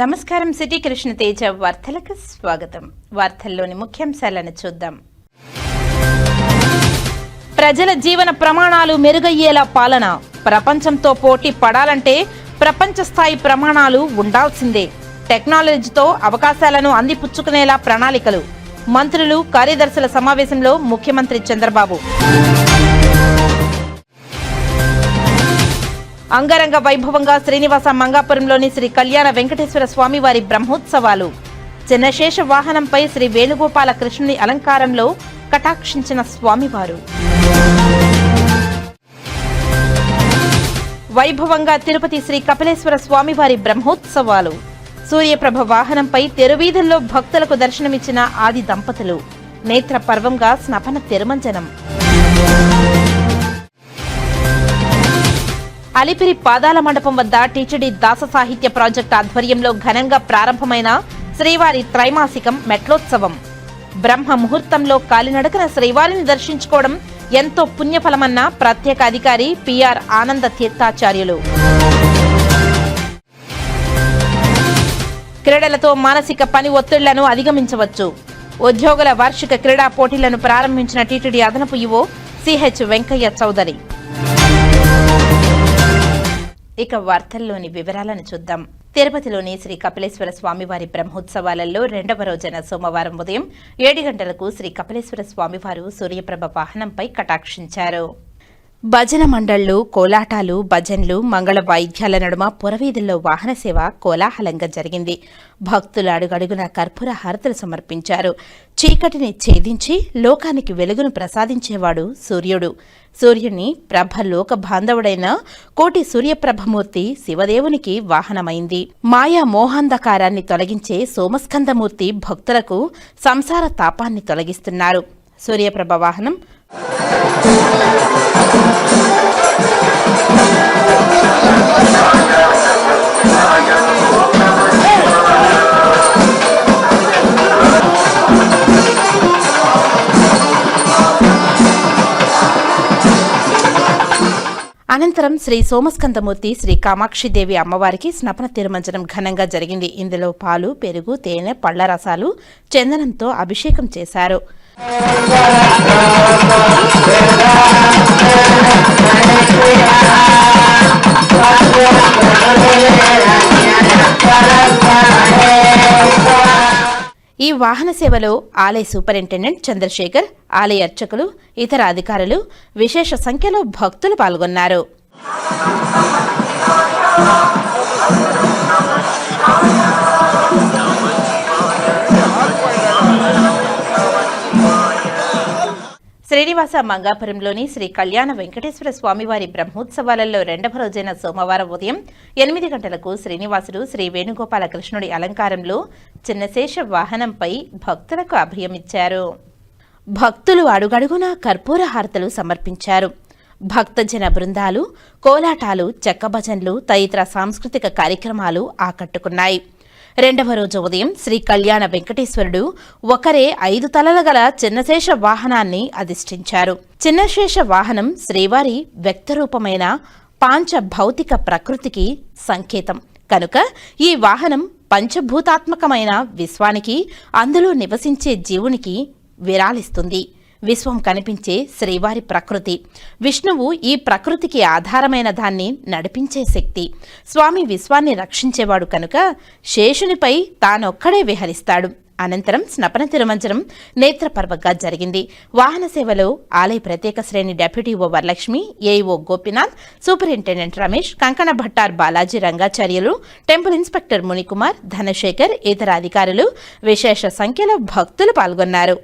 నమస్కారం. సిటీ కృష్ణ తేజ వార్తలకు స్వాగతం. వార్తల్లోని ముఖ్యాంశాలను చూద్దాం. ప్రజల జీవన ప్రమాణాలు మెరుగయ్యేలా పాలన. ప్రపంచంతో పోటీ పడాలంటే ప్రపంచ స్థాయి ప్రమాణాలు ఉండాల్సిందే. టెక్నాలజీతో అవకాశాలను అందిపుచ్చుకునేలా ప్రణాళికలు. మంత్రులు కార్యదర్శుల సమావేశంలో ముఖ్యమంత్రి చంద్రబాబు. అంగరంగ వైభవంగా శ్రీనివాస మంగాపురంలోని శ్రీ కళ్యాణ వెంకటేశ్వర స్వామివారి బ్రహ్మోత్సవాలు. చిన్నశేష వాహనంపై శ్రీ వేణుగోపాల కృష్ణుని అలంకారంలో కటాక్షించిన స్వామివారు. వైభవంగా తిరుపతి శ్రీ కపిలేశ్వర స్వామివారి బ్రహ్మోత్సవాలు. సూర్యప్రభ వాహనంపై తెరువీధుల్లో భక్తులకు దర్శనమిచ్చిన ఆది దంపతులు. నేత్ర పర్వంగా స్నపన తిరుమంజనం. అలిపిరి పాదాల మండపం వద్ద టీటీడీ దాస సాహిత్య ప్రాజెక్టు ఆధ్వర్యంలో ఘనంగా ప్రారంభమైన శ్రీవారి త్రైమాసికం మెట్లోత్సవం. బ్రహ్మ ముహూర్తంలో కాలినడకన శ్రీవారిని దర్శించుకోవడం ఎంతో పుణ్యఫలమన్న ప్రత్యేక అధికారి పిఆర్ ఆనంద తీర్థాచార్యులు. క్రీడలతో మానసిక పని ఒత్తిళ్లను అధిగమించవచ్చు. ఉద్యోగుల వార్షిక క్రీడా పోటీలను ప్రారంభించిన టీటీడీ అదనపు ఈవో సిహెచ్ వెంకయ్య చౌదరి. ఇక వార్తల్లోని వివరాలను చూద్దాం. తిరుపతిలోని శ్రీ కపిలేశ్వర స్వామివారి బ్రహ్మోత్సవాలలో రెండవ రోజున సోమవారం ఉదయం 7 గంటలకు శ్రీ కపిలేశ్వర స్వామివారు సూర్యప్రభ వాహనంపై కటాక్షించారు. భజన మండళ్లు, కోలాటాలు, భజన్లు, మంగళ వాయిద్యాల నడుమ పురవీధుల్లో వాహన సేవ కోలాహలంగా జరిగింది. భక్తులు అడుగడుగున కర్పూర హారతులు సమర్పించారు. చీకటిని ఛేదించి లోకానికి వెలుగును ప్రసాదించేవాడు సూర్యుడు. సూర్యుని ప్రభ లోక బాంధవుడైన కోటి సూర్యప్రభమూర్తి శివదేవునికి వాహనమైంది. మాయా మోహాంధకారాన్ని తొలగించే సోమస్కందమూర్తి భక్తులకు సంసార తాపాన్ని తొలగిస్తున్నారు. సూర్యప్రభ వాహనం అనంతరం శ్రీ సోమస్కందమూర్తి, శ్రీ కామాక్షిదేవి అమ్మవారికి స్నపన తిరుమంజనం ఘనంగా జరిగింది. ఇందులో పాలు, పెరుగు, తేనె, పళ్ల రసాలు, చందనంతో అభిషేకం చేశారు. ఈ వాహన సేవలో ఆలయ సూపరింటెండెంట్ చంద్రశేఖర్, ఆలయ అర్చకులు, ఇతర అధికారులు, విశేష సంఖ్యలో భక్తులు పాల్గొన్నారు. శ్రీనివాస మంగాపురంలోని శ్రీ కళ్యాణ వెంకటేశ్వర స్వామివారి బ్రహ్మోత్సవాలలో రెండవ రోజైన సోమవారం ఉదయం 8 గంటలకు శ్రీనివాసుడు శ్రీ వేణుగోపాల కృష్ణుడి అలంకారంలో చిన్నశేష వాహనంపై భక్తులకు అభయమిచ్చారు. భక్తులు అడుగడుగునా కర్పూర హారతులు సమర్పించారు. భక్తజన బృందాలు, కోలాటాలు, చెక్క భజన్లు తదితర సాంస్కృతిక కార్యక్రమాలు ఆకట్టుకున్నాయి. రెండవ రోజు ఉదయం శ్రీ కళ్యాణ వెంకటేశ్వరుడు ఒకరే 5 తలల గల చిన్నశేష వాహనాన్ని అధిష్ఠించారు. చిన్నశేష వాహనం శ్రీవారి వ్యక్తరూపమైన పాంచ భౌతిక ప్రకృతికి సంకేతం కనుక ఈ వాహనం పంచభూతాత్మకమైన విశ్వానికి, అందులో నివసించే జీవునికి విరాళిస్తుంది. విశ్వం కనిపించే శ్రీవారి ప్రకృతి. విష్ణువు ఈ ప్రకృతికి ఆధారమైన దాన్ని నడిపించే శక్తి. స్వామి విశ్వాన్ని రక్షించేవాడు కనుక శేషునిపై తానొక్కడే విహరిస్తాడు. అనంతరం స్నపన తిరుమంజనం నేత్రపర్వంగా జరిగింది. వాహన సేవలో ఆలయ ప్రత్యేక శ్రేణి డెప్యూటీ ఓ వరలక్ష్మి, ఏఈఓ గోపినాథ్, సూపరింటెండెంట్ రమేష్, కంకణ భట్టార్ బాలాజీ రంగాచార్యులు, టెంపుల్ ఇన్స్పెక్టర్ మునికుమార్, ధనశేఖర్, ఇతర అధికారులు, విశేష సంఖ్యలో భక్తులు పాల్గొన్నారు.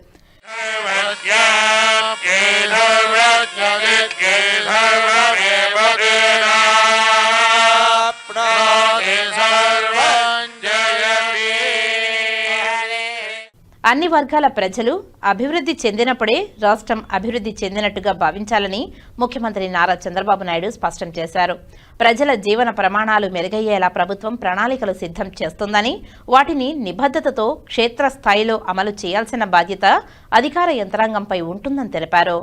అన్ని వర్గాల ప్రజలు అభివృద్ధి చెందినప్పుడే రాష్ట్రం అభివృద్ధి చెందినట్టుగా భావించాలని ముఖ్యమంత్రి నారా చంద్రబాబు నాయుడు స్పష్టం చేశారు. ప్రజల జీవన ప్రమాణాలు మెరుగయ్యేలా ప్రభుత్వం ప్రణాళికలు సిద్ధం చేస్తుందని, వాటిని నిబద్ధతతో క్షేత్రస్థాయిలో అమలు చేయాల్సిన బాధ్యత అధికార యంత్రాంగంపై ఉంటుందని తెలిపారు.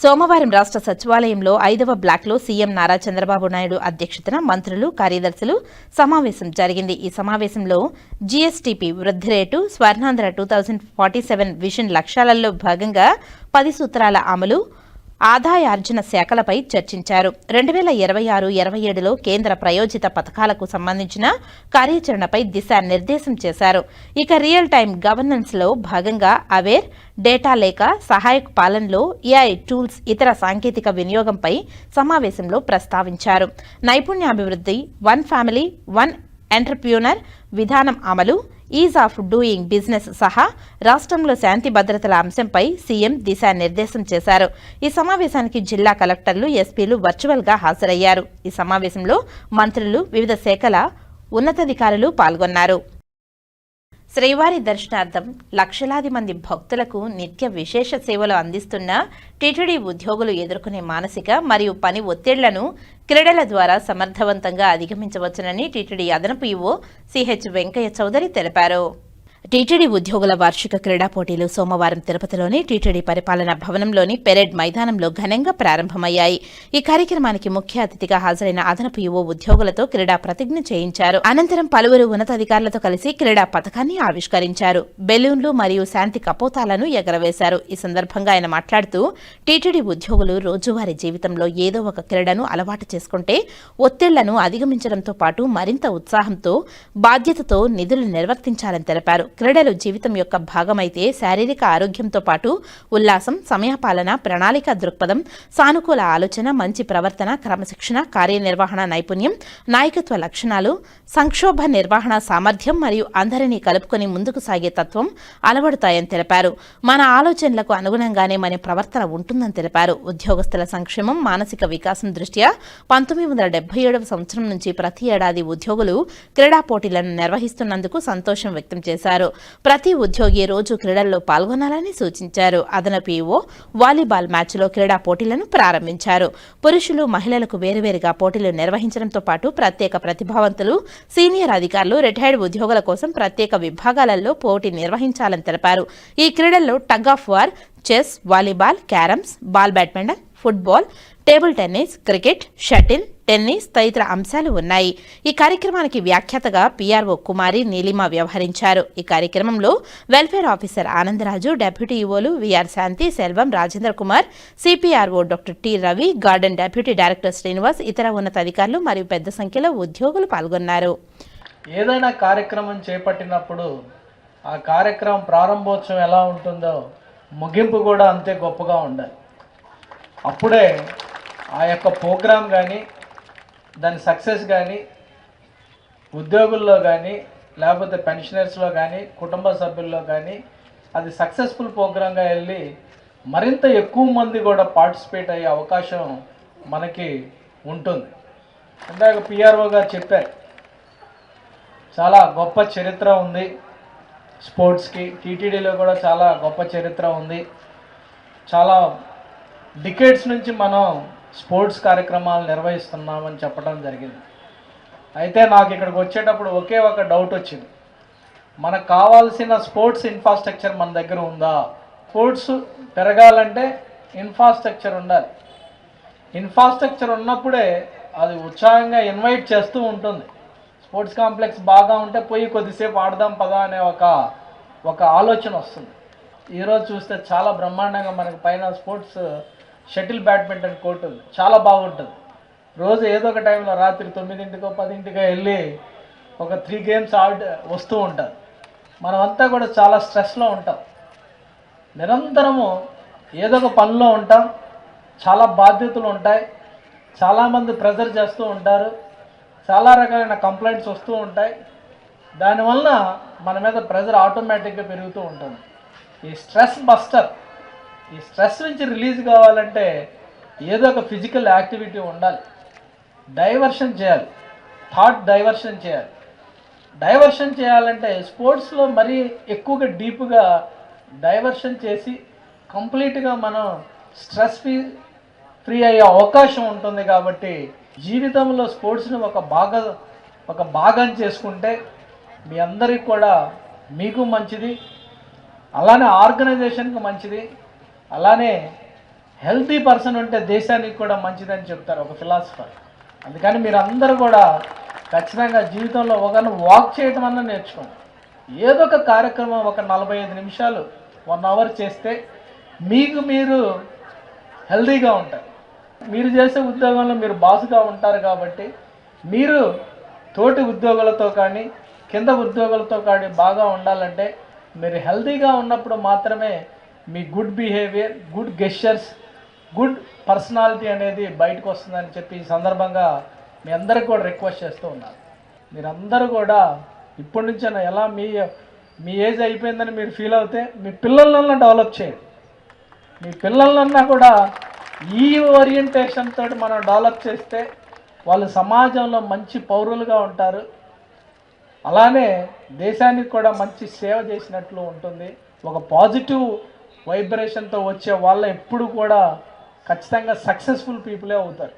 సోమవారం రాష్ట్ర సచివాలయంలో 5వ బ్లాక్లో సీఎం నారా చంద్రబాబు నాయుడు అధ్యక్షతన మంత్రులు, కార్యదర్శులు సమావేశం జరిగింది. ఈ సమావేశంలో జీఎస్టీపీ వృద్ధి రేటు, స్వర్ణాంధ్ర 2047 విజన్ లక్ష్యాలలో భాగంగా 10 సూత్రాల అమలు, ఆదాయార్జన శాఖలపై చర్చించారు. 2026-27లో కేంద్ర ప్రయోజిత పథకాలకు సంబంధించిన కార్యాచరణపై దిశానిర్దేశం చేశారు. ఇక రియల్ టైం గవర్నెన్స్ లో భాగంగా అవేర్, డేటా లేక సహాయక పాలనలో ఏఐ టూల్స్, ఇతర సాంకేతిక వినియోగంపై సమావేశంలో ప్రస్తావించారు. నైపుణ్యాభివృద్ధి, వన్ ఫ్యామిలీ వన్ ఎంటర్ప్యూనర్ విధానం అమలు, ఈజ్ ఆఫ్ డూయింగ్ బిజినెస్ సహా రాష్ట్రంలో శాంతి భద్రతల అంశంపై సీఎం దిశానిర్దేశం చేశారు. ఈ సమావేశానికి జిల్లా కలెక్టర్లు, ఎస్పీలు వర్చువల్గా హాజరయ్యారు. ఈ సమావేశంలో మంత్రులు, వివిధ శాఖల ఉన్నతాధికారులు పాల్గొన్నారు. శ్రీవారి దర్శనార్థం లక్షలాది మంది భక్తులకు నిత్య విశేష సేవలు అందిస్తున్న టీటీడీ ఉద్యోగులు ఎదుర్కొనే మానసిక మరియు పని ఒత్తిళ్లను క్రీడల ద్వారా సమర్థవంతంగా అధిగమించవచ్చునని టీటీడీ అదనపు ఈవో సిహెచ్ వెంకయ్య చౌదరి తెలిపారు. టీటీడీ ఉద్యోగుల వార్షిక క్రీడా పోటీలు సోమవారం తిరుపతిలోని టీటీడీ పరిపాలనా భవనంలోని పెరేడ్ మైదానంలో ఘనంగా ప్రారంభమయ్యాయి. ఈ కార్యక్రమానికి ముఖ్య అతిథిగా హాజరైన అదనపు యువ ఉద్యోగులతో క్రీడా ప్రతిజ్ఞ చేయించారు. అనంతరం పలువురు ఉన్నతాధికారులతో కలిసి క్రీడా పథకాన్ని ఆవిష్కరించారు. బెలూన్లు మరియు శాంతి కపోతాలను ఎగరవేశారు. ఈ సందర్భంగా ఆయన మాట్లాడుతూ, టీటీడీ ఉద్యోగులు రోజువారీ జీవితంలో ఏదో ఒక క్రీడను అలవాటు చేసుకుంటే ఒత్తిళ్లను అధిగమించడంతో పాటు మరింత ఉత్సాహంతో, బాధ్యతతో విధులు నిర్వర్తించాలని తెలిపారు. క్రీడలు జీవితం యొక్క భాగమైతే శారీరక ఆరోగ్యంతో పాటు ఉల్లాసం, సమయపాలన, ప్రణాళిక దృక్పథం, సానుకూల ఆలోచన, మంచి ప్రవర్తన, క్రమశిక్షణ, కార్యనిర్వహణ నైపుణ్యం, నాయకత్వ లక్షణాలు, సంక్షోభ నిర్వహణ సామర్థ్యం మరియు అందరినీ కలుపుకొని ముందుకు సాగే తత్వం అలవడతాయని తెలిపారు. మన ఆలోచనలకు అనుగుణంగానే మన ప్రవర్తన ఉంటుందని తెలిపారు. ఉద్యోగస్తుల సంక్షేమం, మానసిక వికాసం దృష్ట్యా 1977వ సంవత్సరం నుంచి ప్రతి ఏడాది ఉద్యోగులు క్రీడా పోటీలను నిర్వహిస్తున్నందుకు సంతోషం వ్యక్తం చేశారు. ప్రతి ఉద్యోగి రోజు క్రీడల్లో పాల్గొనాలని సూచించారు. అదనపు ఈవో వాలీబాల్ మ్యాచ్లో క్రీడా పోటీలను ప్రారంభించారు. పురుషులు, మహిళలకు వేరువేరుగా పోటీలు నిర్వహించడంతో పాటు ప్రత్యేక ప్రతిభావంతులు, సీనియర్ అధికారులు, రిటైర్డ్ ఉద్యోగుల కోసం ప్రత్యేక విభాగాలలో పోటీ నిర్వహించాలని తెలిపారు. ఈ క్రీడల్లో tug of war, chess, volleyball, carroms, ball badminton, football, table tennis, cricket, shuttle, tennis తదితర అంశాలు ఉన్నాయి. ఈ కార్యక్రమానికి వ్యాఖ్యాతగా పీఆర్ఓ కుమారి నీలిమ వ్యవహరించారు. ఈ కార్యక్రమంలో వెల్ఫేర్ ఆఫీసర్ ఆనందరాజు, డెప్యూటీ ఈవోలు V R Shanthi, Selvam, Rajendra Kumar, CPRO doctor T Ravi, garden deputy director Srinivas, ఇతర ఉన్నతాధికారులు మరియు పెద్ద సంఖ్యలో ఉద్యోగులు పాల్గొన్నారు. ఏదైనా కార్యక్రమం చేపట్టినప్పుడు ఆ కార్యక్రమం ప్రారంభోత్సవం ఎలా ఉంటుందో ముగింపు కూడా అంతే గొప్పగా ఉండాలి. అప్పుడే ఆ యొక్క ప్రోగ్రాం కానీ, దాని సక్సెస్ కానీ, ఉద్యోగుల్లో కానీ, లేకపోతే పెన్షనర్స్లో కానీ, కుటుంబ సభ్యుల్లో కానీ అది సక్సెస్ఫుల్ ప్రోగ్రాంగా వెళ్ళి మరింత ఎక్కువ మంది కూడా పార్టిసిపేట్ అయ్యే అవకాశం మనకి ఉంటుంది. ఇందాక పిఆర్ఓ గారు చెప్పారు, చాలా గొప్ప చరిత్ర ఉంది స్పోర్ట్స్కి. టీటీడీలో కూడా చాలా గొప్ప చరిత్ర ఉంది. చాలా డికేడ్స్ నుంచి మనం స్పోర్ట్స్ కార్యక్రమాలు నిర్వహిస్తున్నామని చెప్పడం జరిగింది. అయితే నాకు ఇక్కడికి వచ్చేటప్పుడు ఒకే ఒక డౌట్ వచ్చింది. మనకు కావాల్సిన స్పోర్ట్స్ ఇన్ఫ్రాస్ట్రక్చర్ మన దగ్గర ఉందా? స్పోర్ట్స్ పెరగాలంటే ఇన్ఫ్రాస్ట్రక్చర్ ఉండాలి. ఇన్ఫ్రాస్ట్రక్చర్ ఉన్నప్పుడే అది ఉత్సాహంగా ఇన్వైట్ చేస్తూ ఉంటుంది. స్పోర్ట్స్ కాంప్లెక్స్ బాగా ఉంటే పోయి కొద్దిసేపు ఆడదాం పదా అనే ఒక ఆలోచన వస్తుంది. ఈరోజు చూస్తే చాలా బ్రహ్మాండంగా మనకు పైన స్పోర్ట్స్ షటిల్ బ్యాడ్మింటన్ కోర్టు ఉంది, చాలా బాగుంటుంది. రోజు ఏదో ఒక టైంలో రాత్రి 9కో 10కో వెళ్ళి ఒక 3 గేమ్స్ ఆడి వస్తూ ఉంటారు. మనమంతా కూడా చాలా స్ట్రెస్లో ఉంటాం, నిరంతరము ఏదో ఒక పనిలో ఉంటాం, చాలా బాధ్యతలు ఉంటాయి, చాలామంది ప్రెజర్ చేస్తూ ఉంటారు, చాలా రకాలైన కంప్లైంట్స్ వస్తూ ఉంటాయి. దానివల్ల మన మీద ప్రెజర్ ఆటోమేటిక్గా పెరుగుతూ ఉంటుంది. ఈ స్ట్రెస్ బస్టర్, ఈ స్ట్రెస్ నుంచి రిలీజ్ కావాలంటే ఏదో ఒక ఫిజికల్ యాక్టివిటీ ఉండాలి. డైవర్షన్ చేయాలి, థాట్ డైవర్షన్ చేయాలి. డైవర్షన్ చేయాలంటే స్పోర్ట్స్లో మరీ ఎక్కువగా డీప్గా డైవర్షన్ చేసి కంప్లీట్గా మనం స్ట్రెస్ ఫ్రీ అయ్యే అవకాశం ఉంటుంది. కాబట్టి జీవితంలో స్పోర్ట్స్ని ఒక భాగం చేసుకుంటే మీ అందరికీ కూడా, మీకు మంచిది, అలానే ఆర్గనైజేషన్కి మంచిది, అలానే హెల్తీ పర్సన్ ఉంటే దేశానికి కూడా మంచిదని చెప్తారు ఒక ఫిలాసఫర్. అందుకని మీరు అందరూ కూడా ఖచ్చితంగా జీవితంలో ఒకరిని వాక్ చేయటం అన్న నేర్చుకోండి. ఏదో ఒక కార్యక్రమం ఒక 45 నిమిషాలు 1 అవర్ చేస్తే మీకు మీరు హెల్తీగా ఉంటారు. మీరు చేసే ఉద్యోగంలో మీరు బాసుగా ఉంటారు కాబట్టి మీరు తోటి ఉద్యోగులతో కానీ కింద ఉద్యోగులతో కానీ బాగా ఉండాలంటే మీరు హెల్తీగా ఉన్నప్పుడు మాత్రమే మీ good behaviour, good gestures, good personality అనేది బయటకు వస్తుందని చెప్పి ఈ సందర్భంగా మీ అందరికి కూడా రిక్వెస్ట్ చేస్తూ ఉన్నాను. మీరందరూ కూడా ఇప్పటి నుంచైనా ఎలా మీ ఏజ్ అయిపోయిందని మీరు ఫీల్ అవుతే మీ పిల్లలన్నా డెవలప్ చేయండి. మీ పిల్లలన్నా కూడా ఈ ఓరియంటేషన్ తోటి మనం డెవలప్ చేస్తే వాళ్ళు సమాజంలో మంచి పౌరులుగా ఉంటారు. అలానే దేశానికి కూడా మంచి సేవ చేసినట్లు ఉంటుంది. ఒక పాజిటివ్ వైబ్రేషన్తో వచ్చే వాళ్ళ ఎప్పుడు కూడా ఖచ్చితంగా సక్సెస్ఫుల్ పీపులే అవుతారు.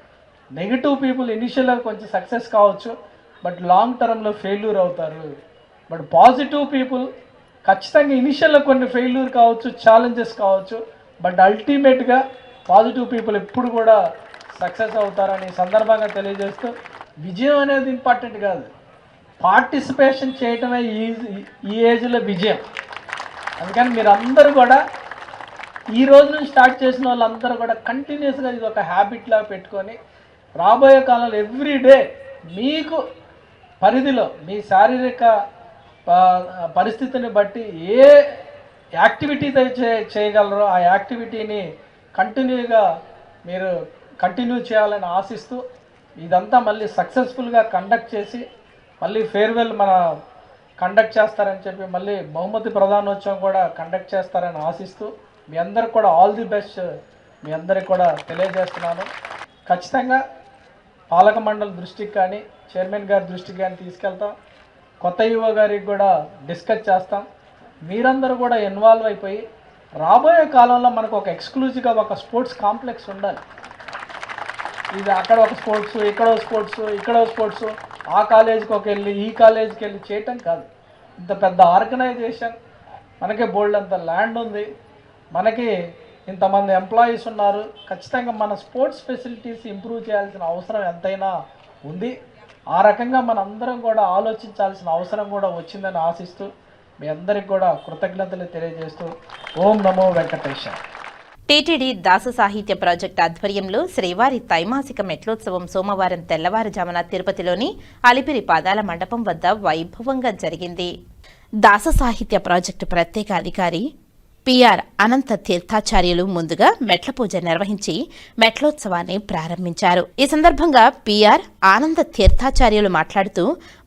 నెగిటివ్ పీపుల్ ఇనిషియల్గా కొంచెం సక్సెస్ కావచ్చు, బట్ లాంగ్ టర్మ్లో ఫెయిల్యూర్ అవుతారు. బట్ పాజిటివ్ పీపుల్ ఖచ్చితంగా ఇనిషియల్గా కొన్ని ఫెయిల్యూర్ కావచ్చు, ఛాలెంజెస్ కావచ్చు, బట్ అల్టిమేట్గా పాజిటివ్ పీపుల్ ఎప్పుడు కూడా సక్సెస్ అవుతారని సందర్భంగా తెలియజేస్తూ, విజయం అనేది ఇంపార్టెంట్ కాదు, పార్టిసిపేషన్ చేయటమే ఈ ఏజ్లో విజయం. అందుకని మీరు అందరూ కూడా ఈ రోజు నుంచి స్టార్ట్ చేసిన వాళ్ళందరూ కూడా కంటిన్యూస్గా ఇది ఒక హ్యాబిట్లా పెట్టుకొని రాబోయే కాలంలో ఎవ్రీడే మీకు పరిధిలో మీ శారీరక పరిస్థితిని బట్టి ఏ యాక్టివిటీ చేయగలరో ఆ యాక్టివిటీని మీరు కంటిన్యూ చేయాలని ఆశిస్తూ, ఇదంతా మళ్ళీ సక్సెస్ఫుల్గా కండక్ట్ చేసి మళ్ళీ ఫేర్వెల్ కండక్ట్ చేస్తారని చెప్పి మళ్ళీ బహుమతి ప్రధానోత్సవం కూడా కండక్ట్ చేస్తారని ఆశిస్తూ మీ అందరికి కూడా ఆల్ ది బెస్ట్ మీ అందరికి కూడా తెలియజేస్తున్నాను. ఖచ్చితంగా పాలక మండలి దృష్టికి కానీ చైర్మన్ గారి దృష్టికి కానీ తీసుకెళ్తాం. కొత్త యువ గారికి కూడా డిస్కస్ చేస్తాం. మీరందరూ కూడా ఇన్వాల్వ్ అయిపోయి రాబోయే కాలంలో మనకు ఒక ఎక్స్క్లూజివ్గా ఒక స్పోర్ట్స్ కాంప్లెక్స్ ఉండాలి. ఇది అక్కడ ఒక స్పోర్ట్స్, ఇక్కడ స్పోర్ట్స్, ఆ కాలేజీకి వెళ్ళి ఈ కాలేజీకి వెళ్ళి చేయటం కాదు. ఇంత పెద్ద ఆర్గనైజేషన్, మనకే బోల్డ్ అంత ల్యాండ్ ఉంది, మనకి ఇంతమంది ఎంప్లాయీస్ ఉన్నారు. ఖచ్చితంగా మన స్పోర్ట్స్ ఫెసిలిటీస్ ఇంప్రూవ్ చేయాల్సిన అవసరం ఎంతైనా ఉంది. ఆ రకంగా మన అందరం కూడా ఆలోచించాల్సిన అవసరం కూడా వచ్చిందని ఆశిస్తూ మీ అందరికి కూడా కృతజ్ఞతలు తెలియజేస్తూ ఓం నమో వెంకటేశ. టీటీడీ దాస సాహిత్య ప్రాజెక్టు ఆధ్వర్యంలో శ్రీవారి త్రైమాసిక మెట్లోత్సవం సోమవారం తెల్లవారుజామున తిరుపతిలోని అలిపిరి పాదాల మండపం వద్ద వైభవంగా జరిగింది. దాస సాహిత్య ప్రాజెక్టు ప్రత్యేక అధికారి పిఆర్ అనంత తీర్థాచార్యులు ముందుగా మెట్ల పూజ నిర్వహించి మెట్లోత్సవాన్ని ప్రారంభించారు. ఈ సందర్భంగా పిఆర్ ఆనంద తీర్థాచార్యులు మాట్లాడుతూ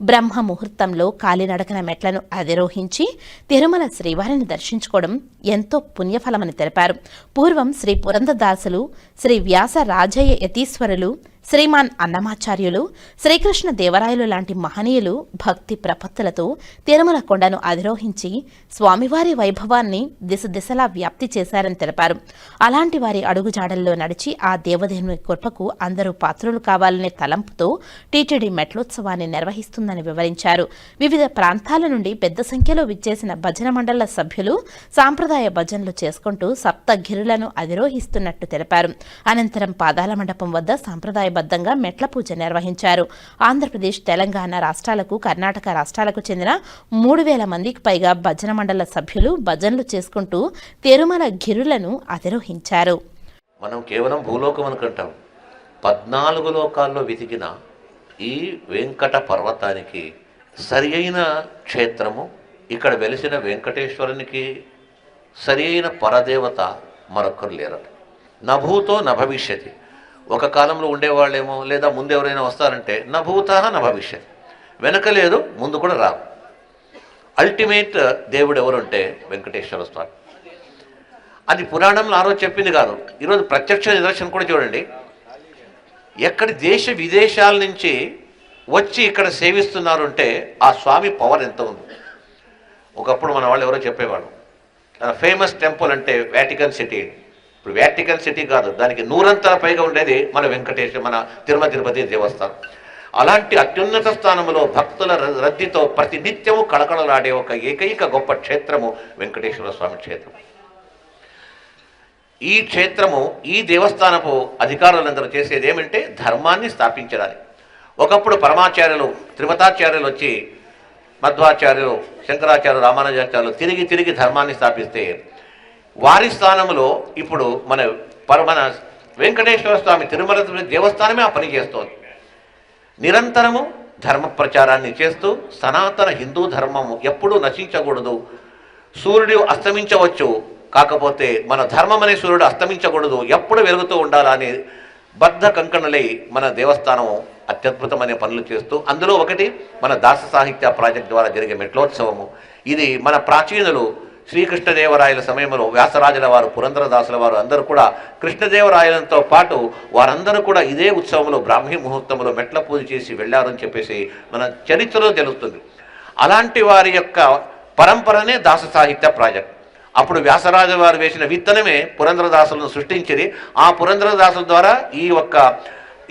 బ్రహ్మ ముహూర్తంలో కాలినడకన మెట్లను అధిరోహించి తిరుమల శ్రీవారిని దర్శించుకోవడం ఎంతో పుణ్యఫలమని తెలిపారు. పూర్వం శ్రీ పురందదాసులు, శ్రీ వ్యాస రాజయ్య యతీశ్వరులు, శ్రీమాన్ అన్నమాచార్యులు, శ్రీకృష్ణ దేవరాయలు లాంటి మహనీయులు భక్తి ప్రపత్తులతో తిరుమల కొండను అధిరోహించి స్వామివారి వైభవాన్ని దిశలా వ్యాప్తి చేశారని తెలిపారు. అలాంటి వారి అడుగుజాడల్లో నడిచి ఆ దేవదేవుని కృపకు అందరూ పాత్రులు కావాలనే తలంపుతో టీటీడీ మెట్లోత్సవాన్ని నిర్వహిస్తుందని వివరించారు. వివిధ ప్రాంతాల నుండి పెద్ద సంఖ్యలో విచ్చేసిన భజన మండళ్ల సభ్యులు సాంప్రదాయ భజనలు చేసుకుంటూ సప్తగిరులను అధిరోహిస్తున్నట్టు తెలిపారు. అనంతరం పాదాల మండపం వద్ద సాంప్రదాయబద్ధంగా మెట్ల పూజ నిర్వహించారు. ఆంధ్రప్రదేశ్, తెలంగాణ రాష్ట్రాలకు, కర్ణాటక రాష్ట్రాలకు చెందిన 3,000 మందికి పైగా భజన మండళ్ల సభ్యులు భజనలు చేసుకుంటూ తిరుమల గిరులను అధిరోహించారు. మనం కేవలం భూలోకం అనుకుంటాం. 14 లోకాల్లో వెతికిన ఈ వెంకట పర్వతానికి సరి అయిన క్షేత్రము, ఇక్కడ వెలిసిన వెంకటేశ్వరునికి సరి అయిన పరదేవత మరొకరు లేరట. నభూతో నభవిష్యతి. ఒక కాలంలో ఉండేవాళ్ళేమో, లేదా ముందు ఎవరైనా వస్తారంటే నభూత నభవిష్యతి, వెనక లేదు ముందు కూడా రావు. అల్టిమేట్ దేవుడు ఎవరుంటే వెంకటేశ్వర స్వామి. అది పురాణంలో ఆ రోజు చెప్పింది కాదు, ఈరోజు ప్రత్యక్ష నిదర్శనం కూడా చూడండి. ఎక్కడి దేశ విదేశాల నుంచి వచ్చి ఇక్కడ సేవిస్తున్నారు అంటే ఆ స్వామి పవర్ ఎంత ఉంది. ఒకప్పుడు మన వాళ్ళు ఎవరో చెప్పేవాడు, ఫేమస్ టెంపుల్ అంటే వాటికన్ సిటీ. ఇప్పుడు వాటికన్ సిటీ కాదు, దానికి 100 పైగా ఉండేది మన వెంకటేశ్వర, మన తిరుపతి దేవస్థానం. అలాంటి అత్యున్నత స్థానంలో భక్తుల రద్దీతో ప్రతి నిత్యము కళకళలాడే ఒక ఏకైక గొప్ప క్షేత్రము వెంకటేశ్వర స్వామి క్షేత్రం. ఈ క్షేత్రము, ఈ దేవస్థానపు అధికారులందరూ చేసేది ఏమంటే ధర్మాన్ని స్థాపించడానికి. ఒకప్పుడు పరమాచార్యులు, త్రిమతాచార్యులు వచ్చి మధ్వాచార్యులు, శంకరాచార్యులు, రామానుజాచార్యులు తిరిగి ధర్మాన్ని స్థాపిస్తే వారి స్థానంలో ఇప్పుడు మన వెంకటేశ్వర స్వామి తిరుమల దేవస్థానమే ఆ పని చేస్తోంది. నిరంతరము ధర్మ ప్రచారాన్ని చేస్తూ సనాతన హిందూ ధర్మము ఎప్పుడూ నశించకూడదు. సూర్యుడు అస్తమించవచ్చు, కాకపోతే మన ధర్మం అనే సూర్యుడు అస్తమించకూడదు, ఎప్పుడు వెలుగుతూ ఉండాలని బద్ధ కంకణలై మన దేవస్థానం అత్యద్భుతమైన పనులు చేస్తూ, అందులో ఒకటి మన దాస సాహిత్య ప్రాజెక్ట్ ద్వారా జరిగే మెట్లోత్సవము. ఇది మన ప్రాచీనులు శ్రీకృష్ణదేవరాయల సమయంలో వ్యాసరాజుల వారు, పురంధరదాసుల వారు అందరూ కూడా కృష్ణదేవరాయలతో పాటు వారందరూ కూడా ఇదే ఉత్సవంలో బ్రాహ్మీ ముహూర్తంలో మెట్ల పూజ చేసి వెళ్ళారని చెప్పేసి మన చరిత్రలో తెలుస్తుంది. అలాంటి వారి యొక్క పరంపరనే దాస సాహిత్య ప్రాజెక్ట్. అప్పుడు వ్యాసరాజు వారు వేసిన విత్తనమే పురంధరదాసులను సృష్టించింది. ఆ పురంధరదాసుల ద్వారా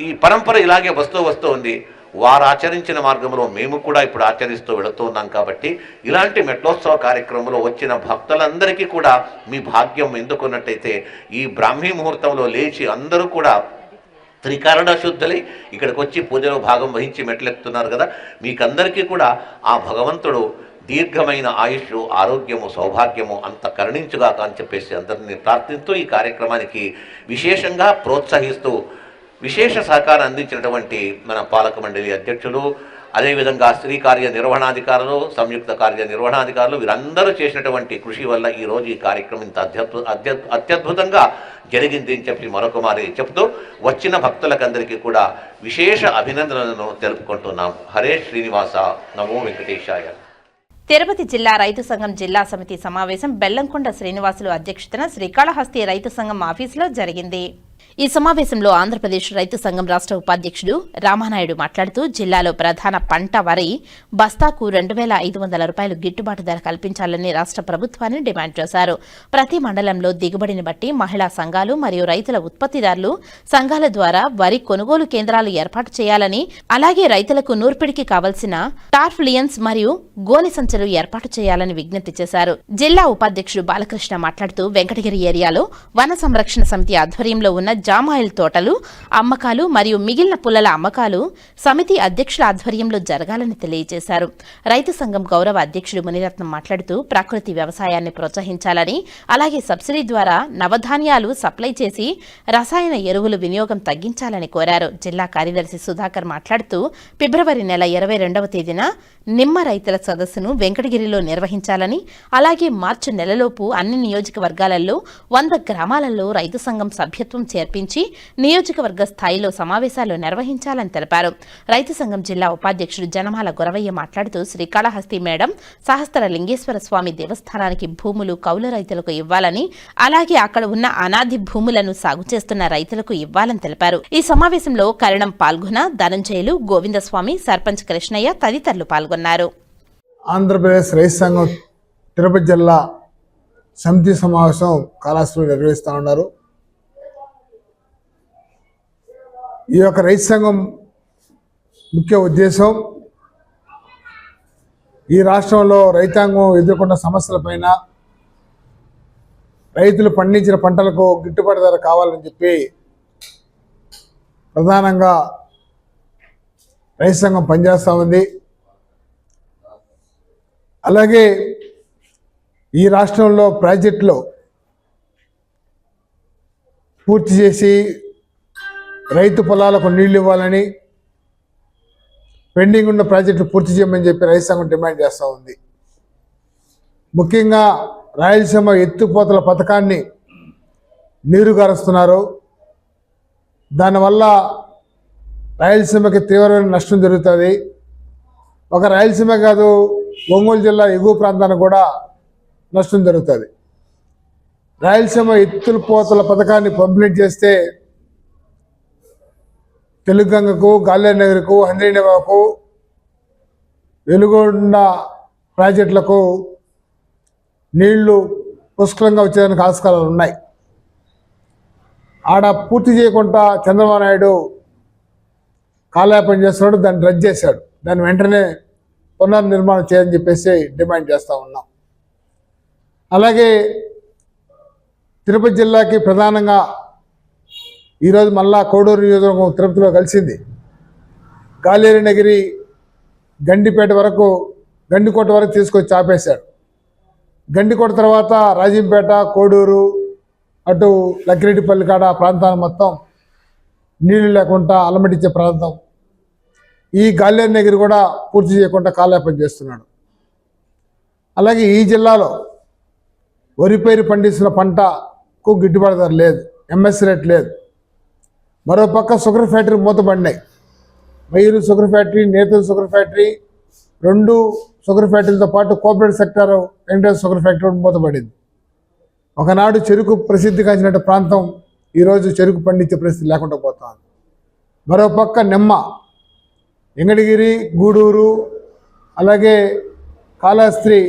ఈ పరంపర ఇలాగే వస్తూ ఉంది. వారు ఆచరించిన మార్గంలో మేము కూడా ఇప్పుడు ఆచరిస్తూ వెళుతూ ఉన్నాం. కాబట్టి ఇలాంటి మెట్లోత్సవ కార్యక్రమంలో వచ్చిన భక్తులందరికీ కూడా మీ భాగ్యం ఎందుకున్నట్టయితే ఈ బ్రాహ్మీ ముహూర్తంలో లేచి అందరూ కూడా త్రికరణ శుద్ధులై ఇక్కడికి వచ్చి పూజలో భాగం వహించి మెట్లెక్కుతున్నారు కదా, మీకందరికీ కూడా ఆ భగవంతుడు దీర్ఘమైన ఆయుష్, ఆరోగ్యము, సౌభాగ్యము అంత కరుణించుగాక అని చెప్పేసి అందరినీ ప్రార్థిస్తూ ఈ కార్యక్రమానికి విశేషంగా ప్రోత్సహిస్తూ విశేష సహకారం అందించినటువంటి మన పాలక మండలి అధ్యక్షులు, అదేవిధంగా శ్రీ కార్యనిర్వహణాధికారులు, సంయుక్త కార్యనిర్వహణాధికారులు వీరందరూ చేసినటువంటి కృషి వల్ల ఈరోజు ఈ కార్యక్రమం ఇంత అత్యద్భుతంగా జరిగింది అని చెప్పి మరొక మారి చెప్తూ వచ్చిన భక్తులకందరికీ కూడా విశేష అభినందనలను తెలుపుకుంటున్నాం. హరే శ్రీనివాస, నమో వెంకటేశాయ. తిరుపతి జిల్లా రైతు సంఘం జిల్లా సమితి సమావేశం బెల్లంకొండ శ్రీనివాసులు అధ్యక్షతన శ్రీకాళహస్తి రైతు సంఘం ఆఫీసులో జరిగింది. ఈ సమావేశంలో ఆంధ్రప్రదేశ్ రైతు సంఘం రాష్ట్ర ఉపాధ్యక్షుడు రామానాయుడు మాట్లాడుతూ జిల్లాలో ప్రధాన పంట వరి బస్తాకు 2,500 రూపాయలు గిట్టుబాటు ధర కల్పించాలని రాష్ట్ర ప్రభుత్వాన్ని డిమాండ్ చేశారు. ప్రతి మండలంలో దిగుబడిని బట్టి మహిళా సంఘాలు మరియు రైతుల ఉత్పత్తిదారులు సంఘాల ద్వారా వరి కొనుగోలు కేంద్రాలు ఏర్పాటు చేయాలని, అలాగే రైతులకు నూర్పిడికి కావలసిన టార్ఫ్లియన్స్ మరియు గోనె సంచులు ఏర్పాటు చేయాలని విజ్ఞప్తి చేశారు. జిల్లా ఉపాధ్యక్షుడు బాలకృష్ణ మాట్లాడుతూ వెంకటగిరి ఏరియాలో వన సంరక్షణ సమితి ఆధ్వర్యంలో ఉన్న జామాయిల్ తోటలు అమ్మకాలు మరియు మిగిలిన పుల్లల అమ్మకాలు సమితి అధ్యక్షుల ఆధ్వర్యంలో జరగాలని తెలియజేశారు. రైతు సంఘం గౌరవ అధ్యక్షుడు మునిరత్నం మాట్లాడుతూ ప్రకృతి వ్యవసాయాన్ని ప్రోత్సహించాలని, అలాగే సబ్సిడీ ద్వారా నవధాన్యాలు సప్లై చేసి రసాయన ఎరువులు వినియోగం తగ్గించాలని కోరారు. జిల్లా కార్యదర్శి సుధాకర్ మాట్లాడుతూ ఫిబ్రవరి నెల 22వ తేదీన నిమ్మ రైతుల సదస్సును వెంకటగిరిలో నిర్వహించాలని, అలాగే మార్చి నెలలోపు అన్ని నియోజకవర్గాలలో 100 గ్రామాలలో రైతు సంఘం సభ్యత్వం చేర్పించి నియోజకవర్గ స్థాయిలో సమావేశాలు నిర్వహించాలని తెలిపారు. రైతు సంఘం జిల్లా ఉపాధ్యక్షుడు జనమాల గురవయ్య మాట్లాడుతూ శ్రీకాళహస్తి మేడం సహస్ర లింగేశ్వర స్వామి దేవస్థానానికి భూములు కౌలు రైతులకు ఇవ్వాలని, అలాగే అక్కడ ఉన్న అనాది భూములను సాగు చేస్తున్న రైతులకు ఇవ్వాలని తెలిపారు. ఈ సమావేశంలో కరణం పాల్గొన, ధనంజయులు, గోవిందస్వామి, సర్పంచ్ కృష్ణయ్య తదితరులు పాల్గొన్నారు. ఆంధ్రప్రదేశ్ రైతు సంఘం తిరుపతి జిల్లా సమితి సమావేశం కాళహస్తిలో నిర్వహిస్తూ ఉన్నారు. ఈ యొక్క రైతు సంఘం ముఖ్య ఉద్దేశం ఈ రాష్ట్రంలో రైతాంగం ఎదుర్కొన్న సమస్యలపైన, రైతులు పండించిన పంటలకు గిట్టుబాటు ధర కావాలని చెప్పి ప్రధానంగా రైతు సంఘం పనిచేస్తూ ఉంది. అలాగే ఈ రాష్ట్రంలో ప్రాజెక్టులు పూర్తి చేసి రైతు పొలాలకు నీళ్లు ఇవ్వాలని, పెండింగ్ ఉన్న ప్రాజెక్టులు పూర్తి చేయమని చెప్పి రైతు సంఘం డిమాండ్ చేస్తూ ఉంది. ముఖ్యంగా రాయలసీమ ఎత్తిపోతల పథకాన్ని నీరుగారుస్తున్నారు. దానివల్ల రాయలసీమకి తీవ్రమైన నష్టం జరుగుతుంది. ఒక రాయలసీమ కాదు, ఒంగోలు జిల్లా ఎగువ ప్రాంతానికి కూడా నష్టం జరుగుతుంది. రాయలసీమ ఎత్తిపోతల పథకాన్ని కంప్లీట్ చేస్తే తెలుగంగకు, గాలేనగర్కు, హంద్రీనివాకు, వెలుగొండ ప్రాజెక్టులకు నీళ్లు పుష్కలంగా వచ్చేదానికి ఆస్కారాలు ఉన్నాయి. ఆడ పూర్తి చేయకుండా చంద్రబాబు నాయుడు కాలయాపన చేస్తున్నాడు, దాన్ని రద్దు చేశాడు. దాన్ని వెంటనే పునర్నిర్మాణం చేయని చెప్పేసి డిమాండ్ చేస్తూ ఉన్నాం. అలాగే తిరుపతి జిల్లాకి ప్రధానంగా ఈరోజు మళ్ళా కోడూరు నియోజకవర్గం తిరుపతిలో కలిసింది. గాలేరినగిరి గండిపేట వరకు గండికోట వరకు తీసుకొచ్చి ఆపేశాడు. గండికోట తర్వాత రాజంపేట, కోడూరు, అటు లక్కిరెడ్డిపల్లి కాడ ప్రాంతాన్ని మొత్తం నీళ్లు లేకుండా అలమటించే ప్రాంతం. ఈ గాలేరినగిరి కూడా పూర్తి చేయకుండా కాలయాపన చేస్తున్నాడు. అలాగే ఈ జిల్లాలో వరి పైరు పండిస్తున్న పంటకు గిట్టుబాటు ధర లేదు, ఎంఎస్ రేట్ లేదు. మరోపక్క షుగర్ ఫ్యాక్టరీ మూతపడినాయి. మైరు షుగర్ ఫ్యాక్టరీ, నేతలు షుగర్ ఫ్యాక్టరీ, 2 షుగర్ ఫ్యాక్టరీలతో పాటు cooperative sector Venkateswara sugar factory మూతపడింది. ఒకనాడు చెరుకు ప్రసిద్ధిగాంచిన ప్రాంతం ఈరోజు చెరుకు పండించే పరిస్థితి లేకుండా పోతుంది. మరోపక్క నిమ్మ, ఎంగడిగిరి, గూడూరు, అలాగే కాళహస్తి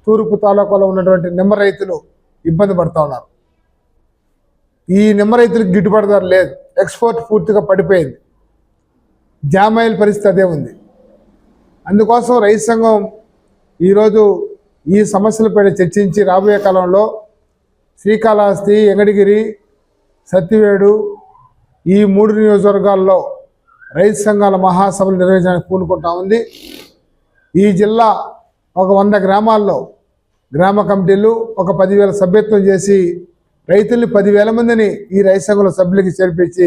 తూర్పు తాలూకాలో ఉన్నటువంటి నిమ్మ రైతులు ఇబ్బంది పడుతూ ఉన్నారు. ఈ నిమ్మ రైతులకు గిట్టుబాటు ధర లేదు, ఎక్స్పోర్ట్ పూర్తిగా పడిపోయింది. జామాయిల్ పరిస్థితి అదే ఉంది. అందుకోసం రైతు సంఘం ఈరోజు ఈ సమస్యలపై చర్చించి రాబోయే కాలంలో శ్రీకాళహస్తి, ఎంగడిగిరి, సత్తివేడు ఈ 3 నియోజకవర్గాల్లో రైతు సంఘాల మహాసభలు నిర్వహించడానికి పూనుకుంటా ఉంది. ఈ జిల్లా ఒక 100 గ్రామాల్లో గ్రామ కమిటీలు ఒక 10,000 సభ్యత్వం చేసి రైతుల్ని 10,000 మందిని ఈ రైతు సంఘంలో సభ్యులకి చేర్పించి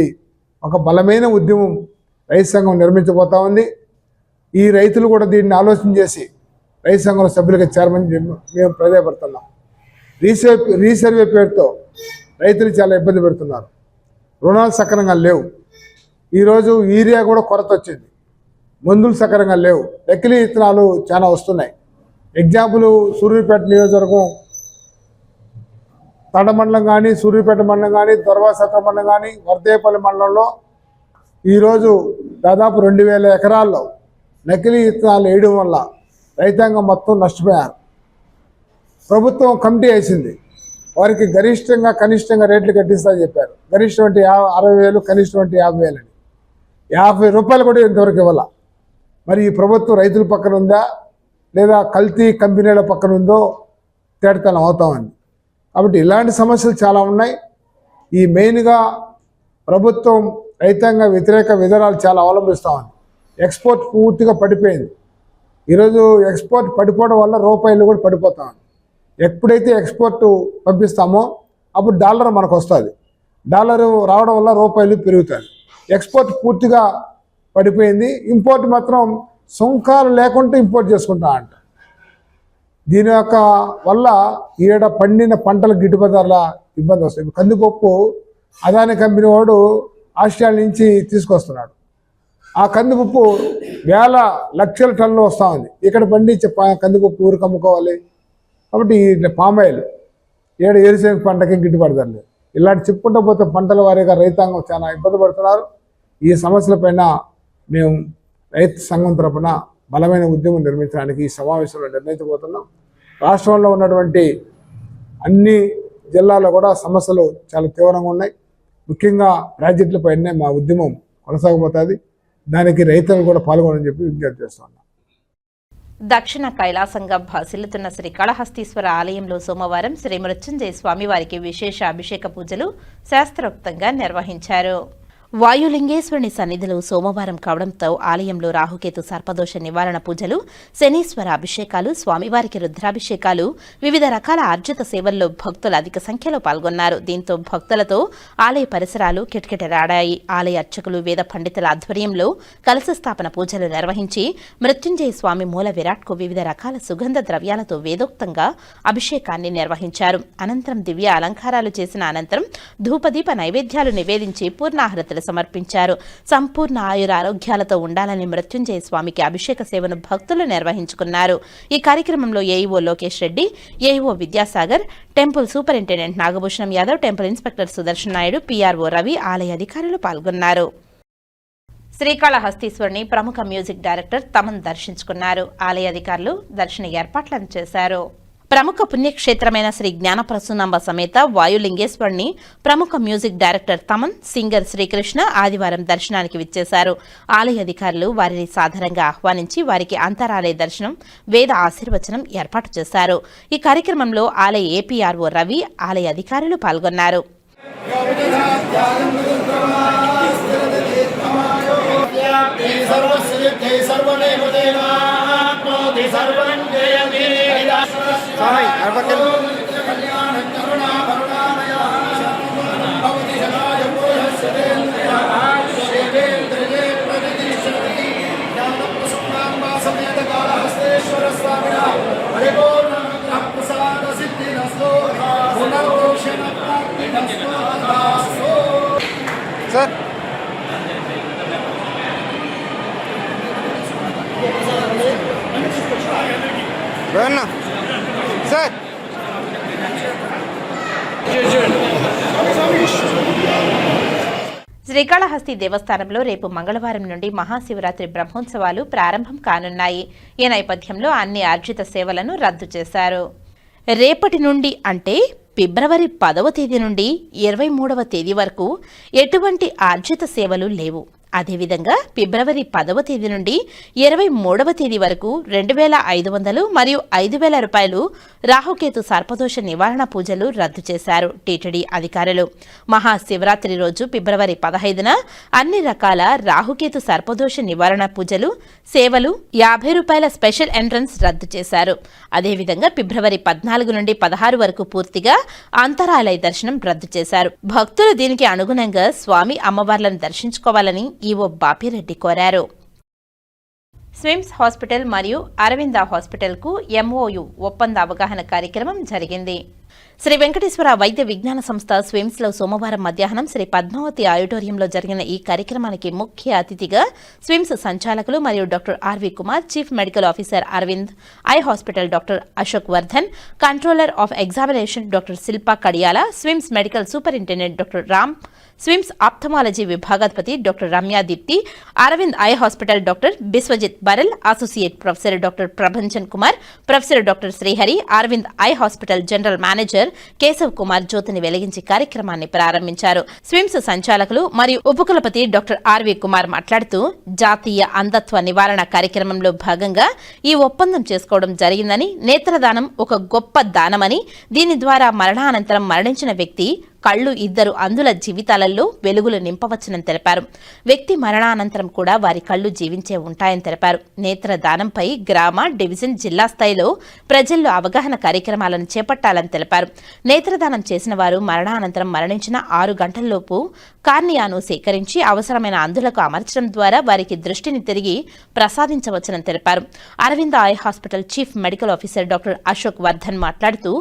ఒక బలమైన ఉద్యమం రైతు సంఘం నిర్మించబోతా ఉంది. ఈ రైతులు కూడా దీన్ని ఆలోచన చేసి రైతు సంఘంలో సభ్యులకి చేరమని మేము ప్రజాపడుతున్నాం. రీసర్వే పేరుతో రైతులు చాలా ఇబ్బంది పెడుతున్నారు. రుణాలు సక్రమంగా లేవు. ఈరోజు యూరియా కూడా కొరత వచ్చింది. మందులు సక్రమంగా లేవు. నకిలీ విత్తనాలు చాలా వస్తున్నాయి. ఎగ్జాంపుల్ సూర్యాపేట నియోజకవర్గం తండ మండలం కానీ, సూర్యాపేట మండలం కానీ, దొరవాసత్ర మండలం కానీ, వర్దేపల్లి మండలంలో ఈరోజు దాదాపు 2,000 ఎకరాల్లో నకిలీ విత్తనాలు వేయడం వల్ల రైతాంగం మొత్తం నష్టపోయారు. ప్రభుత్వం కమిటీ వేసింది. వారికి గరిష్టంగా కనిష్టంగా రేట్లు కట్టిస్తామని చెప్పారు. గరిష్టం అంటే 60,000, కనిష్టం అంటే 50,000 అని. 50 రూపాయలు కూడా ఇంతవరకు ఇవ్వాల. మరి ఈ ప్రభుత్వం రైతుల పక్కన ఉందా లేదా కల్తీ కంపెనీల పక్కన ఉందో తేటతనం అవుతామని. కాబట్టి ఇలాంటి సమస్యలు చాలా ఉన్నాయి. ఈ మెయిన్గా ప్రభుత్వం రైతాంగ వ్యతిరేక విధానాలు చాలా అవలంబిస్తామని. ఎక్స్పోర్ట్ పూర్తిగా పడిపోయింది. ఈరోజు ఎక్స్పోర్ట్ పడిపోవడం వల్ల రూపాయలు కూడా పడిపోతామని. ఎప్పుడైతే ఎక్స్పోర్ట్ పంపిస్తామో అప్పుడు డాలర్ మనకు వస్తుంది. డాలరు రావడం వల్ల రూపాయలు పెరుగుతాయి. ఎక్స్పోర్ట్ పూర్తిగా పడిపోయింది. ఇంపోర్ట్ మాత్రం సుంకాలు లేకుండా ఇంపోర్ట్ చేసుకుంటా అంట. దీని యొక్క వల్ల ఈడ పండిన పంటల గిట్టుబాటు ధరల ఇబ్బంది వస్తుంది. కందిపప్పు అదాని కంపెనీ వాడు ఆస్ట్రేలియా నుంచి తీసుకొస్తున్నాడు. ఆ కందిపప్పు వేల లక్షల టన్నులు వస్తూ ఉంది. ఇక్కడ పండించే కందిపప్పు ఊరికి అమ్ముకోవాలి. కాబట్టి ఈ పామాయిల్ ఏరుశనగ పంటకి గిట్టుబాటు ధర లేదు. ఇలాంటి చెప్పుకుంటూ పోతే పంటల వారీగా రైతాంగం చాలా ఇబ్బంది పడుతున్నారు. ఈ సమస్యలపైన మేము రైతు సంఘం తరపున బలమైన ఉద్యమం నిర్మించడానికి ఈ సమావేశంలో నిర్ణయించబోతున్నాం. రాష్ట్రంలో ఉన్నటువంటి అన్ని జిల్లాల్లో కూడా సమస్యలు చాలా తీవ్రంగా ఉన్నాయి. ముఖ్యంగా ప్రాజెక్టులపైనే మా ఉద్యమం కొనసాగబోతుంది. దానికి రైతులు కూడా పాల్గొనని చెప్పి విజ్ఞప్తి చేస్తున్నాం. దక్షిణ కైలాసంగా భాసిల్లుతున్న శ్రీకాళహస్తీశ్వర ఆలయంలో సోమవారం శ్రీ మృత్యుంజయ స్వామివారికి విశేష అభిషేక పూజలు శాస్త్రోక్తంగా నిర్వహించారు. వాయులింగేశ్వరుని సన్నిధిలో సోమవారం కావడంతో ఆలయంలో రాహుకేతు సర్పదోష నివారణ పూజలు, శనీశ్వర అభిషేకాలు, స్వామివారికి రుద్రాభిషేకాలు, వివిధ రకాల ఆర్జిత సేవల్లో భక్తులు అధిక సంఖ్యలో పాల్గొన్నారు. దీంతో భక్తులతో ఆలయ పరిసరాలు కిటకిటలాడాయి. ఆలయ అర్చకులు, వేద పండితుల ఆధ్వర్యంలో కలశ స్థాపన పూజలు నిర్వహించి మృత్యుంజయ స్వామి మూల విరాట్కు వివిధ రకాల సుగంధ ద్రవ్యాలతో వేదోక్తంగా అభిషేకాన్ని నిర్వహించారు. అనంతరం దివ్య అలంకారాలు చేసిన అనంతరం ధూపదీప నైవేద్యాలు నివేదించి పూర్ణాహృతులు సమర్పించారు. సంపూర్ణ ఆయురారోగ్యాలతో ఉండాలని మృత్యుంజయ స్వామికి అభిషేక సేవను భక్తులు నిర్వహించుకున్నారు. ఈ కార్యక్రమంలో AEO Lokesh Reddy, AEO Vidyasagar, temple superintendent Nagabhushanam Yadav, temple inspector Sudarshan Naidu, PRO Ravi, ఆలయ అధికారులు పాల్గొన్నారు. శ్రీకాళహస్తీశ్వరుని ప్రముఖ మ్యూజిక్ డైరెక్టర్ తమన్ దర్శించుకున్నారు. ఆలయ అధికారులు దర్శన ఏర్పాట్లను చేశారు. ప్రముఖ పుణ్యక్షేత్రమైన శ్రీ జ్ఞానప్రసూనాంబ సమేత వాయులింగేశ్వరుని ప్రముఖ music director Thaman, singer Srikrishna ఆదివారం దర్శనానికి విచ్చేశారు. ఆలయ అధికారులు వారిని సాధారణంగా ఆహ్వానించి వారికి అంతరాలయ దర్శనం, వేద ఆశీర్వచనం ఏర్పాటు చేశారు. ఈ కార్యక్రమంలో ఆలయ ఏపీఆర్ఓ రవి, ఆలయ అధికారులు పాల్గొన్నారు. సార్ సార్ శ్రీకాళహస్తి దేవస్థానంలో రేపు మంగళవారం నుండి మహాశివరాత్రి బ్రహ్మోత్సవాలు ప్రారంభం కానున్నాయి. ఈ నేపథ్యంలో అన్ని ఆర్జిత సేవలను రద్దు చేశారు. రేపటి నుండి అంటే ఫిబ్రవరి 10వ తేదీ నుండి 23వ తేదీ వరకు ఎటువంటి ఆర్జిత సేవలు లేవు. అదేవిధంగా ఫిబ్రవరి 10వ తేదీ నుండి 23వ తేదీ వరకు 2,500 మరియు 5,000 రూపాయలు రాహుకేతు సర్పదోష నివారణ పూజలు రద్దు చేశారు టీటీడీ అధికారులు. మహాశివరాత్రి రోజు ఫిబ్రవరి 15న అన్ని రకాల రాహుకేతు సర్పదోష నివారణ పూజలు, సేవలు, 50 రూపాయల స్పెషల్ ఎంట్రన్స్ రద్దు చేశారు. అదేవిధంగా ఫిబ్రవరి 14 నుండి 16 వరకు పూర్తిగా అంతరాలయ దర్శనం రద్దు చేశారు. భక్తులు దీనికి అనుగుణంగా స్వామి అమ్మవార్లను దర్శించుకోవాలని ఈవో బాపిరెడ్డి కోరారు. స్విమ్స్ హాస్పిటల్ మరియు అరవింద హాస్పిటల్కు ఎంఓయు ఒప్పంద అవగాహన కార్యక్రమం జరిగింది. శ్రీ వెంకటేశ్వర వైద్య విజ్ఞాన సంస్థ స్విమ్స్లో సోమవారం మధ్యాహ్నం శ్రీ పద్మావతి ఆడిటోరియంలో జరిగిన ఈ కార్యక్రమానికి ముఖ్య అతిథిగా స్విమ్స్ సంచాలకులు మరియు doctor R V Kumar, chief medical officer Aravind eye hospital doctor Ashok Vardhan, controller of examination doctor Shilpa Kadiyala, SVIMS medical superintendent doctor Ram, SVIMS ophthalmology విభాగాధిపతి doctor Ramya Deepthi, Aravind eye hospital doctor Biswajit Baral, associate professor doctor Prabhanjan Kumar, professor doctor Srihari, Aravind eye hospital general manager Keshav Kumar జ్యోతిని వెలిగించి కార్యక్రమాన్ని ప్రారంభించారు. స్విమ్స్ సంచాలకులు మరియు ఉపకులపతి డాక్టర్ ఆర్వి కుమార్ మాట్లాడుతూ జాతీయ అంధత్వ నివారణ కార్యక్రమంలో భాగంగా ఈ ఒప్పందం చేసుకోవడం జరిగిందని, నేత్రదానం ఒక గొప్ప దానమని, దీని ద్వారా మరణానంతరం మరణించిన వ్యక్తి కళ్ళు ఇద్దరు అంధుల జీవితాలలో వెలుగులు నింపవచ్చునని తెలిపారు. వ్యక్తి మరణానంతరం కూడా వారి కళ్ళు జీవించే ఉంటాయని తెలిపారు. నేత్రదానంపై గ్రామ, డివిజన్, జిల్లా స్థాయిలో ప్రజల్లో అవగాహన కార్యక్రమాలను చేపట్టాలని తెలిపారు. నేత్రదానం చేసిన వారు మరణానంతరం మరణించిన 6 గంటల్లోపు కార్నియాను సేకరించి అవసరమైన అంధులకు అమర్చడం ద్వారా వారికి దృష్టిని తిరిగి ప్రసాదించవచ్చునని తెలిపారు. Aravinda eye hospital chief medical officer doctor Ashok Vardhan మాట్లాడుతూ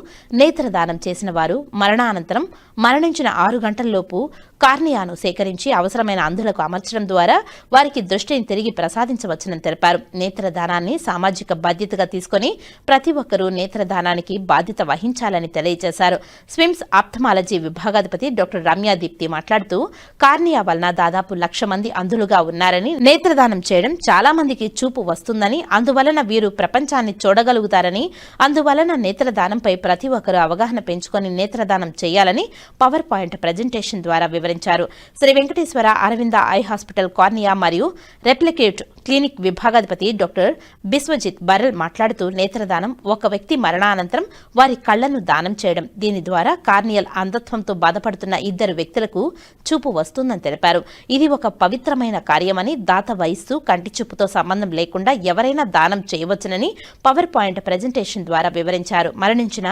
నేత్రదానం చేసిన వారు మరణానంతరం మరణించిన 6 గంటల్లోపు కార్నియాను సేకరించి అవసరమైన అంధులకు అమర్చడం ద్వారా వారికి దృష్టిని తిరిగి ప్రసాదించవచ్చునని తెలిపారు. నేత్రదానాన్ని సామాజిక బాధ్యతగా తీసుకుని ప్రతి ఒక్కరూ నేత్రదానానికి బాధ్యత వహించాలని తెలియజేశారు. స్విమ్స్ ఆప్థమాలజీ విభాగాధిపతి డాక్టర్ రమ్యా దీప్తి మాట్లాడుతూ కార్నియా వలన దాదాపు 1,00,000 మంది అంధులుగా ఉన్నారని, నేత్రదానం చేయడం చాలా మందికి చూపు వస్తుందని, అందువలన వీరు ప్రపంచాన్ని చూడగలుగుతారని, అందువలన నేత్రదానంపై ప్రతి ఒక్కరూ అవగాహన పెంచుకొని నేత్రదానం చేయాలని పవర్ పాయింట్ ప్రజెంటేషన్ ద్వారా వివరించారు. Sri Venkateswara Aravinda eye hospital cornea మరియు రెప్లికేట్ క్లినిక్ విభాగాధిపతి డాక్టర్ బిస్వజిత్ బరల్ మాట్లాడుతూ నేత్రదానం ఒక వ్యక్తి మరణానంతరం వారి కళ్లను దానం చేయడం, దీని ద్వారా కార్నియల్ అంధత్వంతో బాధపడుతున్న 2 వ్యక్తులకు చూపు వస్తుందని తెలిపారు. ఇది ఒక పవిత్రమైన కార్యమని, దాత వయస్సు, కంటి చూపుతో సంబంధం లేకుండా ఎవరైనా దానం చేయవచ్చునని పవర్ పాయింట్ ప్రజెంటేషన్ ద్వారా వివరించారు. మరణించిన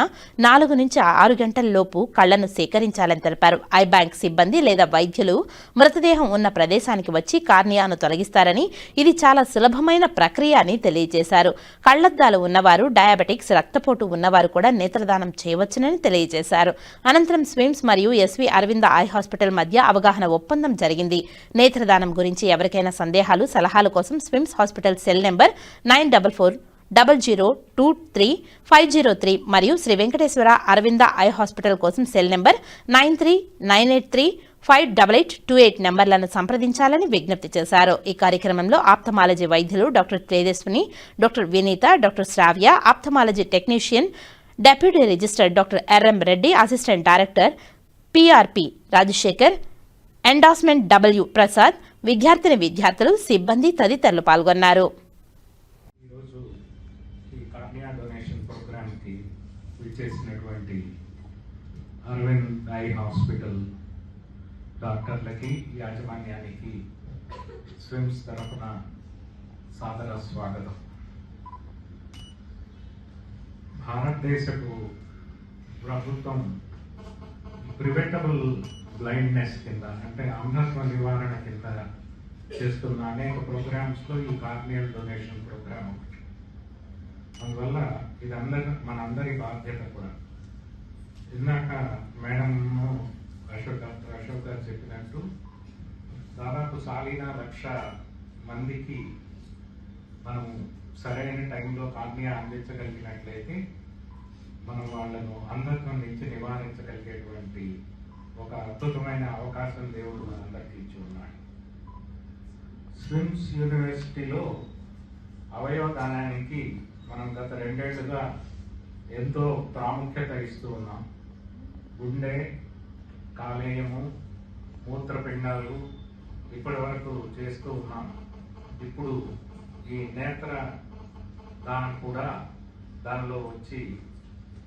4 నుంచి 6 గంటల లోపు కళ్లను సేకరించాలని తెలిపారు. ఐ బ్యాంక్ సిబ్బంది లేదా వైద్యులు మృతదేహం ఉన్న ప్రదేశానికి వచ్చి కార్నియాను తొలగిస్తారని, ఇది చాలా సులభమైన ప్రక్రియ అని తెలియజేశారు. కళ్లద్దాలు ఉన్నవారు, డయాబెటిక్స్, రక్తపోటు ఉన్నవారు కూడా నేత్రదానం చేయవచ్చునని తెలియజేశారు. అనంతరం స్విమ్స్ మరియు ఎస్వి అరవింద ఐ హాస్పిటల్ మధ్య అవగాహన ఒప్పందం జరిగింది. నేత్రదానం గురించి ఎవరికైనా సందేహాలు, సలహాల కోసం స్విమ్స్ హాస్పిటల్ సెల్ నెంబర్ 9440023503 మరియు శ్రీ వెంకటేశ్వర అరవింద ఐ హాస్పిటల్ కోసం సెల్ నెంబర్ 9398358828 నెంబర్లను సంప్రదించాలని విజ్ఞప్తి చేశారు. ఈ కార్యక్రమంలో ఆప్థమాలజీ వైద్యులు doctor Tejaswini, doctor Vineeta, doctor Shravya, ophthalmology technician deputy register doctor RM Reddy, assistant director PRP Rajasekhar, ఎండాస్మెంట్ డబ్ల్యూ ప్రసాద్, విద్యార్థులు, సిబ్బంది తదితరులు పాల్గొన్నారు. ఈరోజు ఈ కార్నియా డొనేషన్ ప్రోగ్రామ్కి విచ్చేసినటువంటి అరవింద్ ఐ హాస్పిటల్ డాక్టర్లకి, యాజమాన్యానికి స్విమ్స్ తరఫున సాదర స్వాగతం. భారతదేశపు ప్రభుత్వం ప్రివెంటబుల్ బ్లైండ్నెస్ కింద, అంటే అంధత్వ నివారణ కింద చేస్తున్న అనేక ప్రోగ్రామ్స్లో ఈ కార్నియల్ డొనేషన్ ప్రోగ్రామ్ ఒకటి. అందువల్ల ఇది మనందరి బాధ్యత కూడా. ఇందాక మేడం అశోక్ గారు చెప్పినట్టు దాదాపు 1,00,000 మందికి మనం సరైన టైంలో కార్నియా అందించగలిగినట్లయితే మనం వాళ్ళను అంధత్వం నుంచి నివారించగలిగేటువంటి ఒక అద్భుతమైన అవకాశం దేవుడు మనందరికీ ఇచ్చి ఉన్నాడు. స్విమ్స్ యూనివర్సిటీలో అవయవ దానానికి మనం గత 2 ఏళ్లుగా ఎంతో ప్రాముఖ్యత ఇస్తూ ఉన్నాం. గుండె, కాలేయము, మూత్రపిండాలు ఇప్పటి వరకు చేస్తూ ఉన్నాం. ఇప్పుడు ఈ నేత్ర దానం కూడా దానిలో వచ్చి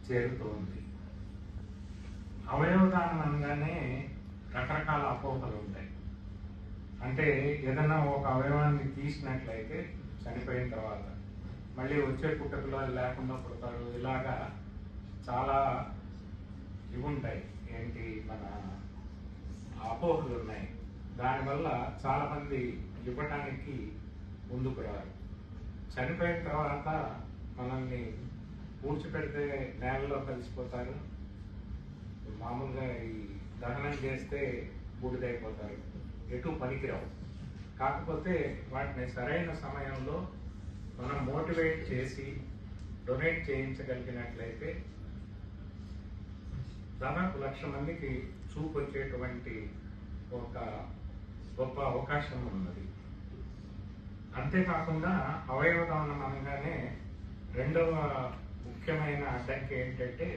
చేరుతోంది. అవయవ దానం అనగానే రకరకాల అపోహలు ఉంటాయి. అంటే ఏదైనా ఒక అవయవాన్ని తీసినట్లయితే చనిపోయిన తర్వాత మళ్ళీ వచ్చే పుట్టకులు లేకుండా పుడతారు, ఇలాగా చాలా ఇవి ఉంటాయి. ఏంటి మన అపోహలు ఉన్నాయి. దానివల్ల చాలామంది ఇవ్వటానికి ముందుకు రారు. చనిపోయిన తర్వాత మనల్ని పూడ్చిపెడితే నేలలో కలిసిపోతారు. మామూలుగా ఈ దహనం చేస్తే బూడిదైపోతారు, ఎటు పనికిరావు. కాకపోతే వాటిని సరైన సమయంలో మనం మోటివేట్ చేసి డొనేట్ చేయించగలిగినట్లయితే దాదాపు 1,00,000 మందికి చూపు వచ్చేటువంటి ఒక గొప్ప అవకాశం ఉన్నది. అంతేకాకుండా అవయవ దానం అనగానే రెండవ ముఖ్యమైన అడ్డంకి ఏంటంటే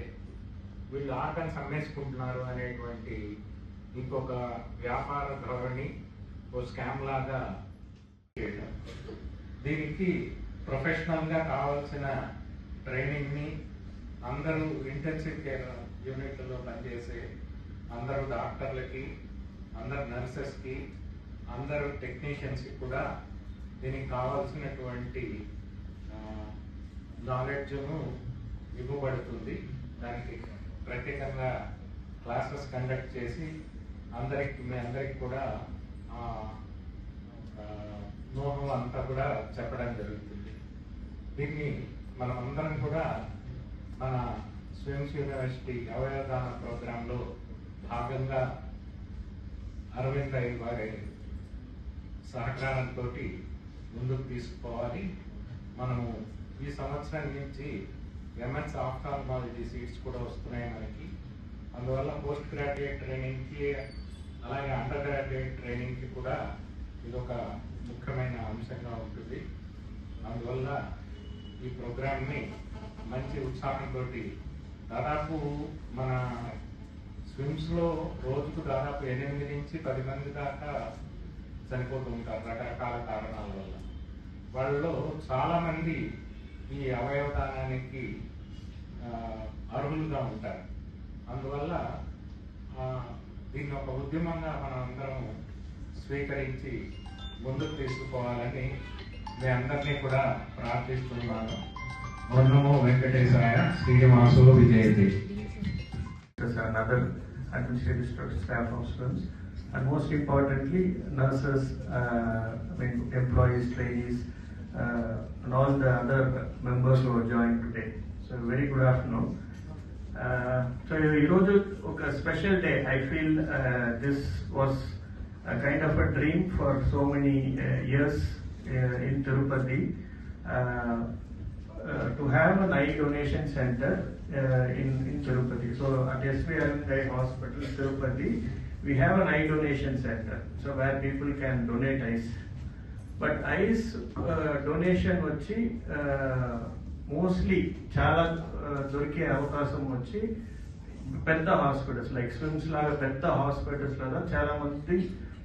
వీళ్ళు ఆర్గన్స్ అమ్మేసుకుంటున్నారు అనేటువంటి ఇంకొక వ్యాపార ధోరణి, ఓ స్కామ్ లాగా చేయడం. దీనికి ప్రొఫెషనల్గా కావాల్సిన ట్రైనింగ్ని అందరూ ఇంటెన్సివ్ కేర్ యూనిట్లలో పనిచేసే అందరూ డాక్టర్లకి, అందరు నర్సెస్కి, అందరూ టెక్నీషియన్స్కి కూడా దీనికి కావాల్సినటువంటి నాలెడ్జ్ను ఇవ్వబడుతుంది. దానికి ప్రత్యేకంగా క్లాసెస్ కండక్ట్ చేసి మీ అందరికి కూడా నోహం అంతా కూడా చెప్పడం జరుగుతుంది. దీన్ని మనం అందరం కూడా మన స్విమ్స్ యూనివర్సిటీ అవయవదాన ప్రోగ్రాంలో భాగంగా అరవింద్ ఐ వారి సహకారంతో ముందుకు తీసుకుపోవాలి. మనము ఈ సంవత్సరం నుంచి ఎంఎస్ ఆఫ్థాల్మాలజీ సీట్స్ కూడా వస్తున్నాయి మనకి. అందువల్ల పోస్ట్ గ్రాడ్యుయేట్ ట్రైనింగ్కి, అలాగే అండర్ గ్రాడ్యుయేట్ ట్రైనింగ్కి కూడా ఇది ఒక ముఖ్యమైన అంశంగా ఉంటుంది. అందువల్ల ఈ ప్రోగ్రామ్ని మంచి ఉత్సాహంతో దాదాపు మన స్విమ్స్లో రోజుకు దాదాపు 8 నుంచి 10 మంది దాకా చనిపోతూ ఉంటారు రకరకాల కారణాల వల్ల. వాళ్ళలో చాలామంది ఈ అవయవదానానికి అర్హులుగా ఉంటారు. అందువల్ల దీన్ని ఒక ఉద్యమంగా మనం అందరం స్వీకరించి ముందుకు తీసుకుపోవాలని మీ అందరినీ కూడా ప్రార్థిస్తున్నాను. ఓం వెంకటేశాయ, శ్రీనివాసో విజయతే. Another administrative staff of SWIMS, and most importantly, nurses, employees, trainees, and all the other members who have joined today. So, very good afternoon. So, ఈరోజు ఒక special day. I feel this was a kind of a dream for so many years in Tirupati. To have an eye donation center in Tirupati. So at SVI Arvind Eye Hospital, Tirupati, we have an eye donation center. So where people can donate eyes. But eyes donation vachi mostly చాలా దొరికే అవకాశం వచ్చి పెద్ద hospitals like SVIMS లాగా పెద్ద hospitals లాగా చాలా మంది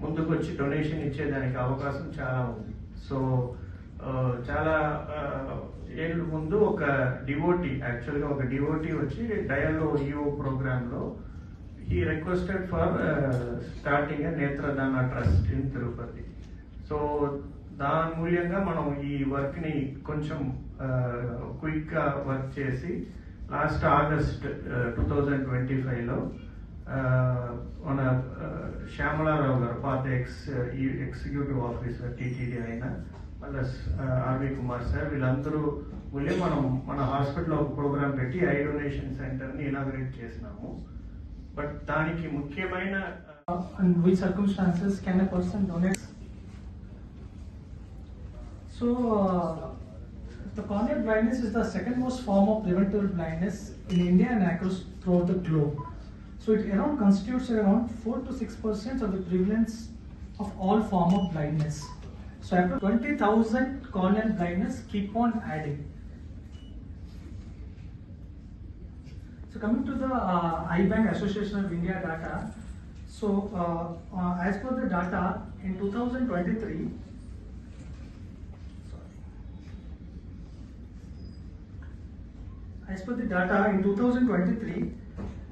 ముందుకు వచ్చి డొనేషన్ ఇచ్చేదానికి అవకాశం చాలా ఉంది. సో చాలా ఏళ్ళ ముందు ఒక డివోటీ యాక్చువల్గా ఒక డివోటీ వచ్చి డయల్లో ఈఓ ప్రోగ్రాంలో he requested for starting a నేత్రదాన ట్రస్ట్ ఇన్ తిరుపతి. సో దాని మూల్యంగా మనం ఈ వర్క్ ని కొంచెం క్విక్ గా వర్క్ చేసి లాస్ట్ ఆగస్ట్ 2025లో మన శ్యామలారావు గారు పాత ఎగ్జిక్యూటివ్ ఆఫీసర్ టీటీడీ అయిన ప్లస్ ఆర్వి కుమార్ సార్ వీళ్ళందరూ మూల్యం మనం మన హాస్పిటల్లో ఒక ప్రోగ్రామ్ పెట్టి ఐ డొనేషన్ సెంటర్ ని ఇనాగరేట్ చేసినాము. బట్ దానికి ముఖ్యమైన in which circumstances can a person donate? So, the corneal blindness is the second most form of preventable blindness in India and across throughout the globe. So, it around constitutes around 4 to 6% of the prevalence of all form of blindness. So, after 20,000 corneal blindness keep on adding. So coming to the Eye Bank Association of India data, so as per the data in 2023,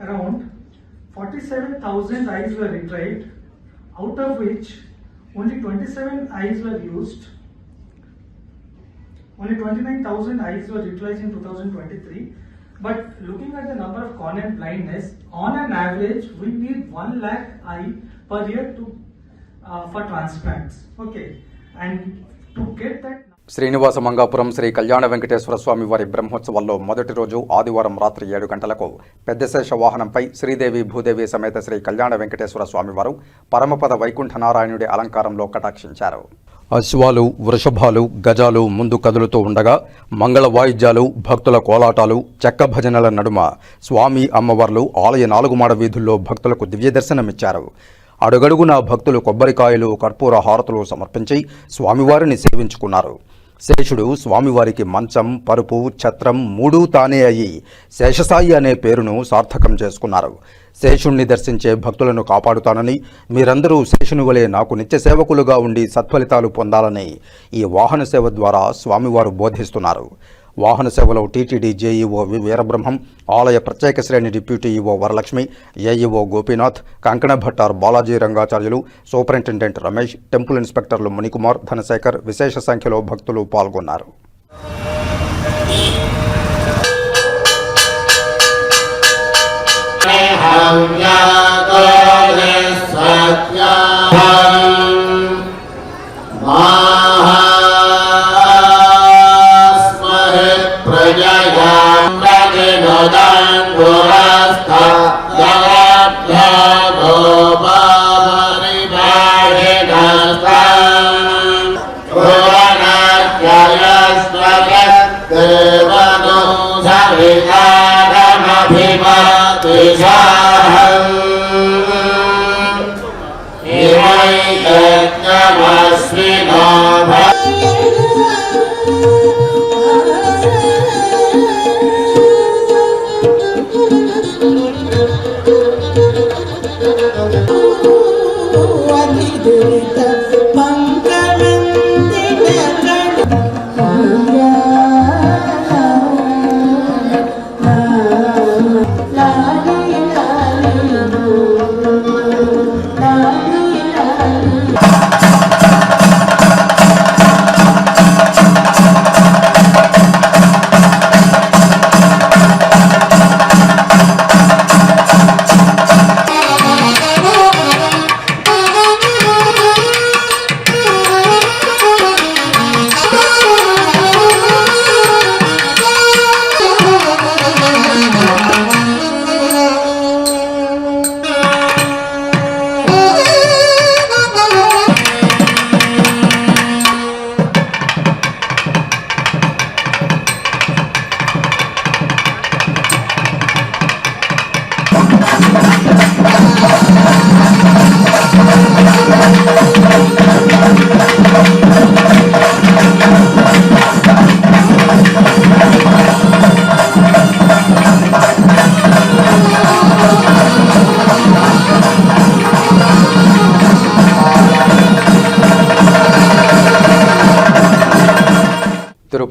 around 47,000 eyes were retrieved, out of which only 27 eyes were used. Only 29,000 eyes were utilized in 2023. But looking at the number of corneal blindness, on an average, we need 1 lakh eye per year to for transplants. Okay, and to get that. Srinivasa Mangapuram Shri కళ్యాణ వెంకటేశ్వర స్వామి వారి బ్రహ్మోత్సవాల్లో మొదటి రోజు ఆదివారం రాత్రి 7 గంటలకు పెద్దశేష వాహనంపై శ్రీదేవి భూదేవి సమేత శ్రీ కళ్యాణ వెంకటేశ్వర స్వామివారు పరమపద వైకుంఠ నారాయణుడి అలంకారంలో కటాక్షించారు. అశ్వాలు, వృషభాలు, గజాలు ముందు కదులుతూ ఉండగా మంగళ వాయిద్యాలు, భక్తుల కోలాటాలు, చెక్క భజనల నడుమ స్వామి అమ్మవార్లు ఆలయ 4 మాడ వీధుల్లో భక్తులకు దివ్య దర్శనమిచ్చారు. అడుగడుగున భక్తులు కొబ్బరికాయలు, కర్పూర హారతులు సమర్పించి స్వామివారిని సేవించుకున్నారు. శేషుడు స్వామివారికి మంచం, పరుపు, ఛత్రం 3 తానే అయి శేషసాయి అనే పేరును సార్థకం చేసుకున్నారు. శేషుణ్ణి దర్శించే భక్తులను కాపాడుతానని, మీరందరూ శేషుని వలె నాకు నిత్య సేవకులుగా ఉండి సత్ఫలితాలు పొందాలని ఈ వాహన సేవ ద్వారా స్వామివారు బోధిస్తున్నారు. వాహన సేవలో టీటీడీ జేఈఓ వి వీరబ్రహ్మం, ఆలయ ప్రత్యేక శ్రేణి deputy EO Varalakshmi, AEO Gopinath, కంకణ భట్టార్ బాలాజీ రంగాచార్యులు, సూపరింటెండెంట్ రమేష్, టెంపుల్ ఇన్స్పెక్టర్లు మునికుమార్, ధనశేఖర్ విశేష సంఖ్యలో భక్తులు పాల్గొన్నారు.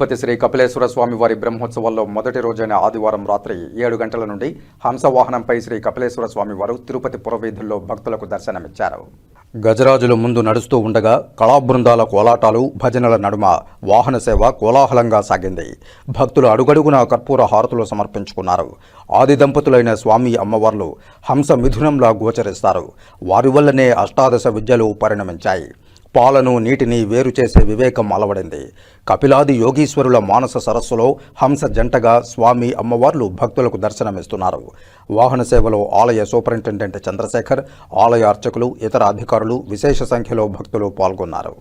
తిరుపతి శ్రీ కపిలేశ్వర స్వామి వారి బ్రహ్మోత్సవాల్లో మొదటి రోజైన ఆదివారం రాత్రి 7 గంటల నుండి హంసవాహనంపై శ్రీ కపిలేశ్వర స్వామి వారు తిరుపతి పురవీధుల్లో భక్తులకు దర్శనమిచ్చారు. గజరాజులు ముందు నడుస్తూ ఉండగా కళాబృందాల కోలాటాలు, భజనల నడుమ వాహన సేవ కోలాహలంగా సాగింది. భక్తులు అడుగడుగున కర్పూర హారతులు సమర్పించుకున్నారు. ఆది దంపతులైన స్వామి అమ్మవార్లు హంస మిథునంలా గోచరిస్తారు. వారి వల్లనే అష్టాదశ విద్యలు పరిణమించాయి. పాలను, నీటిని వేరు చేసే వివేకం అలవడింది. కపిలాది యోగీశ్వరుల మానస సరస్సులో హంస జంటగా స్వామి అమ్మవార్లు భక్తులకు దర్శనమిస్తున్నారు. వాహన సేవలో ఆలయ సూపరింటెండెంట్ చంద్రశేఖర్, ఆలయ అర్చకులు, ఇతర అధికారులు, విశేష సంఖ్యలో భక్తులు పాల్గొన్నారు.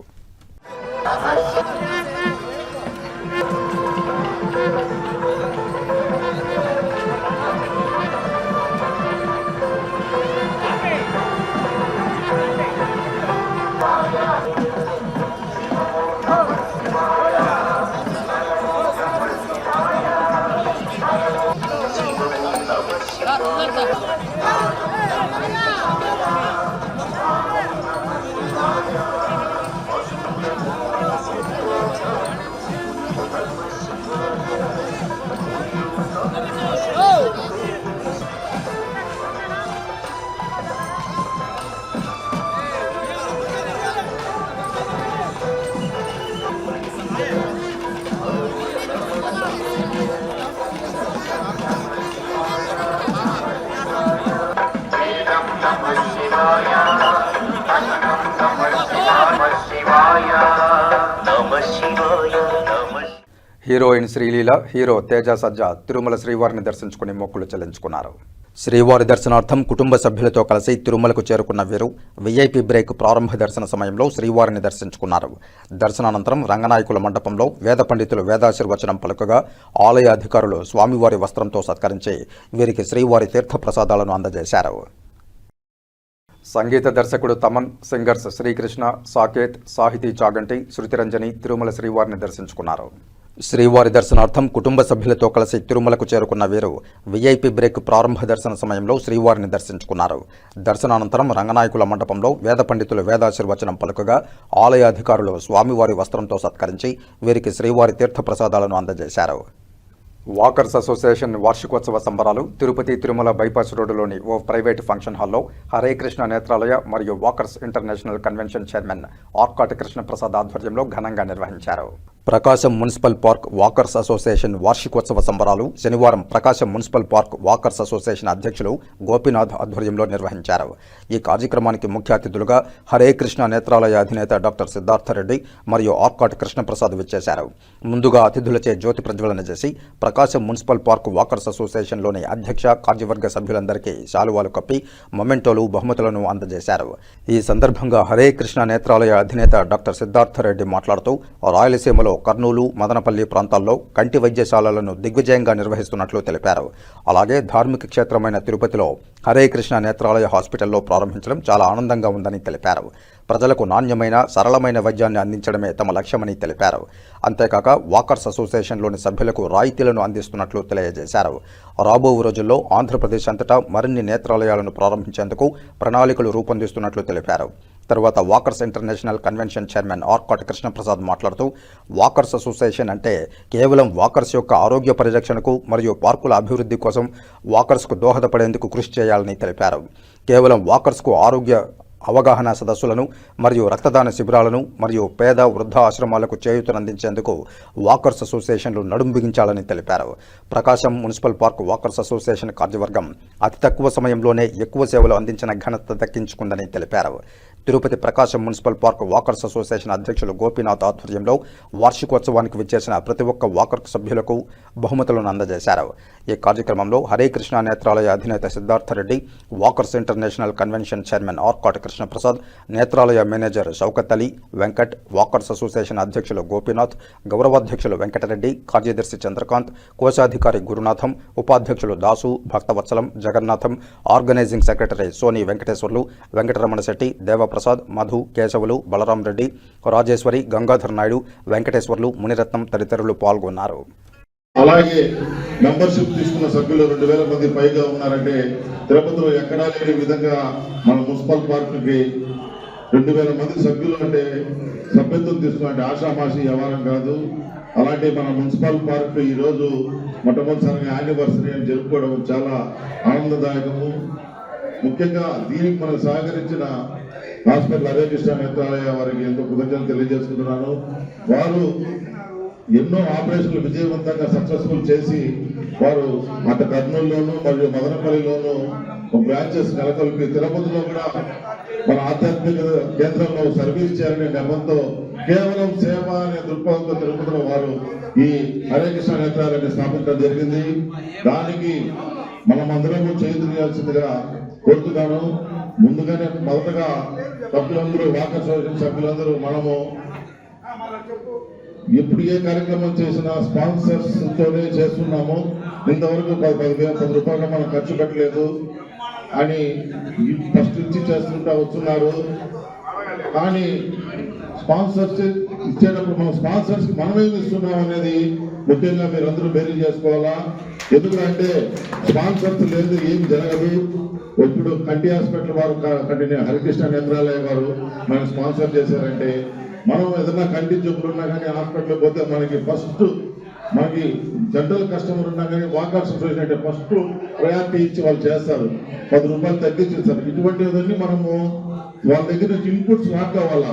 హీరోయిన్ శ్రీలీల, హీరో తేజ సజ్జా తిరుమల శ్రీవారిని దర్శించుకుని మొక్కులు చెల్లించుకున్నారు. శ్రీవారి దర్శనార్థం కుటుంబ సభ్యులతో కలిసి తిరుమలకు చేరుకున్న వీరు వీఐపీ బ్రేక్ ప్రారంభ దర్శన సమయంలో శ్రీవారిని దర్శించుకున్నారు. దర్శనానంతరం రంగనాయకుల మండపంలో వేద పండితులు వేదాశీర్వచనం పలుకగా ఆలయ అధికారులు స్వామివారి వస్త్రంతో సత్కరించి వీరికి శ్రీవారి తీర్థ ప్రసాదాలను అందజేశారు. సంగీత దర్శకుడు తమన్, సింగర్స్ శ్రీకృష్ణ, సాకేత్, సాహితీ చాగంటి, శృతిరంజని తిరుమల శ్రీవారిని దర్శించుకున్నారు. శ్రీవారి దర్శనార్థం కుటుంబ సభ్యులతో కలిసి తిరుమలకు చేరుకున్న వీరు వీఐపీ బ్రేక్ ప్రారంభ దర్శన సమయంలో శ్రీవారిని దర్శించుకున్నారు. దర్శనానంతరం రంగనాయకుల మండపంలో వేద పండితులు వేదాశీర్వచనం పలుకగా ఆలయ అధికారులు స్వామివారి వస్త్రంతో సత్కరించి వీరికి శ్రీవారి తీర్థ ప్రసాదాలను అందజేశారు. వాకర్స్ అసోసియేషన్ వార్షికోత్సవ సంబరాలు తిరుపతి తిరుమల బైపాస్ రోడ్డులోని ఓ ప్రైవేటు ఫంక్షన్ హాల్లో హరే కృష్ణ నేత్రాలయ మరియు walkers international convention chairman Arkati Krishnaprasad ఆధ్వర్యంలో ఘనంగా నిర్వహించారు. Prakasam municipal park walkers association వార్షికోత్సవ సంబరాలు శనివారం Prakasam municipal park walkers association అధ్యక్షులు గోపీనాథ్ ఆధ్వర్యంలో నిర్వహించారు. ఈ కార్యక్రమానికి ముఖ్య అతిథులుగా హరే కృష్ణ నేత్రాలయ అధినేత డాక్టర్ సిద్ధార్థరెడ్డి మరియు ఆర్కాటి కృష్ణప్రసాద్ విచ్చేశారు. ముందుగా అతిథులచే జ్యోతి ప్రజ్వలన చేసి ప్రకాశం మున్సిపల్ పార్క్ వాకర్స్ అసోసియేషన్లోని అధ్యక్ష, కార్యవర్గ సభ్యులందరికీ శాలువాలు కప్పి మొమెంటోలు, బహుమతులను అందజేశారు. ఈ సందర్భంగా హరే కృష్ణ నేత్రాలయ అధినేత డాక్టర్ సిద్ధార్థరెడ్డి మాట్లాడుతూ రాయలసీమలో కర్నూలు, మదనపల్లి ప్రాంతాల్లో కంటి వైద్యశాలలను దిగ్విజయంగా నిర్వహిస్తున్నట్లు తెలిపారు. అలాగే ధార్మిక క్షేత్రమైన తిరుపతిలో హరే కృష్ణ నేత్రాలయ హాస్పిటల్లో ప్రారంభించడం చాలా ఆనందంగా ఉందని తెలిపారు. ప్రజలకు నాణ్యమైన, సరళమైన వైద్యాన్ని అందించడమే తమ లక్ష్యమని తెలిపారు. అంతేకాక వాకర్స్ అసోసియేషన్లోని సభ్యులకు రాయితీలను అందిస్తున్నట్లు తెలియజేశారు. రాబో రోజుల్లో ఆంధ్రప్రదేశ్ అంతటా మరిన్ని నేత్రాలయాలను ప్రారంభించేందుకు ప్రణాళికలు రూపొందిస్తున్నట్లు తెలిపారు. తరువాత walkers international convention chairman Arkati Krishnaprasad మాట్లాడుతూ వాకర్స్ అసోసియేషన్ అంటే కేవలం వాకర్స్ యొక్క ఆరోగ్య పరిరక్షణకు మరియు పార్కుల అభివృద్ధి కోసం వాకర్స్కు దోహదపడేందుకు కృషి చేయాలని తెలిపారు. కేవలం వాకర్స్కు ఆరోగ్య అవగాహన సదస్సులను మరియు రక్తదాన శిబిరాలను మరియు పేద, వృద్ధ ఆశ్రమాలకు చేయూతనందించేందుకు వాకర్స్ అసోసియేషన్లు నడుం బిగించాలని తెలిపారు. ప్రకాశం మున్సిపల్ పార్క్ వాకర్స్ అసోసియేషన్ కార్యవర్గం అతి తక్కువ సమయంలోనే ఎక్కువ సేవలు అందించిన ఘనత దక్కించుకుందని తెలిపారు. తిరుపతి ప్రకాశం మున్సిపల్ పార్క్ వాకర్స్ అసోసియేషన్ అధ్యక్షులు గోపీనాథ్ ఆధ్వర్యంలో వార్షికోత్సవానికి విచ్చేసిన ప్రతి ఒక్క వాకర్ సభ్యులకు బహుమతులను అందజేశారు. ఈ కార్యక్రమంలో హరే కృష్ణ నేత్రాలయ అధినేత Siddhartha Reddy, walkers international convention chairman Arkati Krishnaprasad, Netralaya manager Shaukat Ali, Venkat, walkers association అధ్యక్షులు గోపీనాథ్, గౌరవాధ్యక్షులు వెంకటరెడ్డి, కార్యదర్శి చంద్రకాంత్, కోశాధికారి గురునాథం, ఉపాధ్యక్షులు దాసు, భక్తవత్సలం, జగన్నాథం, ఆర్గనైజింగ్ సెక్రటరీ సోని వెంకటేశ్వర్లు, వెంకటరమణ శెట్టి, దేవప్రసాద్, మధు, కేశవులు, బలరాం రెడ్డి, రాజేశ్వరి, గంగాధర్ నాయుడు, వెంకటేశ్వర్లు, మునిరత్నం తదితరులు పాల్గొన్నారు. అలాగే మెంబర్షిప్ తీసుకున్న సభ్యులు 2000 మంది పైగా ఉన్నారంటే తిరుపతిలో ఎక్కడా లేని విధంగా మన మున్సిపల్ పార్క్కి 2000 మంది సభ్యులు అంటే సభ్యత్వం తీసుకున్నట్టే ఆషామాషి వ్యవహారం కాదు. అలాంటి మన మున్సిపల్ పార్క్ ఈరోజు మొట్టమొదటిసారిగా యానివర్సరీ అని జరుపుకోవడం చాలా ఆనందదాయకము. ముఖ్యంగా దీనికి మనం సహకరించిన హాస్పిటల్ హరే కృష్ణ నేత్రాలయ వారికి ఎంతో కృతజ్ఞతలు తెలియజేసుకుంటున్నాను. వారు ఎన్నో ఆపరేషన్లు విజయవంతంగా సక్సెస్ఫుల్ చేసి వారు అటు కర్నూలులోను మరియు మదనపల్లిలోను బ్రాంచెస్ నెలకొల్పి తిరుపతిలో కూడా మన ఆధ్యాత్మిక కేంద్రంలో సర్వీస్ చేయాలనే నెపంతో కేవలం సేవ అనే దృక్పథంతో తిరుపతిలో వారు ఈ హరే కృష్ణ నేత్రాలయాన్ని స్థాపించడం జరిగింది. దానికి మనమందరము చేయాల్సిందిగా కోరుతున్నాను. ముందుగానే మొదటగా సభ్యులందరూ వాకర్ అసోసియేషన్ సభ్యులందరూ మనము ఎప్పుడు ఏ కార్యక్రమం చేసినా స్పాన్సర్స్ తోనే చేస్తున్నాము. ఇంతవరకు 10 రూపాయలు మనం ఖర్చు పెట్టలేదు అని ఫస్ట్ నుంచి చేస్తుంటా వస్తున్నారు. కానీ స్పాన్సర్స్ ఇచ్చేటప్పుడు మనం స్పాన్సర్స్ కి మనమేమి ఇస్తున్నాం అనేది ముఖ్యంగా మీరందరూ బేరీ చేసుకోవాలా. ఎందుకంటే స్పాన్సర్స్ లేదు ఏం జరగదు. ఇప్పుడు కంటి హాస్పిటల్ వారు హరికృష్ణ నేత్రాలయ వారు మనం స్పాన్సర్ చేశారంటే మనం ఏదైనా కంటి జబ్బులు ఉన్నా కానీ హాస్పిటల్ పోతే మనకి జనరల్ కస్టమర్ ఉన్నా కానీ వాకర్స్ అసోసియేషన్ అంటే ఫస్ట్ ప్రయారిటీ ఇచ్చి వాళ్ళు చేస్తారు. 10 రూపాయలు తగ్గించేస్తారు. ఇటువంటివన్నీ మనము వాళ్ళ దగ్గర నుంచి ఇన్పుట్స్ రావాలా.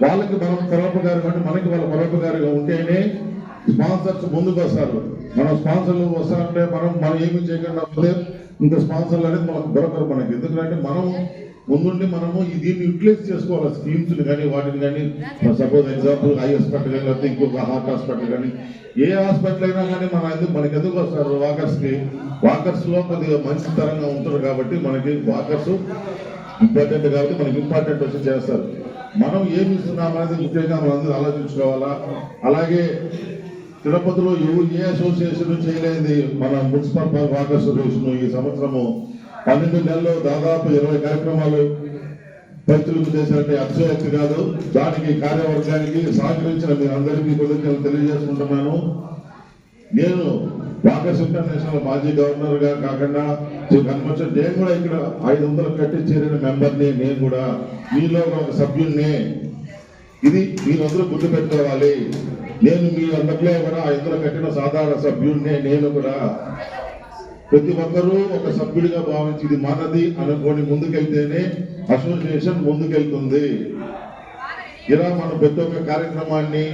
వాళ్ళకి మనం పరోపకారంగా అంటే మనకి వాళ్ళ పరోపకారంగా ఉంటేనే స్పాన్సర్స్ ముందుకు వస్తారు. మనం స్పాన్సర్లు వస్తారంటే మనం ఏమి చేయకుండా పోతే ఇంకా స్పాన్సర్లు అనేది మనకు దొరకరు మనకి. ఎందుకంటే మనం ముందుండి మనము దీన్ని యూటిలైజ్ చేసుకోవాలి. స్కీమ్స్ కానీ వాటిని కానీ సపోజ్ ఎగ్జాంపుల్ ఐ హాస్పిటల్ కానీ లేకపోతే ఇంకొక హార్ట్ హాస్పిటల్ కానీ ఏ హాస్పిటల్ అయినా కానీ మనకి ఎందుకు వస్తారు వాకర్స్ లో కొద్దిగా మంచి తరంగా ఉంటారు కాబట్టి మనకి వాకర్స్ ఇంపార్టెంట్ కాబట్టి మనకి ఇంపార్టెంట్ వచ్చి చేస్తారు. మనం ఏమి ఇస్తున్నాం అనేది ముఖ్యంగా మనం అందరూ ఆలోచించుకోవాలా. అలాగే తిరుపతిలో ఏ అసోసియేషన్ చేయలేదు మన మున్సిపల్ వాకర్ అసోసియేషన్ ఈ సంవత్సరము 12 నెలల్లో దాదాపు 20 కార్యక్రమాలు పరిశీలన చేశారంటే అతిశయోక్తి కాదు. దానికి కార్యవర్గానికి సహకరించిన మీ అందరికీ కృతజ్ఞతలు తెలియజేసుకుంటున్నాను. నేను వాకర్స్ ఇంటర్నేషనల్ మాజీ గవర్నర్ గా కాకుండా కన్వర్షన్ నేను కూడా ఇక్కడ 500 కట్టి చేరిన మెంబర్ని, నేను కూడా మీలో ఒక సభ్యుల్ని. ఇది మీరందరూ గుర్తుపెట్టుకోవాలి. నేను మీ అందరిలో కూడా 500 కట్టిన సాధారణ సభ్యుడినే. నేను కూడా ప్రతి ఒక్కరూ ఒక సభ్యుడిగా భావించి ఇది మనది అనుకోని ముందుకెళ్తేనే అసోసియేషన్ ముందుకెళ్తుంది. ఇలా మనం ప్రతి ఒక్క కార్యక్రమాన్ని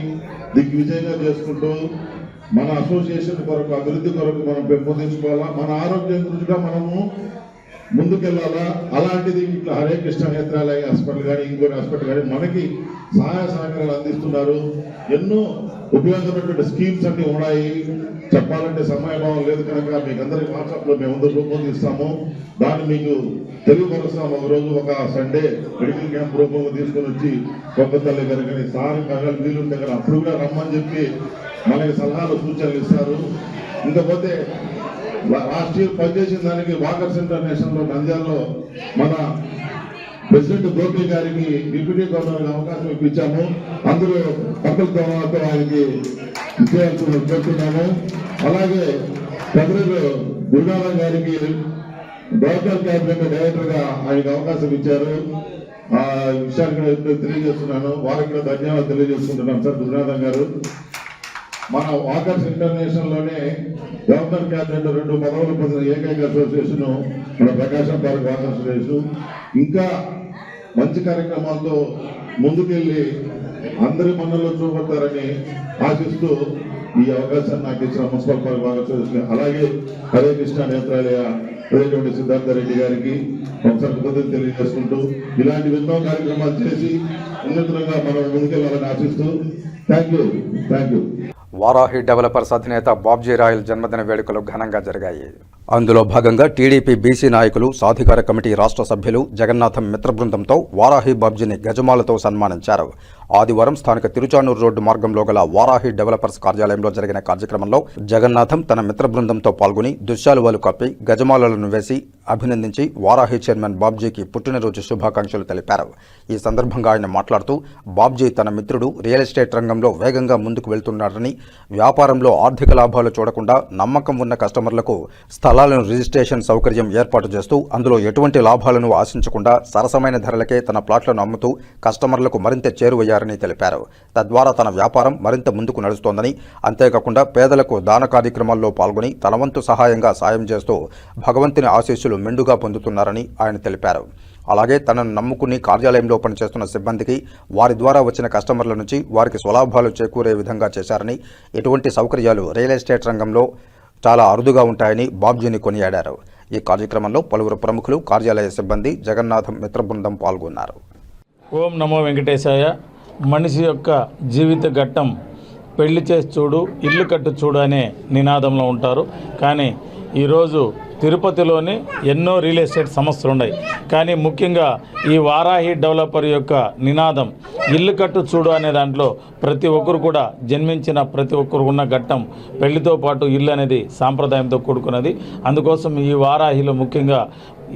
దిగ్విజయంగా చేసుకుంటూ మన అసోసియేషన్ కొరకు అభివృద్ధి కొరకు మనం పెంపొందించుకోవాలా. మన ఆరోగ్యం గురించి మనము ముందుకెళ్లాలా. అలాంటిది ఇట్లా హరే కృష్ణ నేత్రాలయ హాస్పిటల్ కానీ ఇంకోటి హాస్పిటల్ కానీ మనకి సహాయ సహకారాలు అందిస్తున్నారు. ఎన్నో ఉపయోగపడేటువంటి స్కీమ్స్ అన్ని ఉన్నాయి. చెప్పాలంటే సమయభావం లేదు కనుక మీకు అందరికి వాట్సాప్ లో మేము రూపొందిస్తాము. దాన్ని మీకు తెలియపరుస్తాం. ఒకరోజు ఒక సండే మెడికల్ క్యాంప్ రూపంలో తీసుకొని వచ్చి కొత్తల్లి గారు కానీ సార్ కగలు వీలుంటే కానీ అప్పుడు కూడా రమ్మని చెప్పి మనకి సలహాలు సూచనలు ఇస్తారు. ఇంకపోతే లాస్ట్ ఇయర్ పనిచేసిన దానికి వాకర్స్ ఇంటర్నేషనల్ లో నంద్యాలలో మన ప్రెసిడెంట్ గోపి గారికి డిప్యూటీ గవర్నర్ అవకాశం ఇప్పించాము. అందరూ పక్కల గవర్నర్తో ఆయనకి ఇచ్చేయాల్సి కోరుతున్నాము. అలాగే ప్రజలు గురునాథం గారికి గవర్నర్ క్యాబినెట్ డైరెక్టర్ గా ఆయనకు అవకాశం ఇచ్చారు. ఆ విషయాన్ని కూడా తెలియజేస్తున్నాను. వారికి కూడా ధన్యవాదాలు తెలియజేసుకుంటున్నాం సార్ గురునాథం గారు. మన వాకర్స్ ఇంటర్నేషనల్ లోనే గవర్నర్ క్యాబినెట్ 2 పదవులు పొందిన ఏకైక అసోసియేషన్ మన ప్రకాశం పార్క్ వాకర్ అసోసియేషన్. ఇంకా మంచి కార్యక్రమాలతో ముందుకెళ్లి అందరి మనలో చూపడతారని ఆశిస్తూ ఈ అవకాశాన్ని నాకు ఇచ్చిన మున్సిపల్ పార్క్ వాకర్ అసోసియేషన్ అలాగే హరే కృష్ణ నేత్రాలయ ప్రెసిడెంట్ సిద్ధార్థ రెడ్డి గారికి ఒకసారి కృతజ్ఞతలు తెలియజేసుకుంటూ ఇలాంటి ఎన్నో కార్యక్రమాలు చేసి ఉన్నతంగా మనం ముందుకెళ్లాలని ఆశిస్తూ థ్యాంక్ యూ. వారాహి డెవలపర్స్ అధినేత బాబ్జీ రాయల్ జన్మదిన వేడుకలు ఘనంగా జరిగాయి. అందులో భాగంగా టీడీపీ బీసీ నాయకులు, సాధికార కమిటీ రాష్ట్ర సభ్యులు జగన్నాథం మిత్ర బృందంతో వారాహి బాబ్జీని గజమాలతో సన్మానించారు. ఆదివారం స్థానిక తిరుచానూరు రోడ్డు మార్గంలో గల వారాహి డెవలపర్స్ కార్యాలయంలో జరిగిన కార్యక్రమంలో జగన్నాథం తన మిత్ర బృందంతో పాల్గొని దుశ్శాలువాలు కప్పి గజమాలలను వేసి అభినందించి వారాహి చైర్మన్ బాబ్జీకి పుట్టినరోజు శుభాకాంక్షలు తెలిపారు. ఈ సందర్భంగా ఆయన మాట్లాడుతూ బాబ్జీ తన మిత్రుడు రియల్ ఎస్టేట్ రంగంలో వేగంగా ముందుకు వెళ్తున్నాడని, వ్యాపారంలో ఆర్థిక లాభాలు చూడకుండా నమ్మకం ఉన్న కస్టమర్లకు స్థలాలు స్థలాలను రిజిస్ట్రేషన్ సౌకర్యం ఏర్పాటు చేస్తూ అందులో ఎటువంటి లాభాలను ఆశించకుండా సరసమైన ధరలకే తన ప్లాట్లను అమ్ముతూ కస్టమర్లకు మరింత చేరువయ్యారని తెలిపారు. తద్వారా తన వ్యాపారం మరింత ముందుకు నడుస్తోందని, అంతేకాకుండా పేదలకు దాన కార్యక్రమాల్లో పాల్గొని తన వంతు సహాయంగా సాయం చేస్తూ భగవంతుని ఆశీస్సులు మెండుగా పొందుతున్నారని ఆయన తెలిపారు. అలాగే తనను నమ్ముకుని కార్యాలయంలో పనిచేస్తున్న సిబ్బందికి వారి ద్వారా వచ్చిన కస్టమర్ల నుంచి వారికి స్వలాభాలు చేకూరే విధంగా చేశారని, ఎటువంటి సౌకర్యాలు రియల్ ఎస్టేట్ రంగంలో చాలా అరుదుగా ఉంటాయని బాబ్జీని కొనియాడారు. ఈ కార్యక్రమంలో పలువురు ప్రముఖులు, కార్యాలయ సిబ్బంది, జగన్నాథం మిత్ర బృందం పాల్గొన్నారు. ఓం నమో వెంకటేశాయ. మనిషి యొక్క జీవిత ఘట్టం పెళ్లి చేసి చూడు, ఇల్లు కట్టు చూడు అనే నినాదంలో ఉంటారు. కానీ ఈరోజు తిరుపతిలోని ఎన్నో రియల్ ఎస్టేట్ సంస్థలు ఉన్నాయి. కానీ ముఖ్యంగా ఈ వారాహి డెవలపర్ యొక్క నినాదం ఇల్లు కట్టు చూడు అనే దాంట్లో ప్రతి ఒక్కరు కూడా జన్మించిన ప్రతి ఒక్కరు ఉన్న ఘట్టం పెళ్లితో పాటు ఇల్లు అనేది సాంప్రదాయంతో కూడుకున్నది. అందుకోసం ఈ వారాహిలో ముఖ్యంగా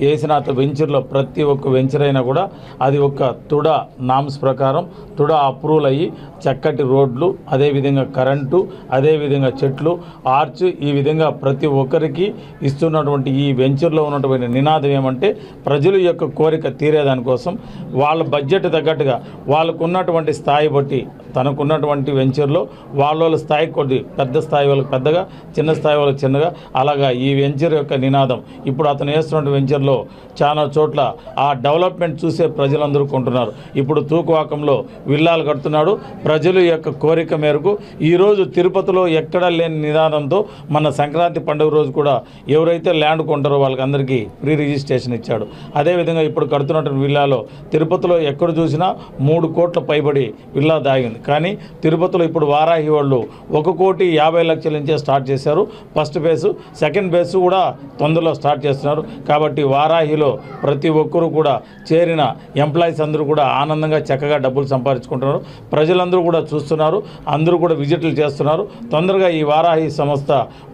ఏసినాథ్ వెంచర్లో ప్రతి ఒక్క వెంచర్ అయినా కూడా అది ఒక తుడా నామ్స్ ప్రకారం తుడా అప్రూవల్ అయ్యి చక్కటి రోడ్లు, అదేవిధంగా కరెంటు, అదేవిధంగా చెట్లు, ఆర్చ్, ఈ విధంగా ప్రతి ఒక్కరికి ఇస్తున్నటువంటి ఈ వెంచర్లో ఉన్నటువంటి నినాదం ఏమంటే ప్రజల యొక్క కోరిక తీరేదానికోసం వాళ్ళ బడ్జెట్ తగ్గట్టుగా వాళ్ళకు ఉన్నటువంటి స్థాయి బట్టి తనకున్నటువంటి వెంచర్లో వాళ్ళ స్థాయి కొద్ది పెద్ద స్థాయి వాళ్ళకి పెద్దగా, చిన్న స్థాయి వాళ్ళకి చిన్నగా, అలాగా ఈ వెంచర్ యొక్క నినాదం. ఇప్పుడు అతను వేస్తున్న వెంచర్లో చాలా చోట్ల ఆ డెవలప్మెంట్ చూసే ప్రజలందరూ కొంటున్నారు. ఇప్పుడు తూకువాకంలో విల్లాలు కడుతున్నాడు. ప్రజల యొక్క కోరిక మేరకు ఈరోజు తిరుపతిలో ఎక్కడా లేని నినాదంతో మన సంక్రాంతి పండుగ రోజు కూడా ఎవరైతే ల్యాండ్ కొంటారో వాళ్ళకందరికీ ప్రీ రిజిస్ట్రేషన్ ఇచ్చాడు. అదేవిధంగా ఇప్పుడు కడుతున్నటువంటి విల్లాలో తిరుపతిలో ఎక్కడ చూసినా 3 కోట్ల పైబడి విల్లా దాగింది. కానీ తిరుపతిలో ఇప్పుడు వారాహి వాళ్ళు 1,50,00,000 నుంచే స్టార్ట్ చేశారు. ఫస్ట్ ఫేజ్, సెకండ్ ఫేజ్ కూడా తొందరలో స్టార్ట్ చేస్తున్నారు. కాబట్టి వారాహిలో ప్రతి ఒక్కరూ కూడా చేరిన ఎంప్లాయీస్ అందరూ కూడా ఆనందంగా చక్కగా డబ్బులు సంపాదించుకుంటున్నారు. ప్రజలందరూ కూడా చూస్తున్నారు, అందరూ కూడా విజిట్లు చేస్తున్నారు. తొందరగా ఈ వారాహి సంస్థ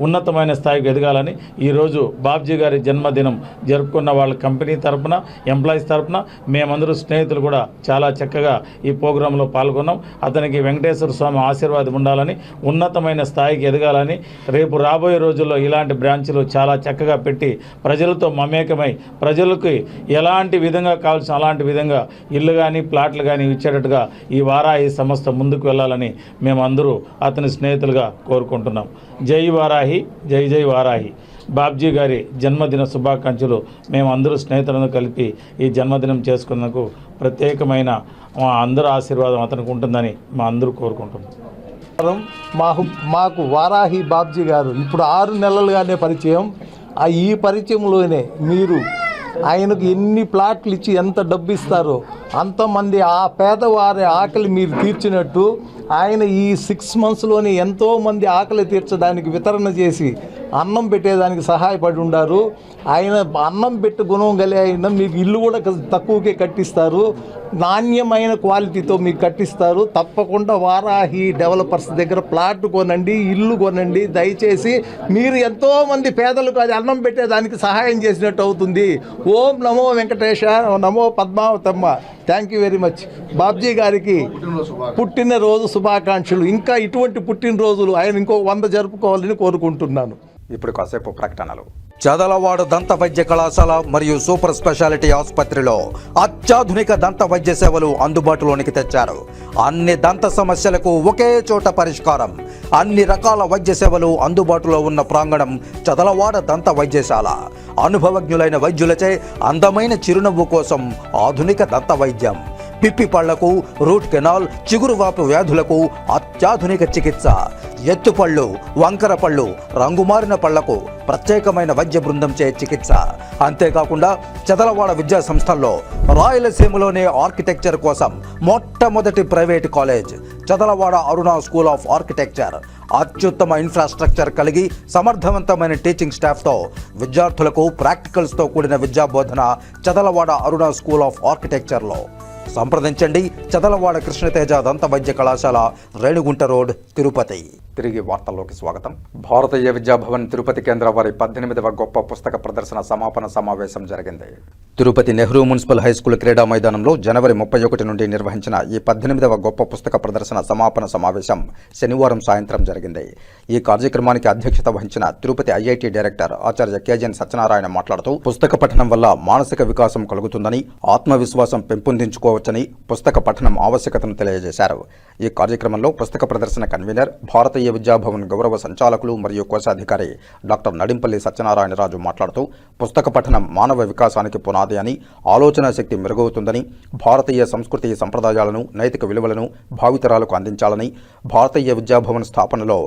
ఉన్నతమైన స్థాయికి ఎదగాలని ఈరోజు బాబ్జీ గారి జన్మదినం జరుపుకున్న వాళ్ళ కంపెనీ తరపున, ఎంప్లాయీస్ తరపున మేమందరూ స్నేహితులు కూడా చాలా చక్కగా ఈ ప్రోగ్రాంలో పాల్గొన్నాం. అతనికి వెంకటేశ్వర స్వామి ఆశీర్వాదం ఉండాలని, ఉన్నతమైన స్థాయికి ఎదగాలని, రేపు రాబోయే రోజుల్లో ఇలాంటి బ్రాంచ్లు చాలా చక్కగా పెట్టి ప్రజలతో మమేకమై ప్రజలకు ఎలాంటి విధంగా కావాల్సిన అలాంటి విధంగా ఇల్లు కానీ ప్లాట్లు కానీ ఇచ్చేటట్టుగా ఈ వారాహి సంస్థ ముందుకు వెళ్ళాలని మేమందరూ అతని స్నేహితులుగా కోరుకుంటున్నాం. జై వారాహి, జై జై వారాహి. బాబ్జీ గారి జన్మదిన శుభాకాంక్షలు. మేమందరూ స్నేహితులను కలిపి ఈ జన్మదినం చేసుకున్నందుకు ప్రత్యేకమైన మా అందరూ ఆశీర్వాదం అతనికి ఉంటుందని మా అందరూ కోరుకుంటున్నాం. మాకు వారాహి బాబ్జీ గారు ఇప్పుడు 6 నెలలుగానే పరిచయం. ఈ పరిచయంలోనే మీరు ఆయనకు ఎన్ని ప్లాట్లు ఇచ్చి ఎంత డబ్బు ఇస్తారో అంతమంది ఆ పేదవారి ఆకలి మీరు తీర్చినట్టు ఆయన ఈ 6 monthsలోనే ఎంతోమంది ఆకలి తీర్చడానికి వితరణ చేసి అన్నం పెట్టేదానికి సహాయపడి ఉన్నారు. ఆయన అన్నం పెట్టే గుణం గల ఆయన మీకు ఇల్లు కూడా తక్కువకే కట్టిస్తారు, నాణ్యమైన క్వాలిటీతో మీకు కట్టిస్తారు. తప్పకుండా వారాహి డెవలపర్స్ దగ్గర ప్లాట్ కొనండి, ఇల్లు కొనండి. దయచేసి మీరు ఎంతోమంది పేదలకు అది అన్నం పెట్టేదానికి సహాయం చేసినట్టు అవుతుంది. ఓం నమో వెంకటేశ, నమో Padmavathamma. Thank you very much. Babji గారికి పుట్టినరోజు శుభాకాంక్షలు. ఇంకా ఇటువంటి పుట్టినరోజులు ఆయన ఇంకో 100 జరుపుకోవాలని కోరుకుంటున్నాను. ఇప్పుడు కాసేపు ప్రకటనలు. చదలవాడ దంత వైద్య కళాశాల మరియు సూపర్ స్పెషాలిటీ ఆసుపత్రిలో అత్యాధునిక దంత వైద్య సేవలు అందుబాటులోనికి తెచ్చారు. అన్ని దంత సమస్యలకు ఒకే చోట పరిష్కారం. అన్ని రకాల వైద్య సేవలు అందుబాటులో ఉన్న ప్రాంగణం చదలవాడ దంత వైద్యశాల. అనుభవజ్ఞులైన వైద్యులచే అందమైన చిరునవ్వు కోసం ఆధునిక దంత వైద్యం. పిప్పి పళ్లకు, రూట్ కెనాల్, చిగురువాపు వ్యాధులకు అత్యాధునిక చికిత్స. ఎత్తుపళ్ళు, వంకర పళ్ళు, రంగుమారిన పళ్లకు ప్రత్యేకమైన వైద్య బృందంచే చికిత్స. అంతేకాకుండా చదలవాడ విద్యా సంస్థల్లో రాయలసీమలోనే ఆర్కిటెక్చర్ కోసం మొట్టమొదటి private college Chadalavada Aruna school of architecture. అత్యుత్తమ ఇన్ఫ్రాస్ట్రక్చర్ కలిగి సమర్థవంతమైన టీచింగ్ స్టాఫ్తో విద్యార్థులకు ప్రాక్టికల్స్తో కూడిన విద్యాబోధన చదలవాడ అరుణ స్కూల్ ఆఫ్ ఆర్కిటెక్చర్లో. సంప్రదించండి చదలవాడ కృష్ణతేజ దంత వైద్య కళాశాల, రేణిగుంట రోడ్, తిరుపతి. తిరిగి వార్తల్లోకి స్వాగతం. భారతీయ విద్యాభవన్ తిరుపతి కేంద్ర వారి 18వ గొప్ప పుస్తక ప్రదర్శన సమాపన సమావేశం జరిగింది. తిరుపతి నెహ్రూ మున్సిపల్ హైస్కూల్ క్రీడా మైదానంలో జనవరి 31 నుండి నిర్వహించిన ఈ 18వ గొప్ప పుస్తక ప్రదర్శన సమాపన సమావేశం శనివారం సాయంత్రం జరిగింది. ఈ కార్యక్రమానికి అధ్యక్షత వహించిన తిరుపతి ఐఐటి డైరెక్టర్ ఆచార్య కేజన్ సత్యనారాయణ మాట్లాడుతూ, పుస్తక పఠనం వల్ల మానసిక వికాసం కలుగుతుందని, ఆత్మవిశ్వాసం పెంపొందించుకోవచ్చని, పుస్తక పఠనం ఆవశ్యకతను తెలియజేశారు. ఈ కార్యక్రమంలో పుస్తక ప్రదర్శన కన్వీనర్, భారతీయ విద్యాభవన్ గౌరవ సంచాలకులు మరియు కోశాధికారి డాక్టర్ నడింపల్లి సత్యనారాయణరాజు మాట్లాడుతూ, పుస్తక పఠనం మానవ వికాసానికి పునాది అని, ఆలోచన శక్తి మెరుగవుతుందని, భారతీయ సంస్కృతి సంప్రదాయాలను, నైతిక విలువలను భావితరాలకు అందించాలని, భారతీయ విద్యాభవన్ స్థాపనలో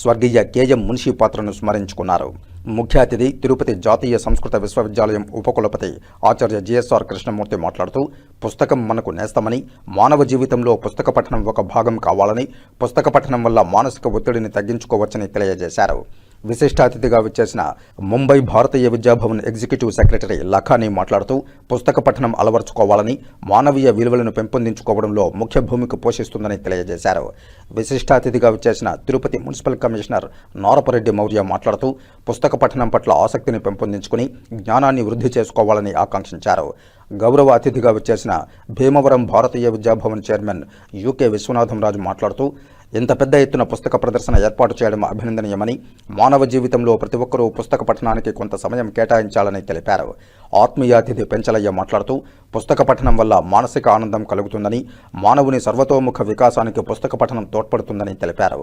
స్వర్గీయ కేఎం మున్షీ పాత్రను స్మరించుకున్నారు. ముఖ్య అతిథి తిరుపతి జాతీయ సంస్కృత విశ్వవిద్యాలయం ఉపకులపతి ఆచార్య జిఎస్ఆర్ కృష్ణమూర్తి మాట్లాడుతూ, పుస్తకం మనకు నేస్తమని, మానవ జీవితంలో పుస్తక పఠనం ఒక భాగం కావాలని, పుస్తక పఠనం వల్ల మానసిక ఒత్తిడిని తగ్గించుకోవచ్చని తెలియజేశారు. విశిష్ట అతిథిగా విచ్చేసిన ముంబై భారతీయ విద్యాభవన్ ఎగ్జిక్యూటివ్ సెక్రటరీ లఖానీ మాట్లాడుతూ, పుస్తక పఠనం అలవర్చుకోవాలని, మానవీయ విలువలను పెంపొందించుకోవడంలో ముఖ్య భూమిక పోషిస్తుందని తెలియజేశారు. విశిష్ట అతిథిగా విచ్చేసిన తిరుపతి మున్సిపల్ కమిషనర్ నారపరెడ్డి మౌర్య మాట్లాడుతూ, పుస్తక పఠనం పట్ల ఆసక్తిని పెంపొందించుకుని జ్ఞానాన్ని వృద్ధి చేసుకోవాలని ఆకాంక్షించారు. గౌరవ అతిథిగా విచ్చేసిన భీమవరం భారతీయ విద్యాభవన్ చైర్మన్ యూకే విశ్వనాథంరాజు మాట్లాడుతూ, ఇంత పెద్ద ఎత్తున పుస్తక ప్రదర్శన ఏర్పాటు చేయడం అభినందనీయమని, మానవ జీవితంలో ప్రతి ఒక్కరూ పుస్తక పఠనానికి కొంత సమయం కేటాయించాలని తెలిపారు. ఆత్మీయ అతిథి పెంచలయ్య మాట్లాడుతూ, పుస్తక పఠనం వల్ల మానసిక ఆనందం కలుగుతుందని, మానవుని సర్వతోముఖ వికాసానికి పుస్తక పఠనం తోడ్పడుతుందని తెలిపారు.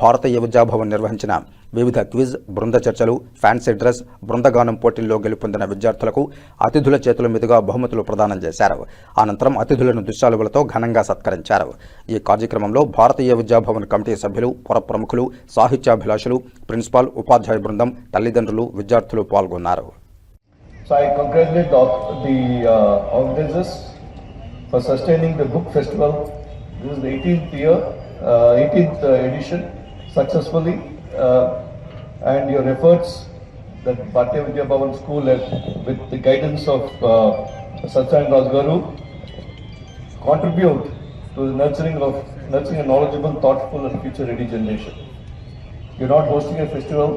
భారతీయ విద్యాభవన్ నిర్వహించిన వివిధ క్విజ్, బృంద చర్చలు, ఫ్యాన్సీ డ్రెస్, బృందగానం పోటీల్లో గెలుపొందిన విద్యార్థులకు అతిథుల చేతుల మీదుగా బహుమతులు ప్రదానం చేశారు. అనంతరం అతిథులను దుశ్శాలువలతో ఘనంగా సత్కరించారు. ఈ కార్యక్రమంలో భారతీయ విద్యాభవన్ కమిటీ సభ్యులు, పుర ప్రముఖులు, సాహిత్యాభిలాషులు, ప్రిన్సిపాల్, ఉపాధ్యాయ బృందం, తల్లిదండ్రులు, విద్యార్థులు పాల్గొన్నారు. So I congratulate the organizers for sustaining the book festival. This is the 18th edition successfully, and your efforts that Bharatiya Vidya Bhavan School with the guidance of Satyanarayana Raj Garu contribute to the nurturing a knowledgeable, thoughtful and future-ready generation. You're not hosting a festival,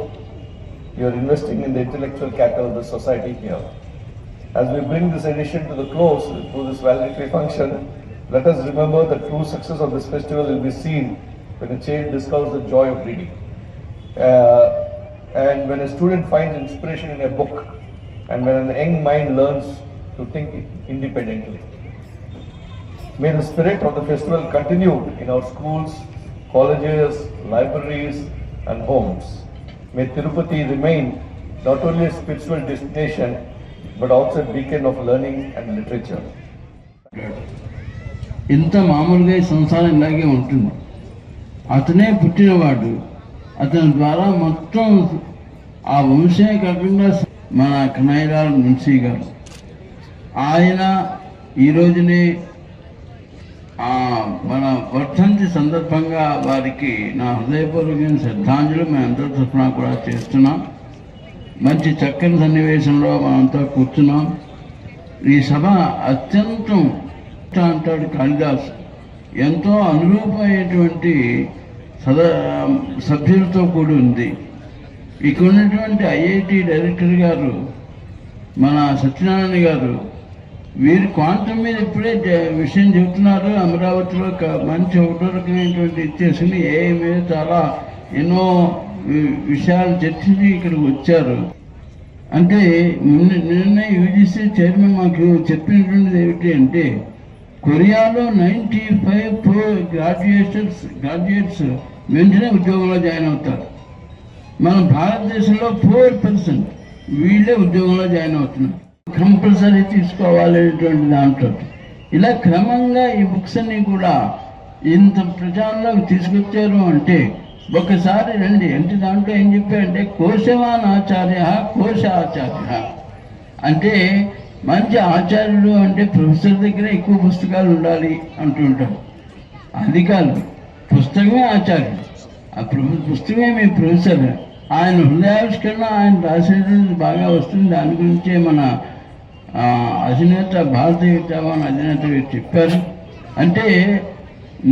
you're investing in the intellectual capital of the society here. As we bring this edition to the close through this valedictory function, let us remember the true success of this festival will be seen when a child discovers the joy of reading. And when a student finds inspiration in a book, and when a young mind learns to think independently. May the spirit of the festival continue in our schools, colleges, libraries and homes. May Tirupati remain not only a spiritual destination but also a beacon of learning and literature. ఇంత మామూలుగా ఈ సంసారం ఇలాగే ఉంటుంది. అతనే పుట్టినవాడు, అతని ద్వారా మొత్తం ఆ వంశే కాకుండా మన కనైలాల్ మున్షీ గారు, ఆయన ఈ రోజునే మన వర్ధంతి సందర్భంగా వారికి నా హృదయపూర్వకమైన శ్రద్ధాంజలి మేము అందరి తరఫున కూడా చేస్తున్నాం. మంచి చక్కని సన్నివేశంలో మనంతా కూర్చున్నాం. ఈ సభ అత్యంతం అంటాడు కాళిదాస్, ఎంతో అనురూపమైనటువంటి సభ్యులతో కూడి ఉంది. ఇక్కడ ఉన్నటువంటి ఐఐటి డైరెక్టర్ గారు, మన సత్యనారాయణ గారు, వీరు క్వాంటం మీద ఇప్పుడే విషయం చెబుతున్నారు. అమరావతిలో మంచి ఒకటో రకమైనటువంటి ఇచ్చేసింది. ఏ మీద చాలా ఎన్నో విషయాలు చర్చించి ఇక్కడికి వచ్చారు. అంటే నిన్న యూజీసీ చైర్మన్ మాకు చెప్పినటువంటిది ఏమిటి అంటే, కొరియాలో 95% గ్రాడ్యుయేట్స్ వెంటనే ఉద్యోగంలో జాయిన్ అవుతారు. మన భారతదేశంలో 4% వీళ్ళే ఉద్యోగంలో జాయిన్ అవుతున్నారు. కంపల్సరీ తీసుకోవాలనేటువంటి దాంట్లో ఇలా క్రమంగా ఈ బుక్స్ అన్ని కూడా ఇంత ప్రచారంలోకి తీసుకొచ్చారు. అంటే ఒకసారి రండి అంటే దాంట్లో ఏం చెప్పారంటే, కోశవాన్ ఆచార్య కోశ ఆచార్య అంటే మంచి ఆచార్యుడు అంటే ప్రొఫెసర్ దగ్గర ఎక్కువ పుస్తకాలు ఉండాలి అంటుంటారు. అది కాదు, పుస్తకమే ఆచార్యుడు, ఆ పుస్తకమే మీ ప్రొఫెసర్. ఆయన హృదయావిష్కరణ ఆయన రాసేటువంటి బాగా వస్తుంది. దాని గురించే మన అధినేత భారతీయ విద్యాభవన్ అధినేత చెప్పారు. అంటే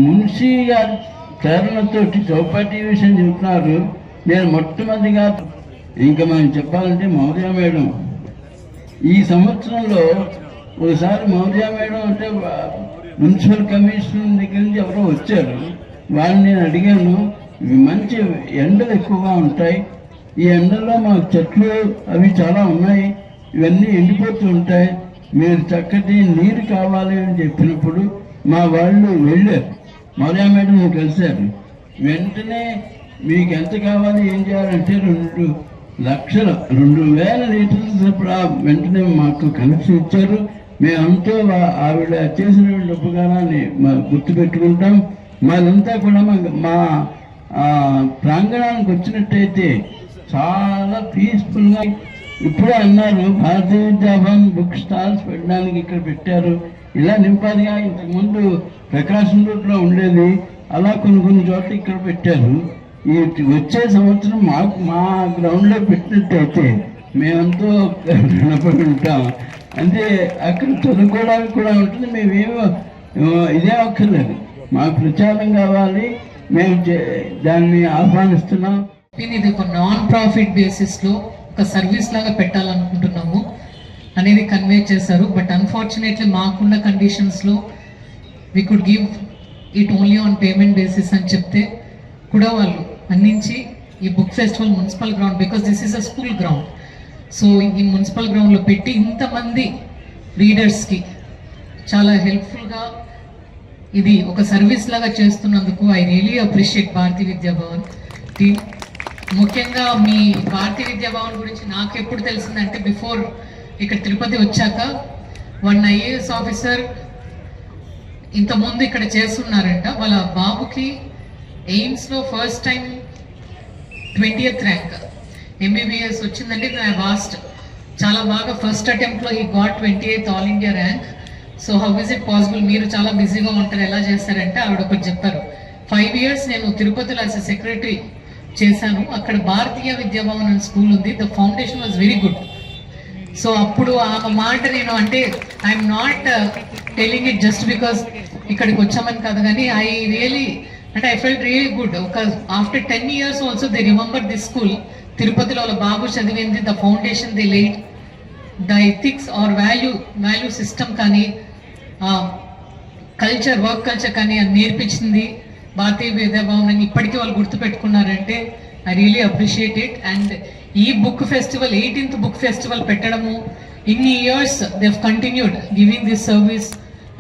మున్షీ గారి ప్రేరణతోటి చౌపాటి విషయం చెప్తున్నారు. నేను మొట్టమొదటిగా ఇంకా మనం చెప్పాలంటే మౌర్య మేడం ఈ సంవత్సరంలో ఒకసారి మౌర్య మేడం అంటే మున్సిపల్ కమిషనర్ దగ్గర నుంచి ఎవరో వచ్చారు. వాళ్ళని నేను అడిగాను, మంచి ఎండలు ఎక్కువగా ఉంటాయి, ఈ ఎండల్లో మాకు చెట్లు అవి చాలా ఉన్నాయి, ఇవన్నీ ఎండిపోతూ ఉంటాయి, మీరు చక్కటి నీరు కావాలి అని చెప్పినప్పుడు మా వాళ్ళు వెళ్ళారు, మౌర్య మేడం కలిశారు. వెంటనే మీకు ఎంత కావాలి ఏం చేయాలంటే 2,00,000 లీటర్ల సరఫరా వెంటనే మాకు కనెక్షన్ ఇచ్చారు. మేమంతా ఆవిడ చేసిన ఉపకారాన్ని గుర్తుపెట్టుకుంటాం. మాదంతా కూడా మా ప్రాంగణానికి వచ్చినట్టయితే చాలా పీస్ఫుల్గా, ఇప్పుడే అన్నారు భారతీయ విద్యాభవన్ బుక్ స్టాల్స్ పెట్టడానికి ఇక్కడ పెట్టారు, ఇలా నింపాదిగా. ఇంతకుముందు ప్రకాశం రోడ్లో ఉండేది, అలా కొన్ని చోట్ల ఇక్కడ పెట్టారు. ఈ వచ్చే సంవత్సరం మా గ్రౌండ్లో పెట్టినట్టయితే మేమంతా రుణపడి ఉంటాం. అంటే అక్కడ చదువుకోవడానికి కూడా ఉంటుంది. మేమేమో ఇదే అక్కర్లేదు, మాకు ప్రచారం కావాలి, మేము దాన్ని ఆహ్వానిస్తున్నాం. ఇది ఒక నాన్ ప్రాఫిట్ బేసిస్లో ఒక సర్వీస్ లాగా పెట్టాలనుకుంటున్నాము అనేది కన్వే చేశారు. బట్ అన్ఫార్చునేట్లీ మాకున్న కండిషన్స్లో we could give it only on payment basis అని చెప్తే కూడా వాళ్ళు అందించి ఈ book festival municipal ground, because this is a school ground, so ఈ మున్సిపల్ గ్రౌండ్లో పెట్టి ఇంతమంది రీడర్స్కి చాలా హెల్ప్ఫుల్గా ఇది ఒక సర్వీస్ లాగా చేస్తున్నందుకు I really appreciate Bharatiya Vidya Bhavan team. ముఖ్యంగా మీ భారతీయ విద్యాభవన్ గురించి నాకు ఎప్పుడు తెలిసిందంటే బిఫోర్ ఇక్కడ తిరుపతి వచ్చాక 1 IAS ఆఫీసర్ ఇంతకుముందు ఇక్కడ చేస్తున్నారంట. వాళ్ళ బాబుకి ఎయిమ్స్లో first time 20th rank MBBS వచ్చిందంటే ఐ వాస్ట్ చాలా బాగా ఫస్ట్ అటెంప్ట్లో ఈ got 28th all India rank. So how is it possible, మీరు చాలా బిజీగా ఉంటారు, ఎలా చేస్తారంటే ఆవిడ ఒకటి చెప్పారు. 5 years నేను తిరుపతిలో యాజ్ సెక్రటరీ చేశాను, అక్కడ భారతీయ విద్యాభవన్ అనే స్కూల్ ఉంది, the foundation was very good. So అప్పుడు ఆ మాట నేను అంటే I'm not telling it just because ఇక్కడికి వచ్చామని కాదు, కానీ ఐ రియలీ అంటే ఐ ఫెల్ట్ రియలీ గుడ్. ఒక after 10 years also they remember this school. తిరుపతిలో వాళ్ళ బాబు చదివింది, the foundation they laid, the ethics or value system కానీ కల్చర్, వర్క్ కల్చర్ కానీ అది నేర్పించింది భారతీయ విద్యాభవన్ అని ఇప్పటికీ వాళ్ళు గుర్తుపెట్టుకున్నారంటే I really appreciate it. And ఈ book festival 18th book festival పెట్టడము, ఇన్ని years they continued giving this service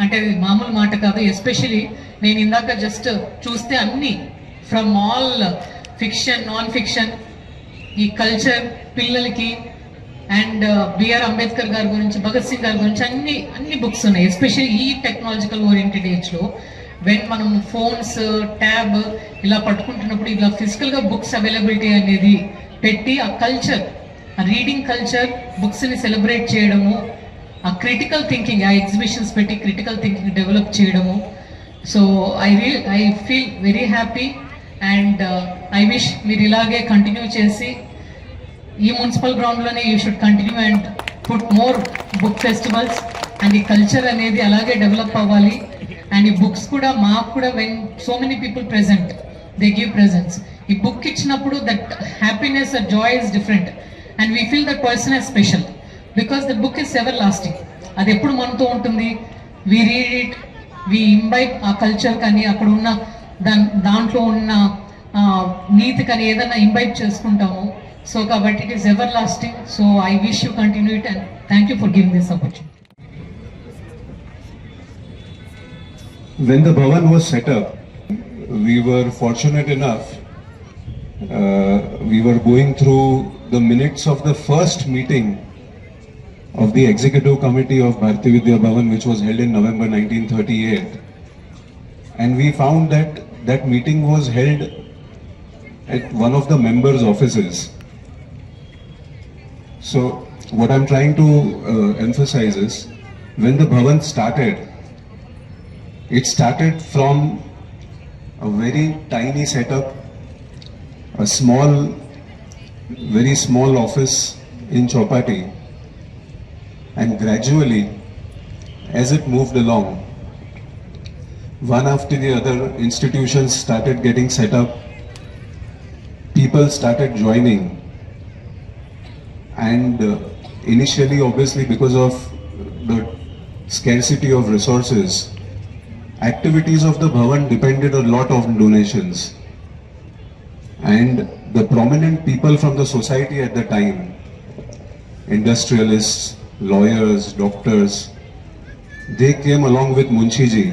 అంటే అది మామూలు మాట కాదు. ఎస్పెషలీ నేను ఇందాక జస్ట్ చూస్తే అన్ని from all fiction, non fiction, ఈ కల్చర్ పిల్లలకి అండ్ బిఆర్ అంబేద్కర్ గారి గురించి, భగత్ సింగ్ గారి గురించి అన్ని బుక్స్ ఉన్నాయి. ఎస్పెషల్లీ ఈ టెక్నాలజికల్ ఓరియంటెడ్ ఏజ్లో వెన్ మనం ఫోన్స్, ట్యాబ్ ఇలా పట్టుకుంటున్నప్పుడు ఇలా ఫిజికల్గా బుక్స్ అవైలబిలిటీ అనేది పెట్టి ఆ కల్చర్, ఆ రీడింగ్ కల్చర్, బుక్స్ని సెలబ్రేట్ చేయడము, ఆ క్రిటికల్ థింకింగ్, ఆ ఎగ్జిబిషన్స్ పెట్టి క్రిటికల్ థింకింగ్ డెవలప్ చేయడము. So I feel very happy and I wish మీరు ఇలాగే కంటిన్యూ చేసి ఈ మున్సిపల్ గ్రౌండ్లోనే you should continue and put more book festivals and ఈ కల్చర్ అనేది అలాగే డెవలప్ అవ్వాలి. అండ్ ఈ బుక్స్ కూడా మాకు కూడా when so many people present they give presence, ఈ బుక్ ఇచ్చినప్పుడు that happiness, that Joy is different and we feel that person as special because that book is ever lasting. అది ఎప్పుడు మనతో ఉంటుంది. We read it, we imbibe ఆ culture కానీ అక్కడ ఉన్న దాంట్లో ఉన్న నీతి కానీ ఏదైనా ఇంబైబ్ చేసుకుంటాము. సో కాబట్టి it is ever lasting. So I wish you continue it and thank you for giving this opportunity. When the Bhavan was set up, we were fortunate enough, we were going through the minutes of the first meeting of the Executive Committee of Bharatiya Vidya Bhavan, which was held in November 1938. And we found that that meeting was held at one of the members' offices. So what I'm trying to emphasize is, when the Bhavan started, it started from a very tiny setup, a very small office in Chowpatty. And gradually, as it moved along, one after the other institutions started getting set up, people started joining, and initially, obviously, because of the scarcity of resources, activities of the Bhavan depended a lot on donations. And the prominent people from the society at the time, industrialists, lawyers, doctors, they came along with Munshiji,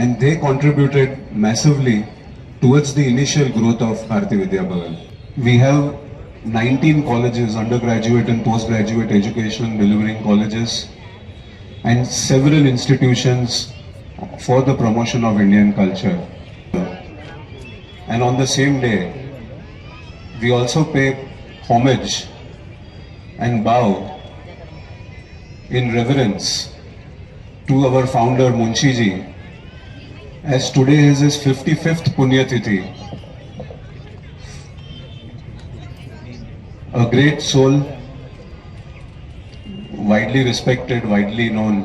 and they contributed massively towards the initial growth of Bharati Vidya Bhavan. We have 19 colleges, undergraduate and postgraduate education delivering colleges, and several institutions for the promotion of Indian culture. And on the same day, we also pay homage and bow in reverence to our founder Munshiji, as today is his 55th Punyatithi. A great soul, widely respected, widely known.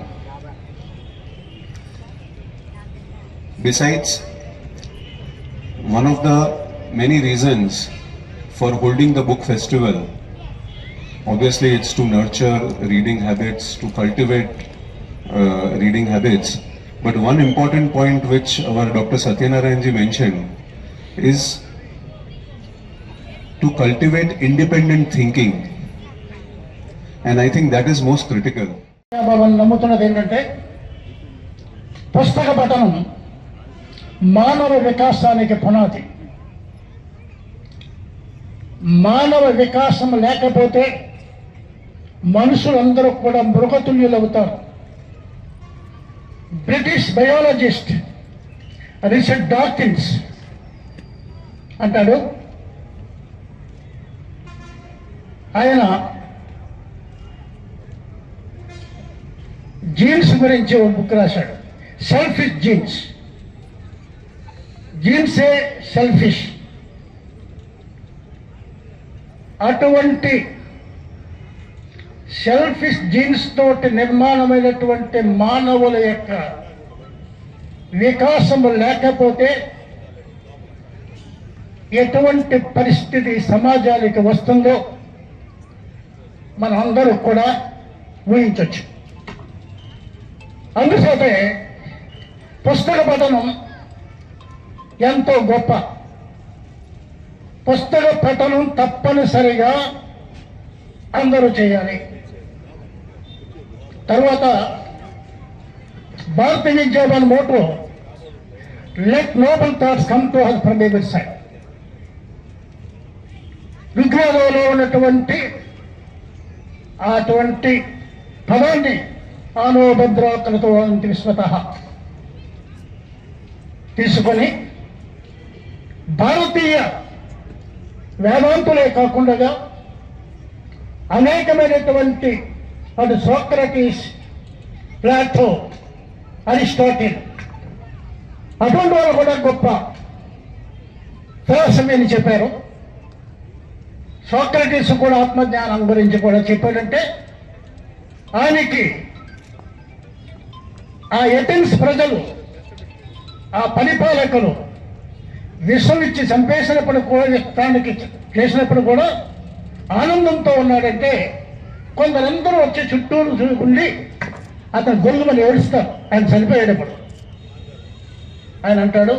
Besides, one of the many reasons for holding the book festival, obviously it's to nurture reading habits, to cultivate reading habits. But one important point which our Dr. Satyanarayan ji mentioned is to cultivate independent thinking. And I think that is most critical. నమ్ముతున్నది ఏంటంటే పుస్తక పఠనం మానవ వికాసానికి పునాది. మానవ వికాసం లేకపోతే మనుషులందరూ కూడా మృగతుల్యులు అవుతారు. బ్రిటిష్ బయాలజిస్ట్ రిచర్డ్ డాకిన్స్ అంటాడు, ఆయన జీన్స్ గురించి ఒక బుక్ రాశాడు, సెల్ఫిష్ జీన్స్. జీన్సే సెల్ఫిష్. అటువంటి సెల్ఫిష్ జీన్స్ తోటి నిర్మాణమైనటువంటి మానవుల యొక్క వికాసము లేకపోతే ఎటువంటి పరిస్థితి సమాజానికి వస్తుందో మనం అందరూ కూడా ఊహించవచ్చు. అందుచేతే పుస్తక పఠనం ఎంతో గొప్ప. పుస్తక పఠనం తప్పనిసరిగా అందరూ చేయాలి. తర్వాత Bharatiya Vidya Bhavan motto, let noble thoughts come to us from every side. ఋగ్వేదంలో ఉన్నటువంటి అటువంటి పదాన్ని ఆనోభద్రాకలతో విశ్వత తీసుకొని భారతీయ వేదాంతులే కాకుండా అనేకమైనటువంటి అటు సోక్రటీస్, ప్లాటో, అరిస్టాటిల్ అటువంటి వాళ్ళు కూడా గొప్ప ఫిలాసఫీని చెప్పారు. సోక్రటీస్ కూడా ఆత్మజ్ఞానం గురించి కూడా చెప్పాడంటే ఆయనకి ఆ ఎథెన్స్ ప్రజలు, ఆ పరిపాలకులు విషం ఇచ్చి చంపేసినప్పుడు కూడా, దానికి చేసినప్పుడు కూడా ఆనందంతో ఉన్నాడంటే కొందరందరూ వచ్చి చుట్టూరు ఉండి అతను గొల్లుమని ఏడుస్తారు ఆయన చనిపోయేటప్పుడు. ఆయన అంటాడు,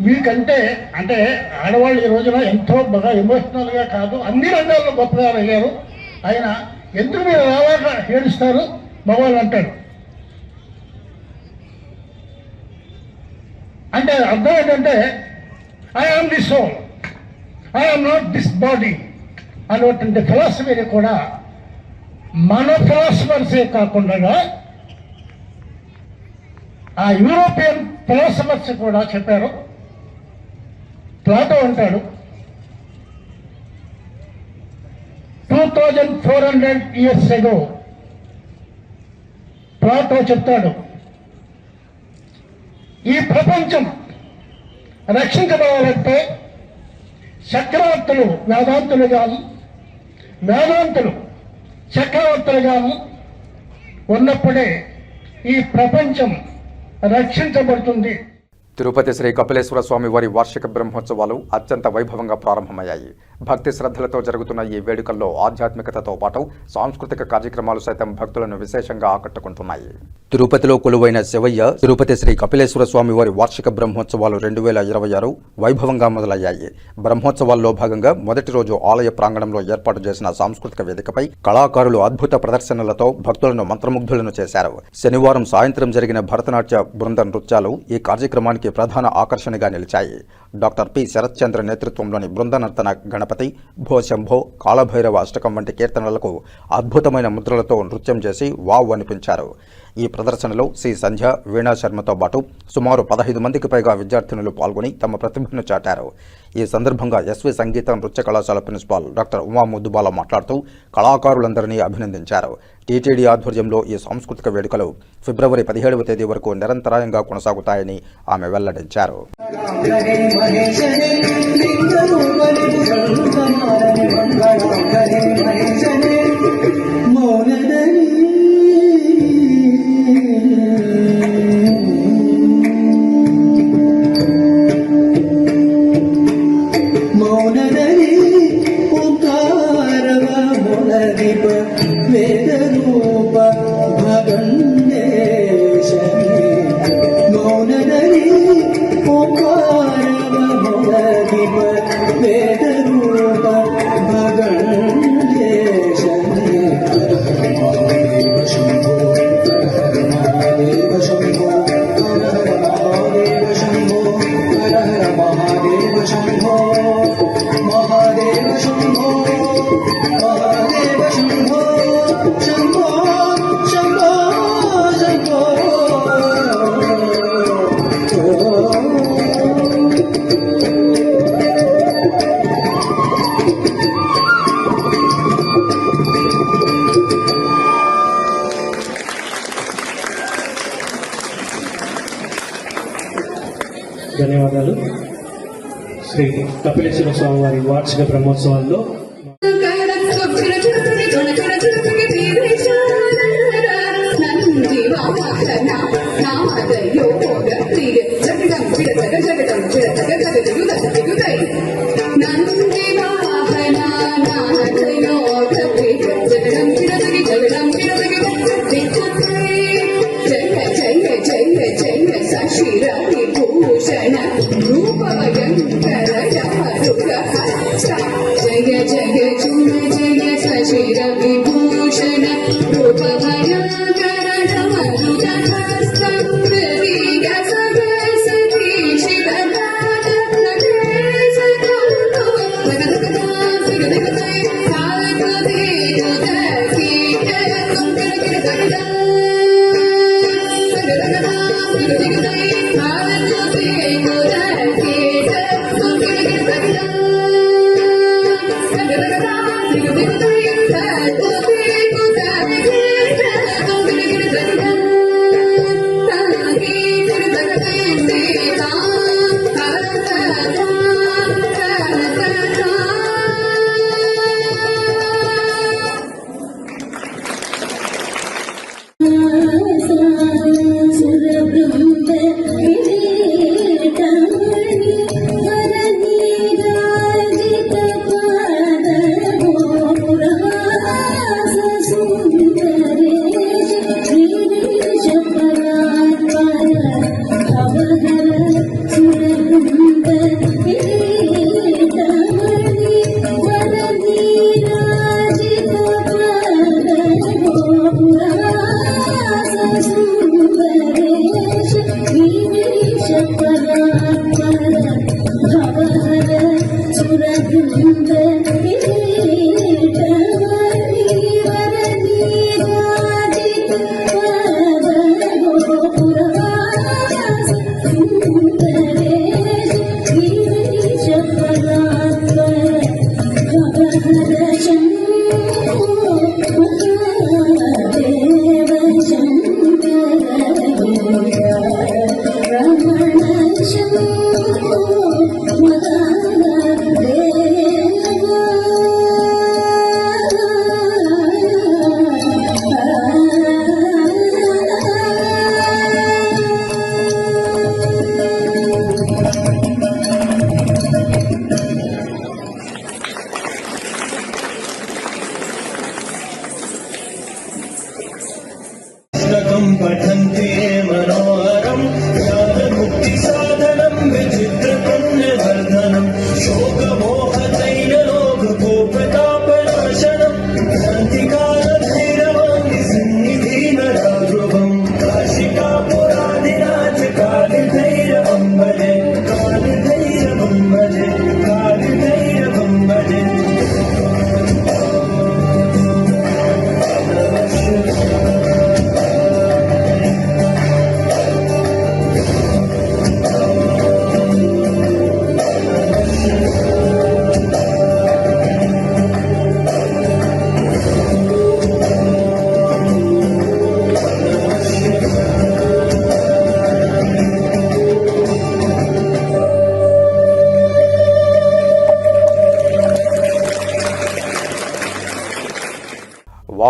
మీకంటే అంటే ఆడవాళ్ళు ఈ రోజున ఎంతో బాగా ఎమోషనల్గా కాదు, అన్ని రంగాల్లో గొప్పగా అయ్యారు. ఆయన ఎందుకు మీరు రావాక ఏడుస్తారు మగవాళ్ళు అంటాడు. అంటే అర్థం ఏంటంటే I am the soul, I am not this body అనేటువంటి ఫిలాసఫీని కూడా మన ఫిలాసఫర్సే కాకుండా ఆ యూరోపియన్ ఫిలాసఫర్స్ కూడా చెప్పారు. ప్లాటో అంటాడు 2400 years ago ప్లాటో చెప్తాడు, ఈ ప్రపంచం రక్షించబడాలంటే చక్రవర్తులు వేదాంతులు కాదు, వేదాంతులు చక్రవర్తులుగాను ఉన్నప్పుడే ఈ ప్రపంచం రక్షించబడుతుంది. తిరుపతి శ్రీ కపిలేశ్వర స్వామి వారి వార్షిక బ్రహ్మోత్సవాలు అత్యంత వైభవంగా ప్రారంభమయ్యాయి. భక్తి శ్రద్ధలతో జరుగుతున్న ఈ వేడుకల్లో ఆధ్యాత్మికతతో పాటు సాంస్కృతిక కార్యక్రమాలు సైతం భక్తులను విశేషంగా ఆకట్టుకుంటున్నాయి. తిరుపతిలో కొలువైన శివయ్య తిరుపతి శ్రీ కపిలేశ్వర స్వామి వారి వార్షిక బ్రహ్మోత్సవాలు 2026 వైభవంగా మొదలయ్యాయి. బ్రహ్మోత్సవాల్లో భాగంగా మొదటి రోజు ఆలయ ప్రాంగణంలో ఏర్పాటు చేసిన సాంస్కృతిక వేదికపై కళాకారులు అద్భుత ప్రదర్శనలతో భక్తులను మంత్రముగ్ధులను చేశారు. శనివారం సాయంత్రం జరిగిన భరతనాట్య బృంద నృత్యాలు ఈ కార్యక్రమానికి ప్రధాన ఆకర్షణగా నిలిచాయి. డాక్టర్ పి శరత్ చంద్ర నేతృత్వంలోని బృంద నర్తన గణపతి, భో శంభో, కాళభైరవ అష్టకం వంటి కీర్తనలకు అద్భుతమైన ముద్రలతో నృత్యం చేసి వావ్ అనిపించారు. ఈ ప్రదర్శనలో సి సంధ్య, వీణా శర్మతో పాటు సుమారు 15 మందికి పైగా విద్యార్థినులు పాల్గొని తమ ప్రతిభను చాటారు. ఈ సందర్భంగా ఎస్వి సంగీత నృత్య కళాశాల ప్రిన్సిపాల్ డాక్టర్ ఉమా ముద్దుబాల మాట్లాడుతూ కళాకారులందరినీ అభినందించారు. టీటీడీ ఆధ్వర్యంలో ఈ సాంస్కృతిక వేడుకలు ఫిబ్రవరి 17వ తేదీ వరకు నిరంతరాయంగా కొనసాగుతాయని ఆమె వెల్లడించారు. ధన్యవాదాలు. శ్రీ కపిలేశ్వర స్వామి వారి వార్షిక బ్రహ్మోత్సవాల్లో జయ జయ చూడ జయ సశిర విభూషణ రూప భయంకర మధుర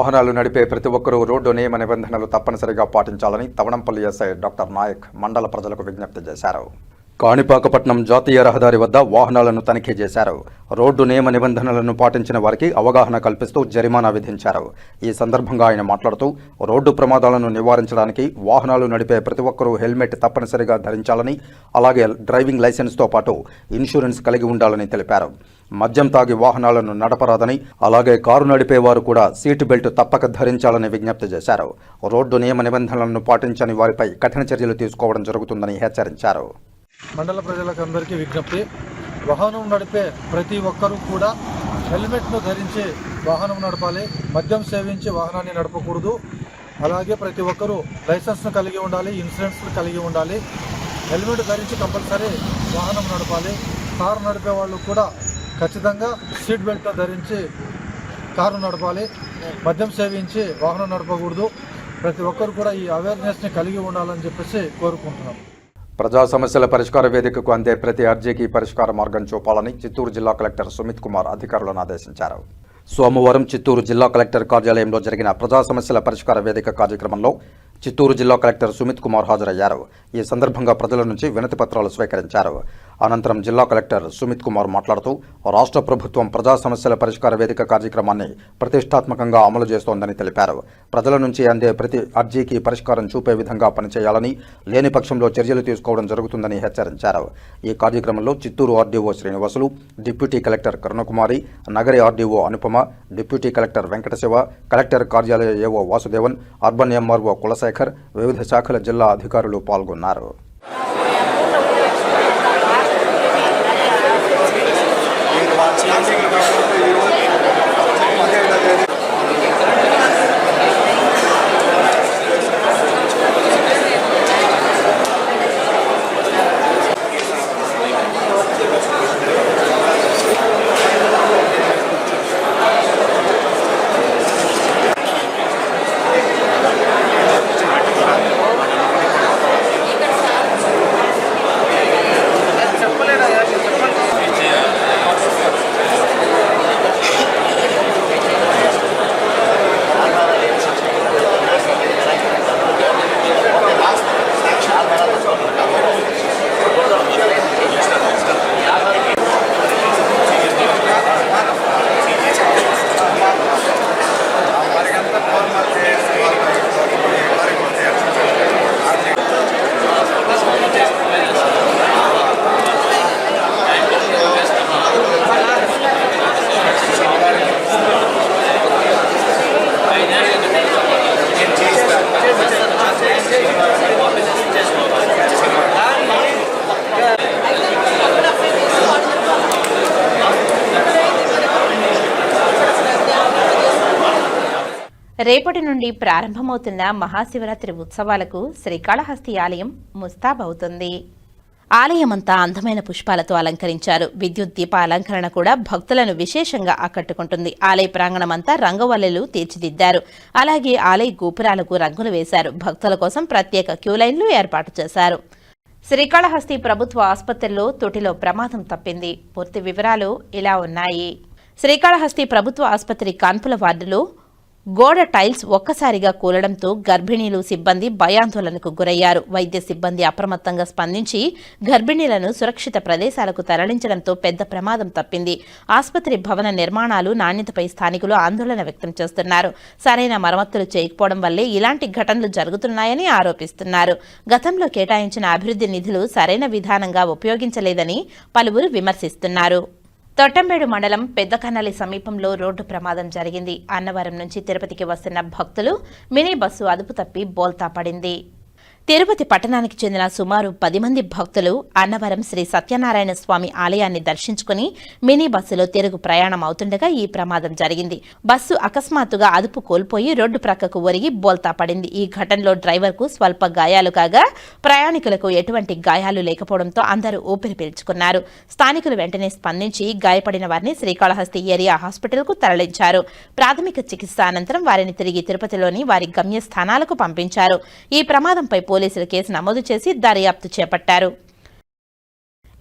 వాహనాలు నడిపే ప్రతి ఒక్కరూ రోడ్డు నియమ నిబంధనలు తప్పనిసరిగా పాటించాలని తవణంపల్లి ఎస్ఐ డాక్టర్ నాయక్ మండల ప్రజలకు విజ్ఞప్తి చేశారు. కాణిపాకపట్నం జాతీయ రహదారి వద్ద వాహనాలను తనిఖీ చేశారు. రోడ్డు నియమ నిబంధనలను పాటించిన వారికి అవగాహన కల్పిస్తూ జరిమానా విధించారు. ఈ సందర్భంగా ఆయన మాట్లాడుతూ రోడ్డు ప్రమాదాలను నివారించడానికి వాహనాలు నడిపే ప్రతి ఒక్కరూ హెల్మెట్ తప్పనిసరిగా ధరించాలని, అలాగే డ్రైవింగ్ లైసెన్స్తో పాటు ఇన్సూరెన్స్ కలిగి ఉండాలని తెలిపారు. మద్యం తాగి వాహనాలను నడపరాదని, అలాగే కారు నడిపేవారు కూడా సీటు బెల్ట్ తప్పక ధరించాలని విజ్ఞప్తి చేశారు. రోడ్డు నియమ నిబంధనలను పాటించని వారిపై కఠిన చర్యలు తీసుకోవడం జరుగుతుందని హెచ్చరించారు. మండల ప్రజలకు అందరికీ విజ్ఞప్తి, వాహనం నడిపే ప్రతి ఒక్కరూ కూడా హెల్మెట్ను ధరించి వాహనం నడపాలి. మద్యం సేవించి వాహనాన్ని నడపకూడదు. అలాగే ప్రతి ఒక్కరూ లైసెన్స్ను కలిగి ఉండాలి, ఇన్సూరెన్స్ను కలిగి ఉండాలి. హెల్మెట్ ధరించి కంపల్సరీ వాహనం నడపాలి. కారు నడిపే వాళ్ళు కూడా ఖచ్చితంగా సీట్ బెల్ట్ ధరించి కారు నడపాలి. మద్యం సేవించి వాహనం నడపకూడదు. ప్రతి ఒక్కరు కూడా ఈ అవేర్నెస్ని కలిగి ఉండాలని చెప్పేసి కోరుకుంటున్నాం. ప్రజా సమస్యల పరిష్కార వేదికకు అందే ప్రతి అర్జీకి పరిష్కార మార్గం చూపాలని చిత్తూరు జిల్లా కలెక్టర్ సుమిత్ కుమార్ అధికారులను ఆదేశించారు. సోమవారం చిత్తూరు జిల్లా కలెక్టర్ కార్యాలయంలో జరిగిన ప్రజా సమస్యల పరిష్కార వేదిక కార్యక్రమంలో చిత్తూరు జిల్లా కలెక్టర్ సుమిత్ కుమార్ హాజరయ్యారు. ఈ సందర్భంగా ప్రజల నుంచి వినతి పత్రాలు స్వీకరించారు. అనంతరం జిల్లా కలెక్టర్ సుమిత్ కుమార్ మాట్లాడుతూ రాష్ట్ర ప్రభుత్వం ప్రజా సమస్యల పరిష్కార వేదిక కార్యక్రమాన్ని ప్రతిష్టాత్మకంగా అమలు చేస్తోందని తెలిపారు. ప్రజల నుంచి అందే ప్రతి అర్జీకి పరిష్కారం చూపే విధంగా పనిచేయాలని, లేని పక్షంలో చర్యలు తీసుకోవడం జరుగుతుందని హెచ్చరించారు. ఈ కార్యక్రమంలో Chittoor RDO Srinivasulu, deputy collector Karunakumari, Nagari RDO Anupama, deputy collector Venkatasiva, collector కార్యాలయ ఏవో వాసుదేవన్, అర్బన్ ఎంఆర్ఓ కులశేఖర్, వివిధ శాఖల జిల్లా అధికారులు పాల్గొన్నారు. రేపటి నుండి ప్రారంభమవుతున్న మహాశివరాత్రి ఉత్సవాలకు శ్రీకాళహస్తి ఆలయం ముస్తాబవుతుంది. ఆలయమంతా అందమైన పుష్పాలతో అలంకరించారు. విద్యుత్ దీప అలంకరణ కూడా భక్తులను విశేషంగా ఆకట్టుకుంటుంది. ఆలయ ప్రాంగణమంతా రంగవల్లులు తీర్చిదిద్దారు. అలాగే ఆలయ గోపురాలకు రంగులు వేశారు. భక్తుల కోసం ప్రత్యేక క్యూలైన్లు ఏర్పాటు చేశారు. శ్రీకాళహస్తి ప్రభుత్వ ఆసుపత్రిలో తొటిలో ప్రమాదం తప్పింది. పూర్తి వివరాలు ఇలా ఉన్నాయి. శ్రీకాళహస్తి ప్రభుత్వ ఆసుపత్రి కాన్పుల వార్డులో గోడ టైల్స్ ఒక్కసారిగా కూలడంతో గర్భిణీలు, సిబ్బంది భయాందోళనకు గురయ్యారు. వైద్య సిబ్బంది అప్రమత్తంగా స్పందించి గర్భిణీలను సురక్షిత ప్రదేశాలకు తరలించడంతో పెద్ద ప్రమాదం తప్పింది. ఆసుపత్రి భవన నిర్మాణాలు నాణ్యతపై స్థానికులు ఆందోళన వ్యక్తం చేస్తున్నారు. సరైన మరమ్మతులు చేయకపోవడం వల్లే ఇలాంటి ఘటనలు జరుగుతున్నాయని ఆరోపిస్తున్నారు. గతంలో కేటాయించిన అభివృద్ధి నిధులు సరైన విధానంగా ఉపయోగించలేదని పలువురు విమర్శిస్తున్నారు. తొట్టంబేడు మండలం పెద్దకన్నలి సమీపంలో రోడ్డు ప్రమాదం జరిగింది. అన్నవరం నుంచి తిరుపతికి వస్తున్న భక్తులు మినీ బస్సు అదుపు తప్పి బోల్తా పడింది. తిరుపతి పట్టణానికి చెందిన సుమారు 10 మంది భక్తులు అన్నవరం శ్రీ సత్యనారాయణ స్వామి ఆలయాన్ని దర్శించుకుని మినీ బస్సులో తిరుగు ప్రయాణం అవుతుండగా ఈ ప్రమాదం జరిగింది. బస్సు అకస్మాత్తుగా అదుపు కోల్పోయి రోడ్డు ప్రక్కకు ఒరిగి బోల్తా పడింది. ఈ ఘటనలో డ్రైవర్కు స్వల్ప గాయాలు కాగా ప్రయాణికులకు ఎటువంటి గాయాలు లేకపోవడంతో అందరూ ఊపిరి పీల్చుకున్నారు. స్థానికులు వెంటనే స్పందించి గాయపడిన వారిని శ్రీకాళహస్తి ఏరియా హాస్పిటల్కు తరలించారు. ప్రాథమిక చికిత్స అనంతరం వారిని తిరిగి తిరుపతిలోని వారి గమ్యస్థానాలకు పంపించారు. ఈ ప్రమాదంపై పోలీసులు కేసు నమోదు చేసి దర్యాప్తు చేపట్టారు.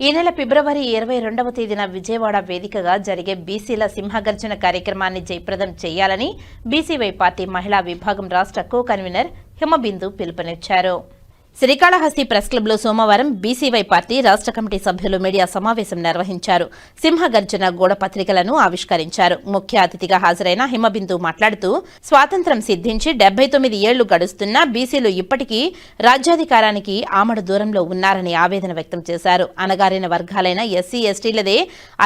ఈ నెల ఫిబ్రవరి 22వ తేదీన విజయవాడ వేదికగా జరిగే బీసీల సింహగర్జన కార్యక్రమాన్ని జయప్రదం చేయాలని బీసీవై పార్టీ మహిళా విభాగం రాష్ట్ర కో కన్వీనర్ హిమబిందు పిలుపునిచ్చారు. శ్రీకాళహస్తి ప్రెస్ క్లబ్లో సోమవారం బీసీవై పార్టీ రాష్ట్ర కమిటీ సభ్యులు మీడియా సమావేశం నిర్వహించారు. సింహగర్జన గోడ పత్రికలను ఆవిష్కరించారు. ముఖ్య అతిథిగా హాజరైన హిమబిందు మాట్లాడుతూ స్వాతంత్ర్యం సిద్ధించి 79 ఏళ్లు గడుస్తున్నా బీసీలు ఇప్పటికీ రాజ్యాధికారానికి ఆమడ దూరంలో ఉన్నారని ఆవేదన వ్యక్తం చేశారు. అణగారిన వర్గాలైన ఎస్సీ ఎస్టీలదే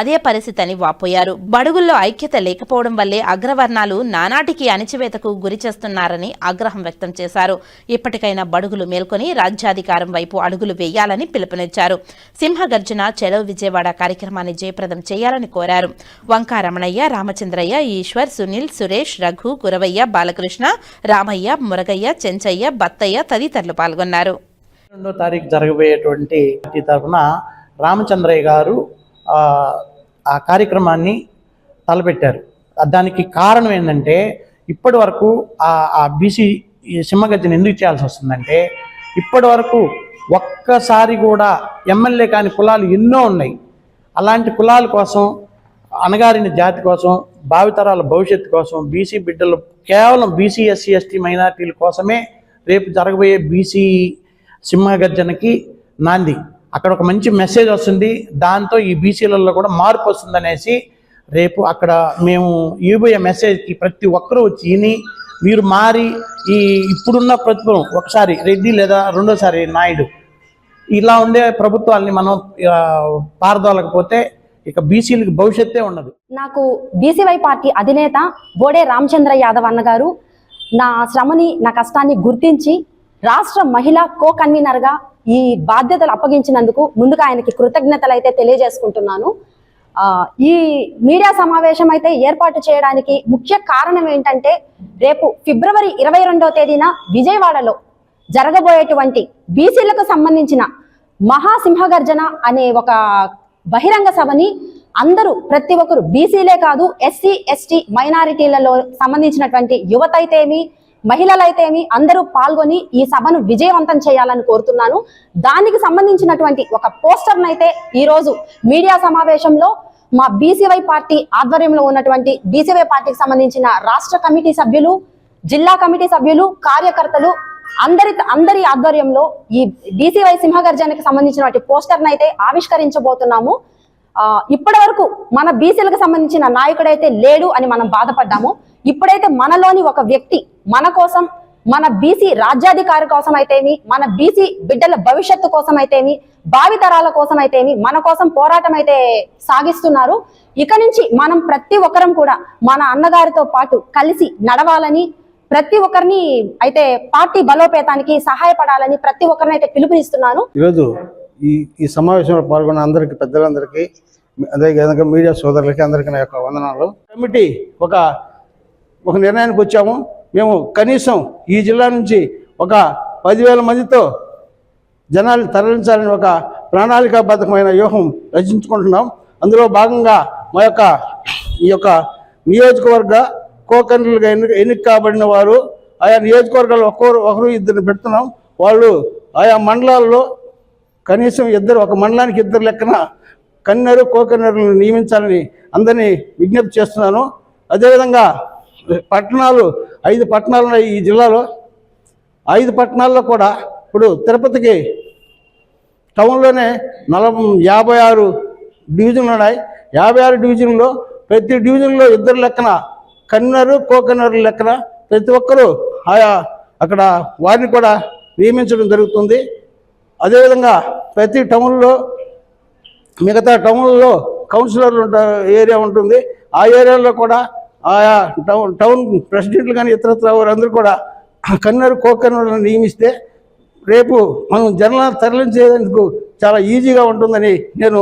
అదే పరిస్థితి అని వాపోయారు. బడుగుల్లో ఐక్యత లేకపోవడం వల్లే అగ్రవర్ణాలు నానాటికి అణిచివేతకు గురి చేస్తున్నారని ఆగ్రహం వ్యక్తం చేశారు. ఇప్పటికైనా బడుగులు మేల్కొని రాజ్యాధికారం వైపు అడుగులు వేయాలని పిలుపునిచ్చారు. సింహగర్జన చలో విజయవాడ కార్యక్రమాన్ని జయప్రదం చేయాలని కోరారు. వంకా రమణయ్య, రామచంద్రయ్య, ఈశ్వర్, సునీల్, సురేష్, రఘు, గురవయ్య, బాలకృష్ణ, రామయ్య, మురగయ్య, చెంచయ్య, బత్తయ్య తదితరులు పాల్గొన్నారు. 2వ తారీఖు జరగబోయేటువంటి తరఫున రామచంద్రయ్య గారు ఆ కార్యక్రమాన్ని తలపెట్టారు. దానికి కారణం ఏంటంటే ఇప్పటి వరకు ఆ బీసీ సింహగర్జన ఎందుకు చేయాల్సి వస్తుందంటే ఇప్పటి వరకు ఒక్కసారి కూడా ఎమ్మెల్యే కాని కులాలు ఎన్నో ఉన్నాయి. అలాంటి కులాల కోసం, అణగారిన జాతి కోసం, భావితరాల భవిష్యత్తు కోసం, బీసీ బిడ్డలు కేవలం బీసీ ఎస్సీ ఎస్టీ మైనార్టీల కోసమే రేపు జరగబోయే బీసీ సింహగర్జనకి నాంది. అక్కడ ఒక మంచి మెసేజ్ వస్తుంది. దాంతో ఈ బీసీలలో కూడా మార్పు వస్తుందనేసి రేపు అక్కడ మేము ఇవ్వబోయే మెసేజ్కి ప్రతి ఒక్కరూ వచ్చి విని మీరు మారి ఈ ఇప్పుడున్న ప్రభుత్వం ఒకసారి రెడ్డి లేదా రెండోసారి నాయుడు ఇలా ఉండే ప్రభుత్వాలని మనం పారదోలకపోతే ఇక బీసీలకు భవిష్యత్తే ఉండదు. నాకు బీసీవై పార్టీ అధినేత బోడే రామచంద్ర యాదవ్ అన్నగారు నా శ్రమని, నా కష్టాన్ని గుర్తించి రాష్ట్ర మహిళా కో కన్వీనర్గా ఈ బాధ్యతలు అప్పగించినందుకు ముందుగా ఆయనకి కృతజ్ఞతలు అయితే తెలియజేసుకుంటున్నాను. ఈ మీడియా సమావేశం అయితే ఏర్పాటు చేయడానికి ముఖ్య కారణం ఏంటంటే రేపు ఫిబ్రవరి 22వ తేదీన విజయవాడలో జరగబోయేటువంటి బీసీలకు సంబంధించిన మహాసింహగర్జన అనే ఒక బహిరంగ సభని అందరూ ప్రతి ఒక్కరు బీసీలే కాదు ఎస్సీ ఎస్టీ మైనారిటీలలో సంబంధించినటువంటి యువత అయితేమి మహిళలైతేమి అందరూ పాల్గొని ఈ సభను విజయవంతం చేయాలని కోరుతున్నాను. దానికి సంబంధించినటువంటి ఒక పోస్టర్ను అయితే ఈరోజు మీడియా సమావేశంలో మా బీసీవై పార్టీ ఆధ్వర్యంలో ఉన్నటువంటి బీసీవై పార్టీకి సంబంధించిన రాష్ట్ర కమిటీ సభ్యులు, జిల్లా కమిటీ సభ్యులు, కార్యకర్తలు అందరి ఆధ్వర్యంలో ఈ బీసీవై సింహగర్జనకి సంబంధించినటువంటి పోస్టర్ను అయితే ఆవిష్కరించబోతున్నాము. ఇప్పటి వరకు మన బీసీలకు సంబంధించిన నాయకుడైతే లేడు అని మనం బాధపడ్డాము. ఇప్పుడైతే మనలోని ఒక వ్యక్తి మన కోసం, మన బీసీ రాజ్యాధికారి కోసం అయితేమి, మన బీసీ బిడ్డల భవిష్యత్తు కోసం అయితేమి, భావితరాల కోసం అయితేమి మన కోసం పోరాటం అయితే సాగిస్తున్నారు. ఇక నుంచి మనం ప్రతి ఒక్కరం కూడా మన అన్నగారితో పాటు కలిసి నడవాలని, ప్రతి ఒక్కరిని అయితే పార్టీ బలోపేతానికి సహాయపడాలని ప్రతి ఒక్కరిని అయితే పిలుపునిస్తున్నాను. ఈరోజు ఈ సమావేశంలో పాల్గొన్న అందరికీ, పెద్దలందరికీ, అదే మీడియా సోదరులకి అందరికీ నా యొక్క వందనాలు. కమిటీ ఒక నిర్ణయానికి వచ్చాము. మేము కనీసం ఈ జిల్లా నుంచి ఒక 10,000 మందితో జనాలు తరలించాలని ఒక ప్రణాళికాబద్ధమైన వ్యూహం రచించుకుంటున్నాం. అందులో భాగంగా మా ఈ యొక్క నియోజకవర్గ కోకన్నులుగా ఎన్నిక కాబడిన వారు ఆయా నియోజకవర్గాల్లో ఒకరు ఇద్దరు పెడుతున్నాం. వాళ్ళు ఆయా మండలాల్లో కనీసం ఒక మండలానికి 2 లెక్కన కన్నెరు కోకన్నెరులను నియమించాలని అందరినీ విజ్ఞప్తి చేస్తున్నాను. అదేవిధంగా పట్టణాలు 5 పట్టణాలు ఉన్నాయి ఈ జిల్లాలో. 5 పట్టణాల్లో కూడా ఇప్పుడు తిరుపతికి టౌన్లోనే 56 డివిజన్లు ఉన్నాయి. 56 డివిజన్లో ప్రతి డివిజన్లో 2 లెక్కన కన్నెరు కోకన్నెరు లెక్కన ప్రతి ఒక్కరూ ఆయా అక్కడ వారిని కూడా నియమించడం జరుగుతుంది. అదేవిధంగా ప్రతి టౌన్లో, మిగతా టౌన్లలో కౌన్సిలర్లు ఏరియా ఉంటుంది. ఆ ఏరియాలో కూడా ఆయా టౌన్ ప్రెసిడెంట్లు కానీ ఇతరత్ర వారందరూ కూడా కన్నెరు కోకన్నెరులను నియమిస్తే రేపు మనం జనాలను తరలించేందుకు చాలా ఈజీగా ఉంటుందని నేను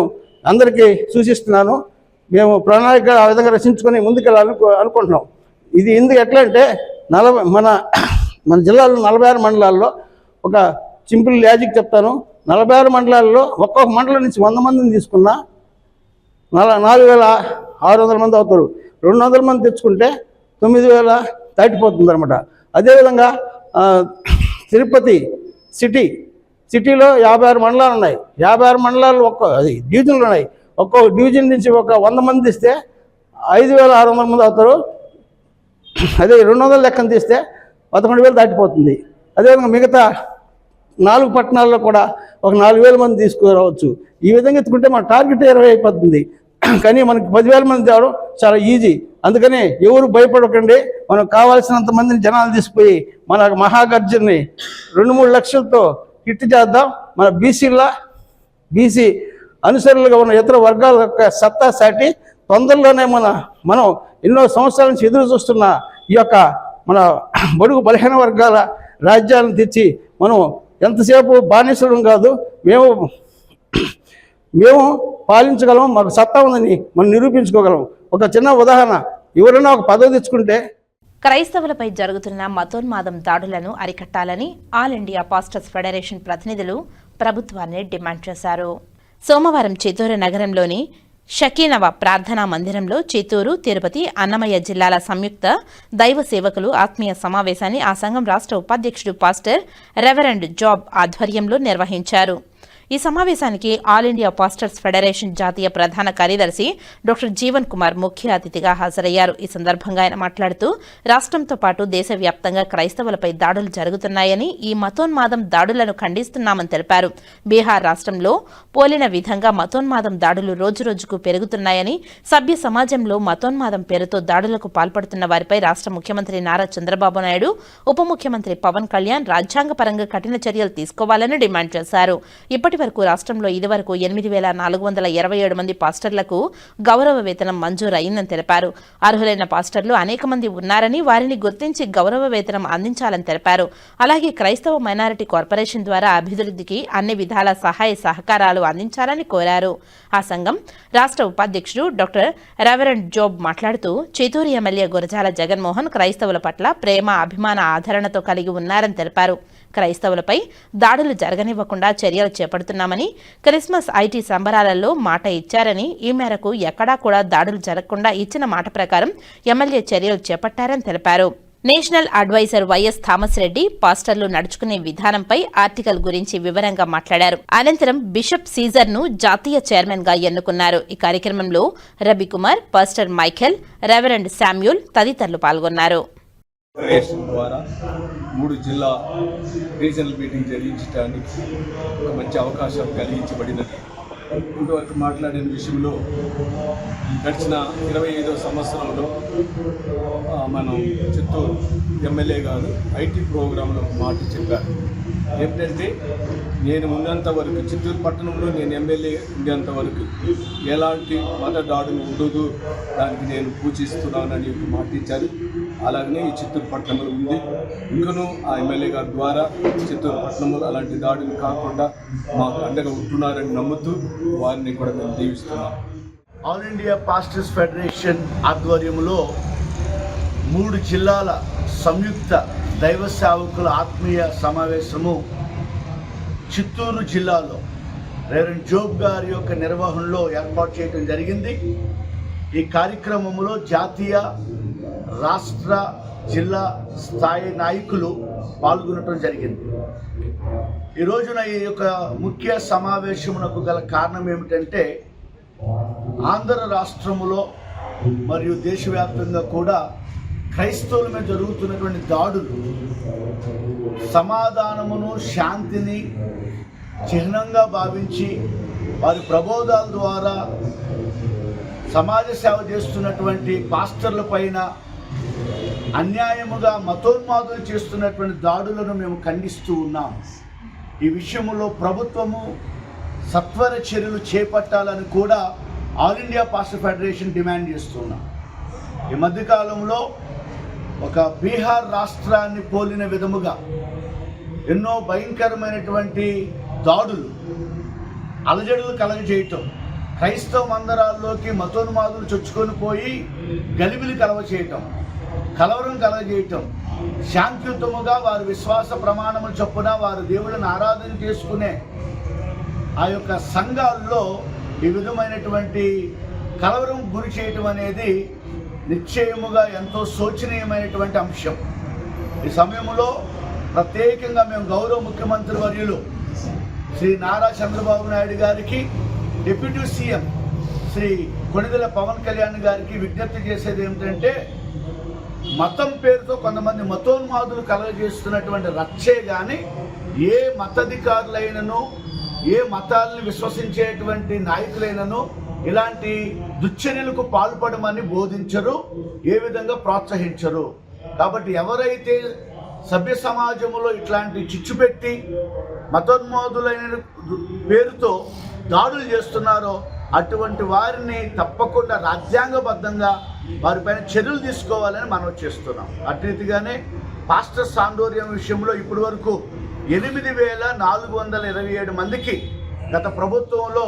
అందరికీ సూచిస్తున్నాను. మేము ప్రణాళిక ఆ విధంగా రచించుకొని ముందుకెళ్ళాలని అనుకుంటున్నాం. ఇది ఎట్లా అంటే మన జిల్లాలో 46 మండలాల్లో ఒక సింపుల్ లాజిక్ చెప్తాను. 46 మండలాల్లో ఒక్కొక్క మండలం నుంచి 100 మందిని తీసుకున్నా 4,600 మంది అవుతారు. 200 మంది తెచ్చుకుంటే 9,000 దాటిపోతుంది అనమాట. అదేవిధంగా తిరుపతి సిటీలో 56 మండలాలు ఉన్నాయి. 56 మండలాలు డివిజన్లు ఉన్నాయి. ఒక్కొక్క డివిజన్ నుంచి ఒక 100 మంది తీస్తే 5,600 మంది అవుతారు. అదే 200 లెక్కన తీస్తే 11,000 దాటిపోతుంది. అదేవిధంగా మిగతా 4 పట్టణాల్లో కూడా ఒక 4,000 మంది తీసుకురావచ్చు. ఈ విధంగా ఎత్తుకుంటే మన టార్గెట్ 20 అయిపోతుంది. కానీ మనకి 10,000 మంది తేవడం చాలా ఈజీ. అందుకని ఎవరు భయపడకండి. మనం కావాల్సినంత మందిని జనాలు తీసుకుపోయి మన మహాగర్జన్ని 2-3 లక్షలతో హిట్ చేద్దాం. మన బీసీ అనుసరులుగా ఉన్న ఇతర వర్గాల యొక్క సత్తా సాటి తొందరలోనే మనం ఎన్నో సంవత్సరాల నుంచి ఎదురు చూస్తున్న ఈ యొక్క మన బడుగు బలహీన వర్గాల రాజ్యాలను తెచ్చి మనం ఎంతసేపు బానిసలం కాదు, మేము పాలించగలం, మాకు సత్తా ఉందని మనం నిరూపించుకోగలం. ఒక చిన్న ఉదాహరణ, ఎవరైనా ఒక పదవి తెచ్చుకుంటే క్రైస్తవులపై జరుగుతున్న మతోన్మాదం దాడులను అరికట్టాలని ఆల్ ఇండియా పాస్టర్స్ ఫెడరేషన్ ప్రతినిధులు ప్రభుత్వాన్ని డిమాండ్ చేశారు. సోమవారం చిత్తూరు నగరంలోని షకీనవ ప్రార్థనా మందిరంలో చిత్తూరు, తిరుపతి, అన్నమయ్య జిల్లాల సంయుక్త దైవ సేవకులు ఆత్మీయ సమావేశాన్ని ఆ సంఘం రాష్ట్ర ఉపాధ్యక్షుడు పాస్టర్ రెవరెండ్ జాబ్ ఆధ్వర్యంలో నిర్వహించారు. ఈ సమావేశానికి ఆల్ ఇండియా పాస్టర్స్ ఫెడరేషన్ జాతీయ ప్రధాన కార్యదర్శి డాక్టర్ జీవన్ కుమార్ ముఖ్య అతిథిగా హాజరయ్యారు. ఈ సందర్భంగా ఆయన మాట్లాడుతూ రాష్ట్రంతో పాటు దేశవ్యాప్తంగా క్రైస్తవులపై దాడులు జరుగుతున్నాయని, ఈ మతోన్మాదం దాడులను ఖండిస్తున్నామని తెలిపారు. బీహార్ రాష్ట్రంలో పోలిన విధంగా మతోన్మాదం దాడులు రోజురోజుకు పెరుగుతున్నాయని, సభ్య సమాజంలో మతోన్మాదం పేరుతో దాడులకు పాల్పడుతున్న వారిపై రాష్ట్ర ముఖ్యమంత్రి నారా చంద్రబాబు నాయుడు, ఉప ముఖ్యమంత్రి పవన్ కళ్యాణ్ రాజ్యాంగపరంగా కఠిన చర్యలు తీసుకోవాలని డిమాండ్ చేశారు. ఇప్పటి వరకు రాష్ట్రంలో ఇదివరకు 8,427 మంది పాస్టర్లకు గౌరవ వేతనం మంజూరు అయిందని తెలిపారు. అర్హులైన పాస్టర్లు అనేక మంది ఉన్నారని, వారిని గుర్తించి గౌరవ వేతనం అందించాలని తెలిపారు. అలాగే క్రైస్తవ మైనారిటీ కార్పొరేషన్ ద్వారా అభివృద్ధికి అన్ని విధాల సహాయ సహకారాలు అందించాలని కోరారు. ఆ సంఘం రాష్ట్ర ఉపాధ్యక్షుడు డాక్టర్ రెవరెండ్ జాబ్ మాట్లాడుతూ చిత్తూరు ఎమ్మెల్యే గురజాల జగన్మోహన్ క్రైస్తవుల పట్ల ప్రేమ, అభిమాన, ఆదరణతో కలిగి ఉన్నారని తెలిపారు. క్రైస్తవులపై దాడులు జరగనివ్వకుండా చర్యలు చేపడుతున్నామని, క్రిస్మస్ ఐటీ సంబరాలలో మాట ఇచ్చారని, ఈ మేరకు ఎక్కడా కూడా దాడులు జరగకుండా ఇచ్చిన మాట ప్రకారం ఎమ్మెల్యే చర్యలు చేపట్టారని తెలిపారు. National advisor YS Thomas Reddy పాస్టర్లు నడుచుకునే విధానంపై ఆర్టికల్ గురించి వివరంగా మాట్లాడారు. అనంతరం బిషప్ సీజర్ ను జాతీయ చైర్మన్ గా ఎన్నుకున్నారు. ఈ కార్యక్రమంలో Ravikumar, pastor Michael, reverend Samuel తదితరులు పాల్గొన్నారు. ఫెడరేషన్ ద్వారా 3 జిల్లా రీజనల్ మీటింగ్ జరిగించడానికి ఒక మంచి అవకాశం కలిగించబడినది. ఇంతవరకు మాట్లాడిన విషయంలో గడిచిన 25వ సంవత్సరంలో మనం చిత్తూరు ఎమ్మెల్యే గారు ఐటీ ప్రోగ్రాంలో మాట చెప్పారు. ఏమిటంటే, నేను ఉన్నంత వరకు చిత్తూరు పట్టణంలో నేను ఎమ్మెల్యే ఉండేంత వరకు ఎలాంటి మత దాడులు ఉండదు, దానికి నేను పూజిస్తున్నానని మాట ఇచ్చారు. అలాగనే ఈ చిత్తూరు పట్టణంలో ఉంది. ఇంకనూ ఆ ఎమ్మెల్యే గారి ద్వారా చిత్తూరు పట్టణంలో అలాంటి దాడులు కాకుండా మాకు అండగా ఉంటున్నారని నమ్ముతూ వారిని కూడా మేము దీవిస్తున్నాం. ఆల్ ఇండియా పాస్టర్స్ ఫెడరేషన్ ఆధ్వర్యంలో 3 జిల్లాల సంయుక్త దైవ సేవకుల ఆత్మీయ సమావేశము చిత్తూరు జిల్లాలో రెవరెండ్ జోబ్ గారి యొక్క నిర్వహణలో ఏర్పాటు చేయడం జరిగింది. ఈ కార్యక్రమంలో జాతీయ, రాష్ట్ర, జిల్లా స్థాయి నాయకులు పాల్గొనడం జరిగింది. ఈ రోజున ఈ యొక్క ముఖ్య సమావేశమునకు గల కారణం ఏమిటంటే, ఆంధ్ర రాష్ట్రములో మరియు దేశవ్యాప్తంగా కూడా క్రైస్తవుల మీద జరుగుతున్నటువంటి దాడులు సమాధానమును, శాంతిని చిహ్నంగా భావించి వారి ప్రబోధాల ద్వారా సమాజ సేవ చేస్తున్నటువంటి పాస్టర్ల పైన అన్యాయముగా మతోన్మాదులు చేస్తున్నటువంటి దాడులను మేము ఖండిస్తూ ఉన్నాం. ఈ విషయంలో ప్రభుత్వము సత్వర చర్యలు చేపట్టాలని కూడా all India pastor federation demand చేస్తున్నాం. ఈ మధ్యకాలంలో ఒక బీహార్ రాష్ట్రాన్ని పోలిన విధముగా ఎన్నో భయంకరమైనటువంటి దాడులు, అలజడులు కలగజేయటం, క్రైస్తవ మందిరాల్లోకి మతోన్మాదులు చొచ్చుకొని పోయి గలిబిలి కలవరం కలగజేయటం, శాంతియుతముగా వారి విశ్వాస ప్రమాణముల చొప్పున వారు దేవుళ్ళని ఆరాధన చేసుకునే ఆ యొక్క సంఘాల్లో ఈ విధమైనటువంటి కలవరం గురి చేయటం అనేది నిశ్చయముగా ఎంతో శోచనీయమైనటువంటి అంశం. ఈ సమయంలో ప్రత్యేకంగా మేము గౌరవ ముఖ్యమంత్రి వర్యులు శ్రీ నారా చంద్రబాబు నాయుడు గారికి, డిప్యూటీ సీఎం శ్రీ కొణిదెల పవన్ కళ్యాణ్ గారికి విజ్ఞప్తి చేసేది ఏమిటంటే, మతం పేరుతో కొంతమంది మతోన్మాదులు కలగజేస్తున్నటువంటి రచ్చే కానీ ఏ మతాధికారులైనను, ఏ మతాలను విశ్వసించేటువంటి నాయకులైనను ఇలాంటి దుశ్చర్యలకు పాల్పడమని బోధించరు, ఏ విధంగా ప్రోత్సహించరు. కాబట్టి ఎవరైతే సభ్య సమాజంలో ఇట్లాంటి చిచ్చు పెట్టి మతోన్మాదులైన పేరుతో దాడులు చేస్తున్నారో అటువంటి వారిని తప్పకుండా రాజ్యాంగబద్ధంగా వారిపైన చర్యలు తీసుకోవాలని మనం చేస్తున్నాం. అట్రీతిగానే పాస్టర్ సాండోర్యం విషయంలో ఇప్పటి వరకు 8,427 మందికి గత ప్రభుత్వంలో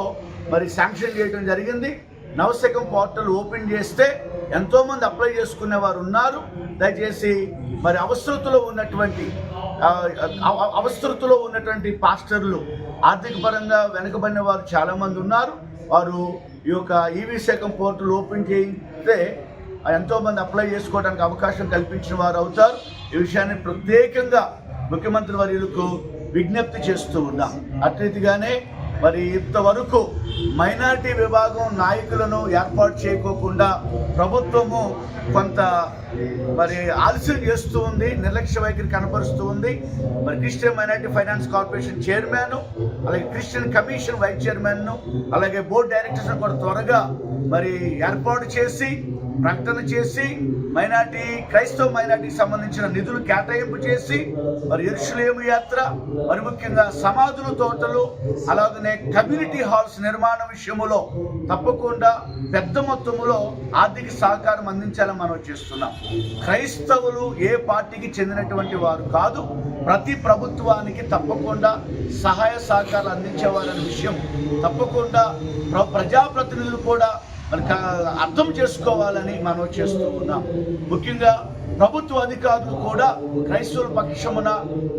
మరి శాంక్షన్ చేయడం జరిగింది. నవశకం పోర్టల్ ఓపెన్ చేస్తే ఎంతోమంది అప్లై చేసుకునే వారు ఉన్నారు. దయచేసి మరి అవసరతులో ఉన్నటువంటి పాస్టర్లు, ఆర్థిక పరంగా వెనుకబడిన వారు చాలామంది ఉన్నారు. వారు ఈ యొక్క ఈవీ శకం పోర్టల్ ఓపెన్ చేస్తే ఎంతోమంది అప్లై చేసుకోవడానికి అవకాశం కల్పించిన వారు అవుతారు. ఈ విషయాన్ని ప్రత్యేకంగా ముఖ్యమంత్రి వర్యులకు విజ్ఞప్తి చేస్తూ ఉన్నాం. అట్రీతిగానే మరి ఇంతవరకు మైనారిటీ విభాగం నాయకులను ఏర్పాటు చేయకోకుండా ప్రభుత్వము కొంత మరి ఆలస్యం చేస్తూ ఉంది, నిర్లక్ష్య వైఖరి కనపరుస్తూ ఉంది. మరి Christian minority finance corporation chairman, అలాగే క్రిస్టియన్ కమిషన్ వైస్ చైర్మన్, అలాగే బోర్డు డైరెక్టర్స్ కూడా త్వరగా మరి ఏర్పాటు చేసి ప్రకటన చేసి క్రైస్తవ మైనారిటీకి సంబంధించిన నిధులు కేటాయింపు చేసి మరి యెరూషలేము యాత్ర, మరి ముఖ్యంగా సమాధుల తోటలు, అలాగనే కమ్యూనిటీ హాల్స్ నిర్మాణం విషయంలో తప్పకుండా పెద్ద మొత్తంలో ఆర్థిక సహకారం అందించాలని మనం చేస్తున్నాం. క్రైస్తవులు ఏ పార్టీకి చెందినటువంటి వారు కాదు, ప్రతి ప్రభుత్వానికి తప్పకుండా సహాయ సహకారాలు అందించేవారనే విషయం తప్పకుండా ప్రజాప్రతినిధులు కూడా అర్థం చేసుకోవాలని మనం చేస్తూ ఉన్నాం. ముఖ్యంగా ప్రభుత్వ అధికారులు కూడా క్రైస్తవుల పక్షమున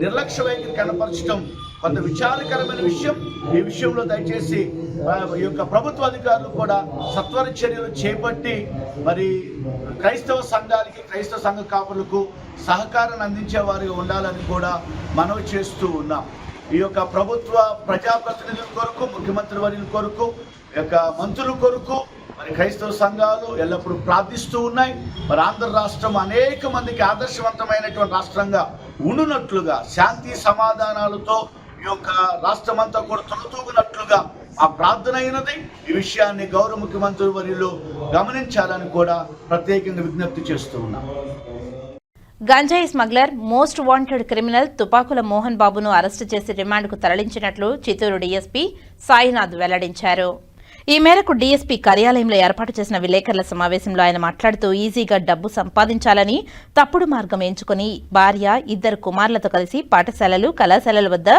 నిర్లక్ష్య వైఖరి కనపరచడం కొంత విచారకరమైన విషయం. ఈ విషయంలో దయచేసి ఈ యొక్క ప్రభుత్వ అధికారులు కూడా సత్వర చర్యలు చేపట్టి మరి క్రైస్తవ సంఘాలకి, క్రైస్తవ సంఘ కాపులకు సహకారాన్ని అందించేవారిగా ఉండాలని కూడా మనవి చేస్తూ ఉన్నాం. ఈ యొక్క ప్రభుత్వ ప్రజాప్రతినిధుల కొరకు, ముఖ్యమంత్రి వర్యుల కొరకు, యొక్క మంత్రుల కొరకు మరి క్రైస్తవ సంఘాలు ఎల్లప్పుడూ ప్రార్థిస్తూ ఉన్నాయి. మరి ఆంధ్ర రాష్ట్రం అనేక మందికి ఆదర్శవంతమైనటువంటి రాష్ట్రంగా ఉండునట్లుగా, శాంతి సమాధానాలతో ఈ యొక్క రాష్ట్రమంతా కూడా తొలతూగునట్లుగా ఆ ప్రార్థన అయినది. ఈ విషయాన్ని గౌరవ ముఖ్యమంత్రి వర్యులు గమనించాలని కూడా ప్రత్యేకంగా విజ్ఞప్తి చేస్తూ ఉన్నాం. గంజాయి smuggler, most wanted criminal Tupakula Mohan బాబును అరెస్టు చేసి రిమాండ్కు తరలించినట్లు చిత్తూరు డీఎస్పీ సాయినాథ్ వెల్లడించారు. ఈ మేరకు డీఎస్పీ కార్యాలయంలో ఏర్పాటు చేసిన విలేకరుల సమావేశంలో ఆయన మాట్లాడుతూ ఈజీగా డబ్బు సంపాదించాలని తప్పుడు మార్గం ఎంచుకుని భార్య, 2 కుమారులతో కలిసి పాఠశాలలు, కళాశాలల వద్ద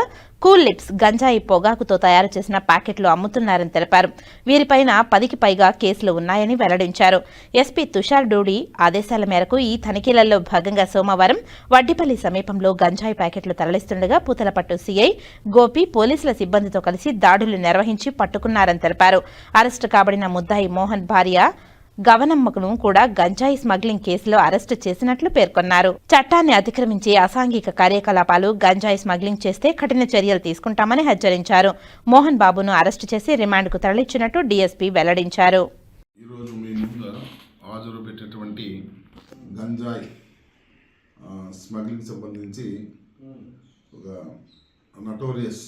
కూల్ లిప్స్ గంజాయి పొగాకుతో తయారు చేసిన ప్యాకెట్లు అమ్ముతున్నారని తెలిపారు. వీరిపైన 10కి పైగా కేసులు ఉన్నాయని వెల్లడించారు. ఎస్పీ తుషార్ డూడి ఆదేశాల మేరకు ఈ తనిఖీలలో భాగంగా సోమవారం వడ్డిపల్లి సమీపంలో గంజాయి ప్యాకెట్లు తరలిస్తుండగా పూతలపట్టు సీఐ గోపి పోలీసుల సిబ్బందితో కలిసి దాడులు నిర్వహించి పట్టుకున్నారని తెలిపారు. అరెస్టు కాబడిన ముద్దాయి మోహన్ భార్య గవనమ్మకును కూడా గంజాయి స్మగ్లింగ్ కేసులో అరెస్టు చేసినట్లు పేర్కొన్నారు. చట్టాన్ని అతిక్రమించి అసాంఘిక కార్యకలాపాలు, గంజాయి స్మగ్లింగ్ చేస్తే కఠిన చర్యలు తీసుకుంటామని హెచ్చరించారు. మోహన్ బాబును అరెస్టు చేసి రిమాండ్కు తరలించినట్టు డీఎస్పీ వెల్లడించారు. ఈరోజు మీ ముందు హాజరు పెట్టినటువంటి గంజాయి స్మగ్లింగ్ సంబంధించి ఒక నటోరియస్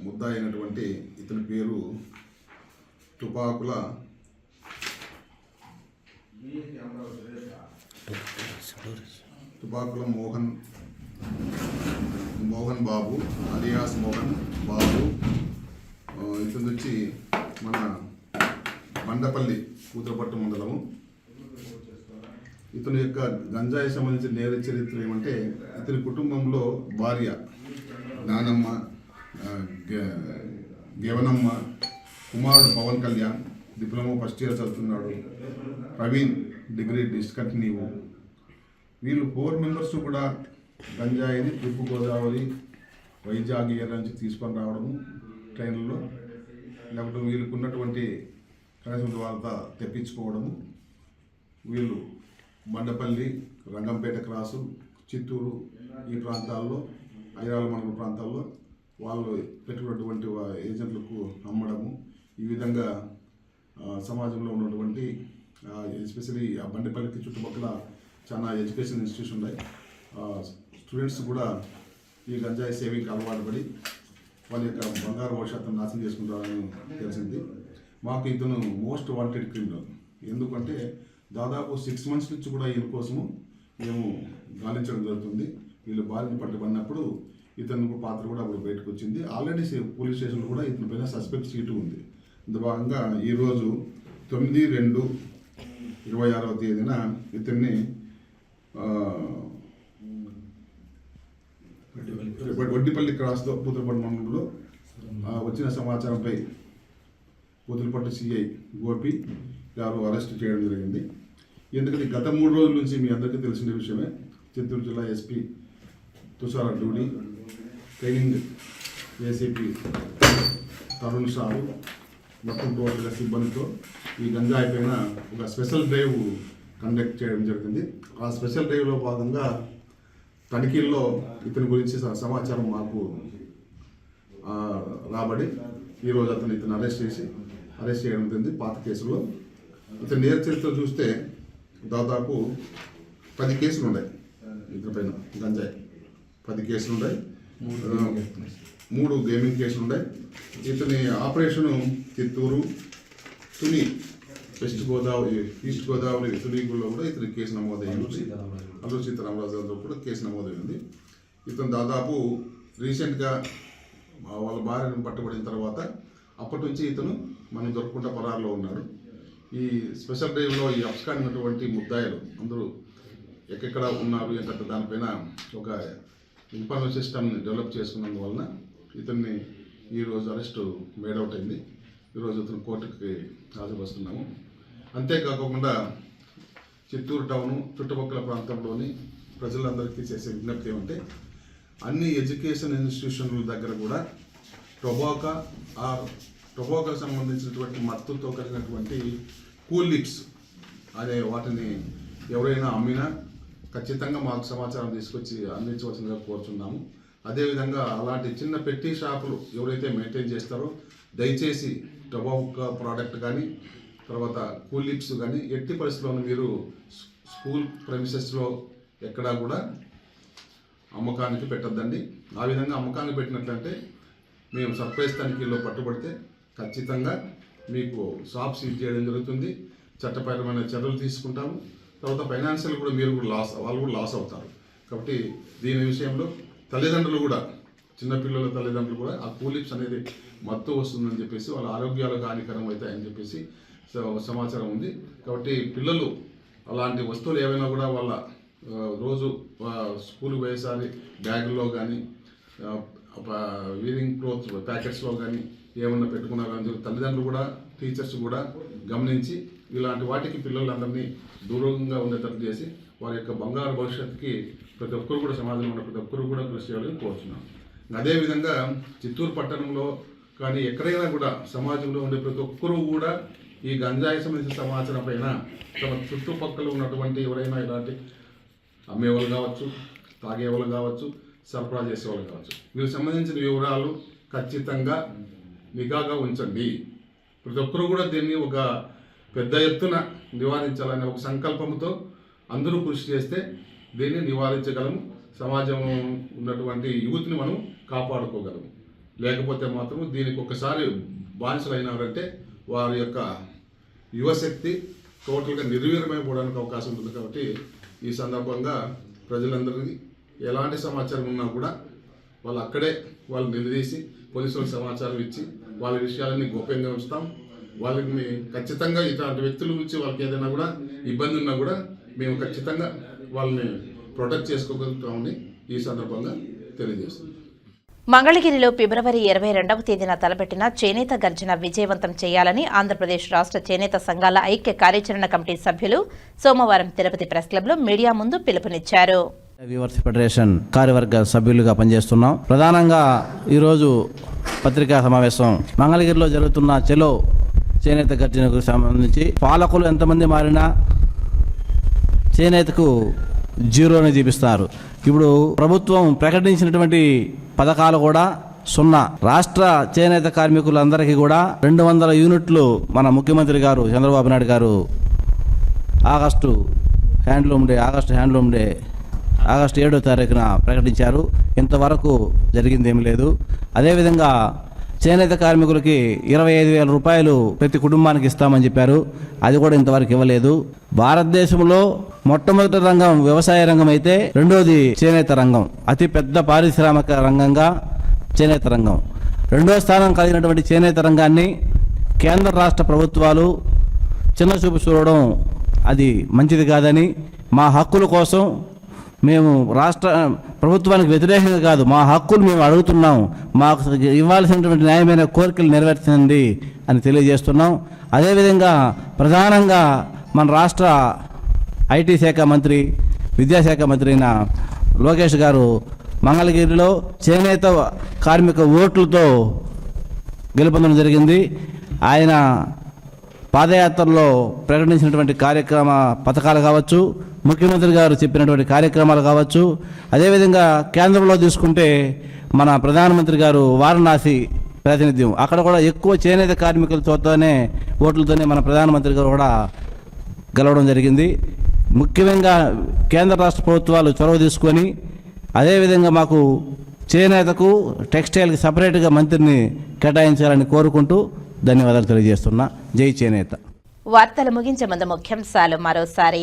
ముద్దా అయినటువంటి ఇతని పేరు తుపాకుల మోహన్ బాబు అలియాస్ మోహన్ బాబు. ఇతను వచ్చి మన బండపల్లి కూతురపట్టు మండలము. ఇతని యొక్క గంజాయి సంబంధించిన నేర చరిత్ర ఏమంటే, ఇతని కుటుంబంలో భార్య నానమ్మ, గేవనమ్మ, కుమారుడు Pavan Kalyan diploma first year చదువుతున్నాడు, ప్రవీణ్ డిగ్రీ డిస్కంటిన్యూ. వీళ్ళు 4 మెంబర్స్ కూడా గంజాయిని తూర్పుగోదావరి, వైజాగ్ ఏరియా నుంచి తీసుకొని రావడము ట్రైన్లలో, లేకపోతే వీళ్ళకు ఉన్నటువంటి కనీసం వాళ్ళ తెప్పించుకోవడము. వీళ్ళు బండపల్లి, రంగంపేట క్రాసు, చిత్తూరు ఈ ప్రాంతాల్లో ఐరాల మండల ప్రాంతాల్లో వాళ్ళు పెట్టినటువంటి ఏజెంట్లకు అమ్మడము, ఈ విధంగా సమాజంలో ఉన్నటువంటి ఎస్పెషలీ ఆ బండిపల్లికి చుట్టుపక్కల చాలా ఎడ్యుకేషన్ ఇన్స్టిట్యూషన్ ఉన్నాయి. స్టూడెంట్స్ కూడా ఈ గంజాయి సేవింగ్కి అలవాటు పడి వాళ్ళ యొక్క బంగారు భవిష్యత్తును నాశనం చేసుకుంటారని తెలిసింది. మాకు ఇతను మోస్ట్ వాంటెడ్ క్రిమినల్. ఎందుకంటే దాదాపు 6 months నుంచి కూడా ఈయన కోసము మేము గాలించడం జరుగుతుంది. వీళ్ళు బారిన పట్టుబడినప్పుడు ఇతను పాత్ర కూడా అప్పుడు బయటకు వచ్చింది. ఆల్రెడీ పోలీస్ స్టేషన్లో కూడా ఇతని పైన సస్పెక్ట్ షీటు ఉంది. ఇంత భాగంగా ఈరోజు 9/2/26 ఇతన్ని వడ్డిపల్లి క్రాస్లో పూతలపట్టు మండలంలో వచ్చిన సమాచారంపై పూతలపట్టు సిఐ గోపి గారు అరెస్ట్ చేయడం జరిగింది. ఎందుకంటే గత 3 రోజుల నుంచి మీ అందరికీ తెలిసిన విషయమే, చిత్తూరు జిల్లా SP Tushar Addudi, training ACP Tarun Sharu మొత్తం టోటల్గా సిబ్బందితో ఈ గంజాయి పైన ఒక స్పెషల్ డ్రైవ్ కండక్ట్ చేయడం జరిగింది. ఆ స్పెషల్ డ్రైవ్లో భాగంగా తనిఖీల్లో ఇతని గురించి సమాచారం మాకు రాబడి ఈరోజు ఇతను అరెస్ట్ చేయడం జరిగింది. పాత కేసులో ఇతని నేర చరిత్ర చూస్తే దాదాపు 10 కేసులు ఉన్నాయి. ఇతని పైన గంజాయి 10 కేసులు ఉన్నాయి, 3 గేమింగ్ కేసులు ఉన్నాయి. ఇతని ఆపరేషను చిత్తూరు, తుని, ఈస్ట్ గోదావరి తునిలో కూడా ఇతని కేసు నమోదైంది. అల్లూరు సీతారామరాజులో కూడా కేసు నమోదైంది. ఇతను దాదాపు రీసెంట్గా వాళ్ళ భార్యను పట్టుబడిన తర్వాత అప్పటి నుంచి ఇతను మనం దొరకకుండా పరారులో ఉన్నాడు. ఈ స్పెషల్ డ్రైవ్లో ఈ అప్స్కాండినటువంటి ముద్దాయిలు అందరూ ఎక్కడెక్కడ ఉన్నారు ఏంటంటే దానిపైన ఒక ఇన్ఫర్మేషన్ సిస్టమ్ని డెవలప్ చేసుకున్నందువలన ఇతన్ని ఈరోజు అరెస్టు మేడౌట్ అయింది. ఈరోజు ఇతను కోర్టుకి హాజరుపరుస్తున్నాము. అంతేకాకుండా చిత్తూరు టౌను చుట్టుపక్కల ప్రాంతంలోని ప్రజలందరికీ చేసే విజ్ఞప్తి ఏమంటే అన్ని ఎడ్యుకేషన్ ఇన్స్టిట్యూషన్ల దగ్గర కూడా టొబాకో సంబంధించినటువంటి మత్తుతో కలిగినటువంటి కూల్ లిప్స్ అనే వాటిని ఎవరైనా అమ్మినా ఖచ్చితంగా మాకు సమాచారం తీసుకొచ్చి అందించవలసిందిగా కోరుచున్నాము. అదేవిధంగా అలాంటి చిన్న పెట్టి షాపులు ఎవరైతే మెయింటైన్ చేస్తారో దయచేసి టొబాకో ప్రోడక్ట్ కానీ తర్వాత కూల్ లిప్స్ కానీ ఎట్టి పరిస్థితుల్లోనూ మీరు స్కూల్ ప్రెమిసెస్లో ఎక్కడా కూడా అమ్మకానికి పెట్టద్దండి. ఆ విధంగా అమ్మకానికి పెట్టినట్లంటే మేము సర్ప్రైజ్ తనిఖీలో పట్టుబడితే ఖచ్చితంగా మీకు షాప్ సీజ్ చేయడం జరుగుతుంది, చట్టపరమైన చర్యలు తీసుకుంటాము. తర్వాత ఫైనాన్షియల్ కూడా మీరు కూడా వాళ్ళు కూడా లాస్ అవుతారు. కాబట్టి దీని విషయంలో తల్లిదండ్రులు కూడా చిన్నపిల్లల తల్లిదండ్రులు కూడా ఆ కూలిప్స్ అనేది మత్తు వస్తుందని చెప్పేసి వాళ్ళ ఆరోగ్యాలకు హానికరం అవుతాయని చెప్పేసి సమాచారం ఉంది. కాబట్టి పిల్లలు అలాంటి వస్తువులు ఏవైనా కూడా వాళ్ళ రోజు స్కూల్ పోయేసారి బ్యాగుల్లో కానీ వీరింగ్ క్లోత్ ప్యాకెట్స్లో కానీ ఏమన్నా పెట్టుకున్నా కానీ తల్లిదండ్రులు కూడా టీచర్స్ కూడా గమనించి ఇలాంటి వాటికి పిల్లలందరినీ దూరంగా ఉండేటట్టు చేసి వారి యొక్క బంగారు భవిష్యత్తుకి ప్రతి ఒక్కరు కూడా సమాజంలో ఉన్న ప్రతి ఒక్కరు కూడా కృషి చేయాలని కోరుతున్నాం. అదేవిధంగా చిత్తూరు పట్టణంలో కానీ ఎక్కడైనా కూడా సమాజంలో ఉండే ప్రతి ఒక్కరూ కూడా ఈ గంజాయి సంబంధించిన సమాచారం పైన తమ చుట్టుపక్కల ఉన్నటువంటి ఎవరైనా ఇలాంటి అమ్మేవాళ్ళు కావచ్చు, తాగేవాళ్ళు కావచ్చు, సరఫరా చేసేవాళ్ళు కావచ్చు, వీళ్ళకి సంబంధించిన వివరాలు ఖచ్చితంగా నిఘాగా ఉంచండి. ప్రతి ఒక్కరు కూడా దీన్ని ఒక పెద్ద ఎత్తున నివారించాలనే ఒక సంకల్పంతో అందరూ కృషి చేస్తే దీన్ని నివారించగలము. సమాజంలో ఉన్నటువంటి యూత్ని మనం కాపాడుకోగలము. లేకపోతే మాత్రం దీనికి ఒకసారి బానిసలు అయినారంటే వారి యొక్క యువశక్తి టోటల్గా నిర్వీర్యమైపోవడానికి అవకాశం ఉంటుంది. కాబట్టి ఈ సందర్భంగా ప్రజలందరికీ ఎలాంటి సమాచారం ఉన్నా కూడా వాళ్ళు అక్కడే వాళ్ళు నిలదీసి పోలీసులకు సమాచారం ఇచ్చి వాళ్ళ విషయాలన్నీ గోప్యంగా ఉంచుతాం. వాళ్ళని ఖచ్చితంగా ఇట్లాంటి వ్యక్తుల నుంచి వాళ్ళకి ఏదైనా కూడా ఇబ్బంది ఉన్నా కూడా మేము ఖచ్చితంగా వాళ్ళని ప్రొటెక్ట్ చేసుకోగలుగుతామని ఈ సందర్భంగా తెలియజేస్తున్నాం. మంగళగిరిలో ఫిబ్రవరి 22వ తేదీన తలపెట్టిన చేనేత గర్జన విజయవంతం చేయాలని ఆంధ్రప్రదేశ్ రాష్ట్ర చేనేత సంఘాల ఐక్య కార్యాచరణ కమిటీ సభ్యులు సోమవారం తిరుపతి ప్రెస్ క్లబ్లో మీడియా ముందు పిలుపునిచ్చారు. వీవర్స్ ఫెడరేషన్ కార్యవర్గ సభ్యులుగా పనిచేస్తున్నాం. ప్రధానంగా ఈరోజు పత్రికా సమావేశం మంగళగిరిలో జరుగుతున్న చెలో చేనేత గర్జనకు సంబంధించి పాలకులు ఎంతమంది మారినా చేనేతకు జీరోనే చూపిస్తున్నారు. ఇప్పుడు ప్రభుత్వం ప్రకటించినటువంటి పథకాలు కూడా 0. రాష్ట్ర చేనేత కార్మికులందరికీ కూడా 200 యూనిట్లు మన ముఖ్యమంత్రి గారు చంద్రబాబు నాయుడు గారు ఆగస్టు హ్యాండ్లూమ్ డే ఆగస్టు 7వ తారీఖున ప్రకటించారు. ఇంతవరకు జరిగింది ఏమి లేదు. అదేవిధంగా చేనేత కార్మికులకి 25,000 రూపాయలు ప్రతి కుటుంబానికి ఇస్తామని చెప్పారు. అది కూడా ఇంతవరకు ఇవ్వలేదు. భారతదేశంలో మొట్టమొదటి రంగం వ్యవసాయ రంగం అయితే రెండోది చేనేత రంగం. అతి పెద్ద పారిశ్రామిక రంగంగా చేనేత రంగం. 2వ స్థానం కలిగినటువంటి చేనేత రంగాన్ని కేంద్ర రాష్ట్ర ప్రభుత్వాలు చిన్నచూపు చూడడం అది మంచిది కాదని, మా హక్కుల కోసం మేము రాష్ట్ర ప్రభుత్వానికి వ్యతిరేకంగా కాదు, మా హక్కులు మేము అడుగుతున్నాం, మాకు ఇవ్వాల్సినటువంటి న్యాయమైన కోరికలు నెరవేర్చండి అని తెలియజేస్తున్నాం. అదేవిధంగా ప్రధానంగా మన రాష్ట్ర ఐటీ శాఖ మంత్రి, విద్యాశాఖ మంత్రి అయిన లోకేష్ గారు మంగళగిరిలో చేనేత కార్మిక ఓట్లతో గెలుపొందడం జరిగింది. ఆయన పాదయాత్రలో ప్రకటించినటువంటి పథకాలు కావచ్చు, ముఖ్యమంత్రి గారు చెప్పినటువంటి కార్యక్రమాలు కావచ్చు, అదేవిధంగా కేంద్రంలో తీసుకుంటే మన ప్రధానమంత్రి గారు వారణాసి ప్రాతినిధ్యం, అక్కడ కూడా ఎక్కువ చేనేత కార్మికులతోనే ఓట్లతోనే మన ప్రధానమంత్రి గారు కూడా గెలవడం జరిగింది. ముఖ్యంగా కేంద్ర రాష్ట్ర ప్రభుత్వాలు చొరవ తీసుకొని అదేవిధంగా మాకు చేనేతకు టెక్స్టైల్కి సపరేట్గా మంత్రిని కేటాయించాలని కోరుకుంటూ ధన్యవాదాలు తెలియజేస్తున్నా. జై చేనేత. వార్తలు ముగించే ముందు ముఖ్యాంశాలు మరోసారి.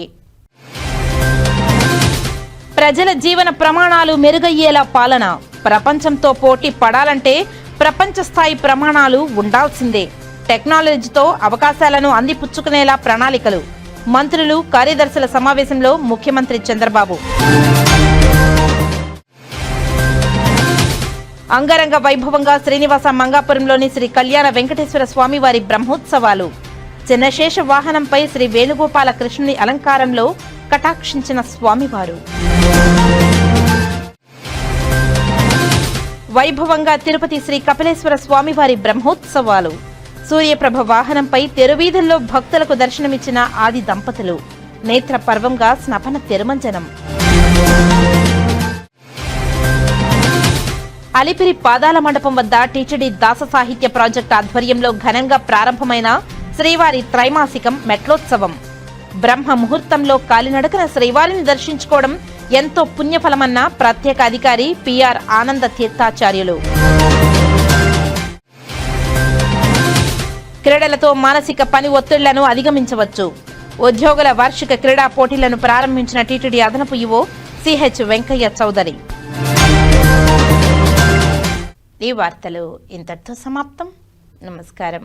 ప్రజల జీవన ప్రమాణాలు మెరుగయ్యేలా పాలన. ప్రపంచంతో పోటీ పడాలంటే ప్రపంచ స్థాయి ప్రమాణాలు ఉండాల్సిందే. టెక్నాలజీతో అవకాశాలను అందిపుచ్చుకునేలా ప్రణాళికలు. మంత్రులు, కార్యదర్శుల సమావేశంలో ముఖ్యమంత్రి చంద్రబాబు. అంగరంగ వైభవంగా శ్రీనివాస మంగాపురంలోని శ్రీ కళ్యాణ వెంకటేశ్వర స్వామివారి బ్రహ్మోత్సవాలు. చిన్నశేష వాహనంపై శ్రీ వేణుగోపాల కృష్ణుని అలంకారంలో కటాక్షించిన స్వామివారు. వైభవంగా తిరుపతి శ్రీ కపిలేశ్వర స్వామివారి బ్రహ్మోత్సవాలు. సూర్యప్రభ వాహనంపై తెరువీధుల్లో భక్తులకు దర్శనమిచ్చిన ఆది దంపతులు. నేత్ర పర్వంగా స్నపన తిరుమంజనం. అలిపిరి పాదాల మండపం వద్ద టీటీడీ దాస సాహిత్య ప్రాజెక్టు ఆధ్వర్యంలో ఘనంగా ప్రారంభమైన శ్రీవారి త్రైమాసికం మెట్లోత్సవం. బ్రహ్మ ముహూర్తంలో కాలినడకన శ్రీవారిని దర్శించుకోవడం ఎంతో పుణ్యఫలమన్న ప్రత్యేక అధికారి పిఆర్ ఆనంద తీర్థాచార్యులు. క్రీడలతో మానసిక పని ఒత్తిళ్లను అధిగమించవచ్చు. ఉద్యోగుల వార్షిక క్రీడా పోటీలను ప్రారంభించిన టీటీడీ అదనపు ఈవో సిహెచ్ వెంకయ్య చౌదరి. ఈ వార్తలు ఇంతటితో సమాప్తం. నమస్కారం.